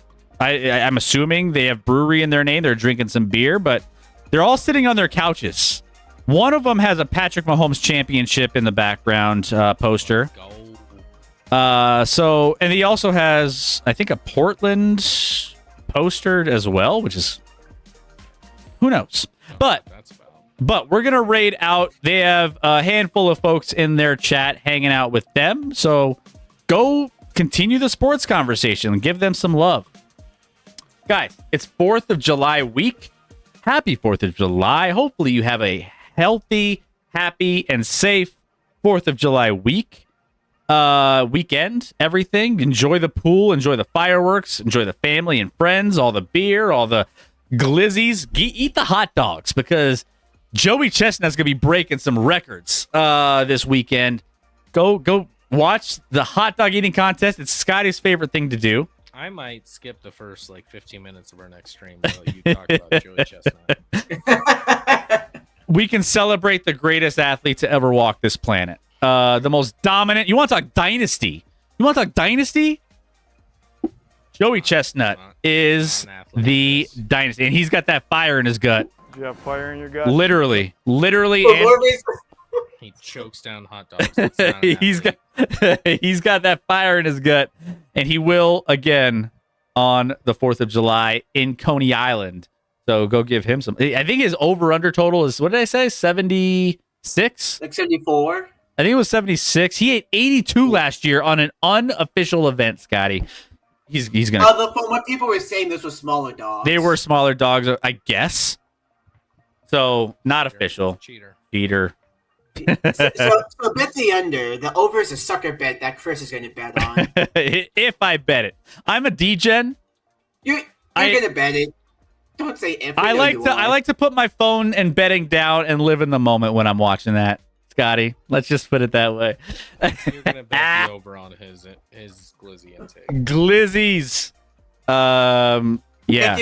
assuming they have brewery in their name. They're drinking some beer, but they're all sitting on their couches. One of them has a Patrick Mahomes championship in the background poster. And he also has, I think, a Portland poster as well, which is, who knows? But we're going to raid out. They have a handful of folks in their chat hanging out with them. So go continue the sports conversation and give them some love. Guys, it's 4th of July week. Happy 4th of July. Hopefully you have a healthy, happy, and safe 4th of July week. Weekend, everything. Enjoy the pool, enjoy the fireworks, enjoy the family and friends, all the beer, all the glizzies. Eat the hot dogs because Joey Chestnut's going to be breaking some records this weekend. Go watch the hot dog eating contest. It's Scotty's favorite thing to do.
I might skip the first 15 minutes of our next stream while you talk about Joey Chestnut.
We can celebrate the greatest athlete to ever walk this planet. The most dominant. You want to talk dynasty? You want to talk dynasty? Joey Chestnut is the dynasty, and he's got that fire in his gut.
Do you have fire in your gut?
Literally,
For
and
more reasons-
He chokes down hot dogs. It's not an
he's got
athlete.
he's got that fire in his gut, and he will again on the 4th of July in Coney Island. So go give him some. I think his over/under total is, what did I say, 76?
like 74.
I think it was 76. He ate 82 last year on an unofficial event, Scotty. He's gonna.
Although from what people were saying, this was smaller dogs.
They were smaller dogs, I guess. So not official.
Cheater.
Cheater.
So bet the under. The over is a sucker bet that Chris is going to bet on.
If I bet it, I'm a degen.
You're
I-
going to bet it. Don't say if.
I like to put my phone and betting down and live in the moment when I'm watching that, Scotty. Let's just put it that way.
You're gonna bet the over on his glizzy intake.
Glizzies. Yeah.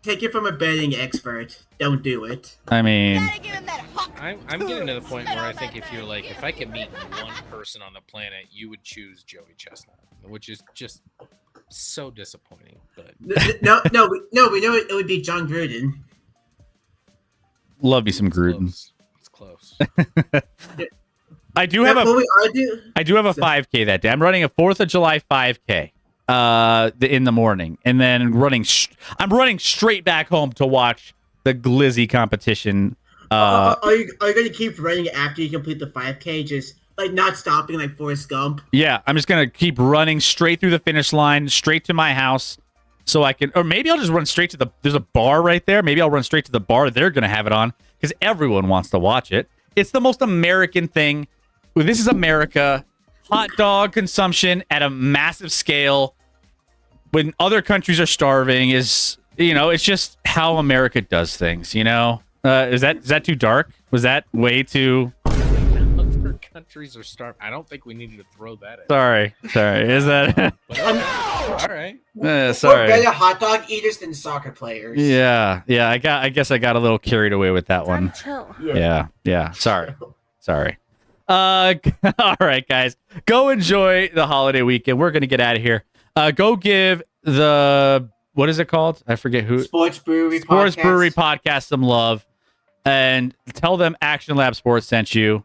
Take it from a betting expert. Don't do it.
I mean,
I'm getting to the point where I think if I could meet one person on the planet, you would choose Joey Chestnut, which is just so disappointing. But
No. We know it would be John Gruden.
love me some Gruden.
it's close.
I do have a
What we are do.
5K that day. I'm running a 4th of July 5K in the morning, and then I'm running straight back home to watch the Glizzy competition.
Are you going to keep running after you complete the 5K? Just like not stopping like Forrest Gump?
Yeah, I'm just gonna keep running straight through the finish line, straight to my house, so I can, or maybe I'll just run straight to there's a bar right there. Maybe I'll run straight to the bar they're gonna have it on, because everyone wants to watch it. It's the most American thing. This is America. Hot dog consumption at a massive scale when other countries are starving is, it's just how America does things, Is that too dark? Was that way too...
Other countries are starving. I don't think we needed to throw that in.
Sorry. Is that...
But, all right.
We're
sorry.
better hot dog eaters than soccer players.
Yeah. I guess I got a little carried away with that one.
Chill.
Yeah. Sorry. All right, guys. Go enjoy the holiday weekend. We're gonna get out of here. Go give the, what is it called? I forget who.
Sports Brewery
Podcast some love, and tell them ActionLab Sports sent you.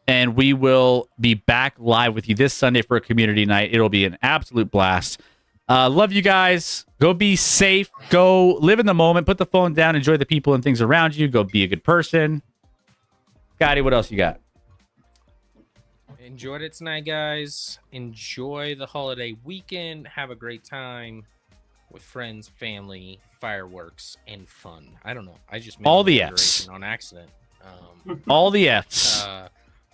And we will be back live with you this Sunday for a community night. It'll be an absolute blast. Love you guys. Go be safe. Go live in the moment. Put the phone down. Enjoy the people and things around you. Go be a good person. Scotty, what else you got?
Enjoyed it tonight, guys. Enjoy the holiday weekend. Have a great time with friends, family, fireworks, and fun. I don't know. I just made
all the
alliteration
Fs
on accident.
All the Fs.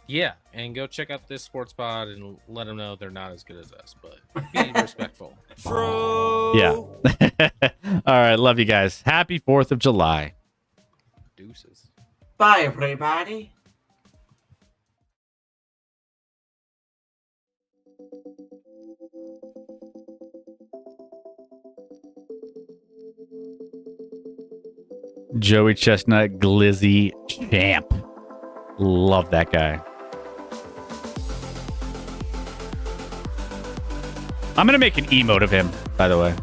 Yeah, and go check out this sports pod and let them know they're not as good as us, but be respectful.
Yeah. All right. Love you guys. Happy 4th of July.
Deuces.
Bye, everybody.
Joey Chestnut, Glizzy champ. Love that guy. I'm going to make an emote of him, by the way.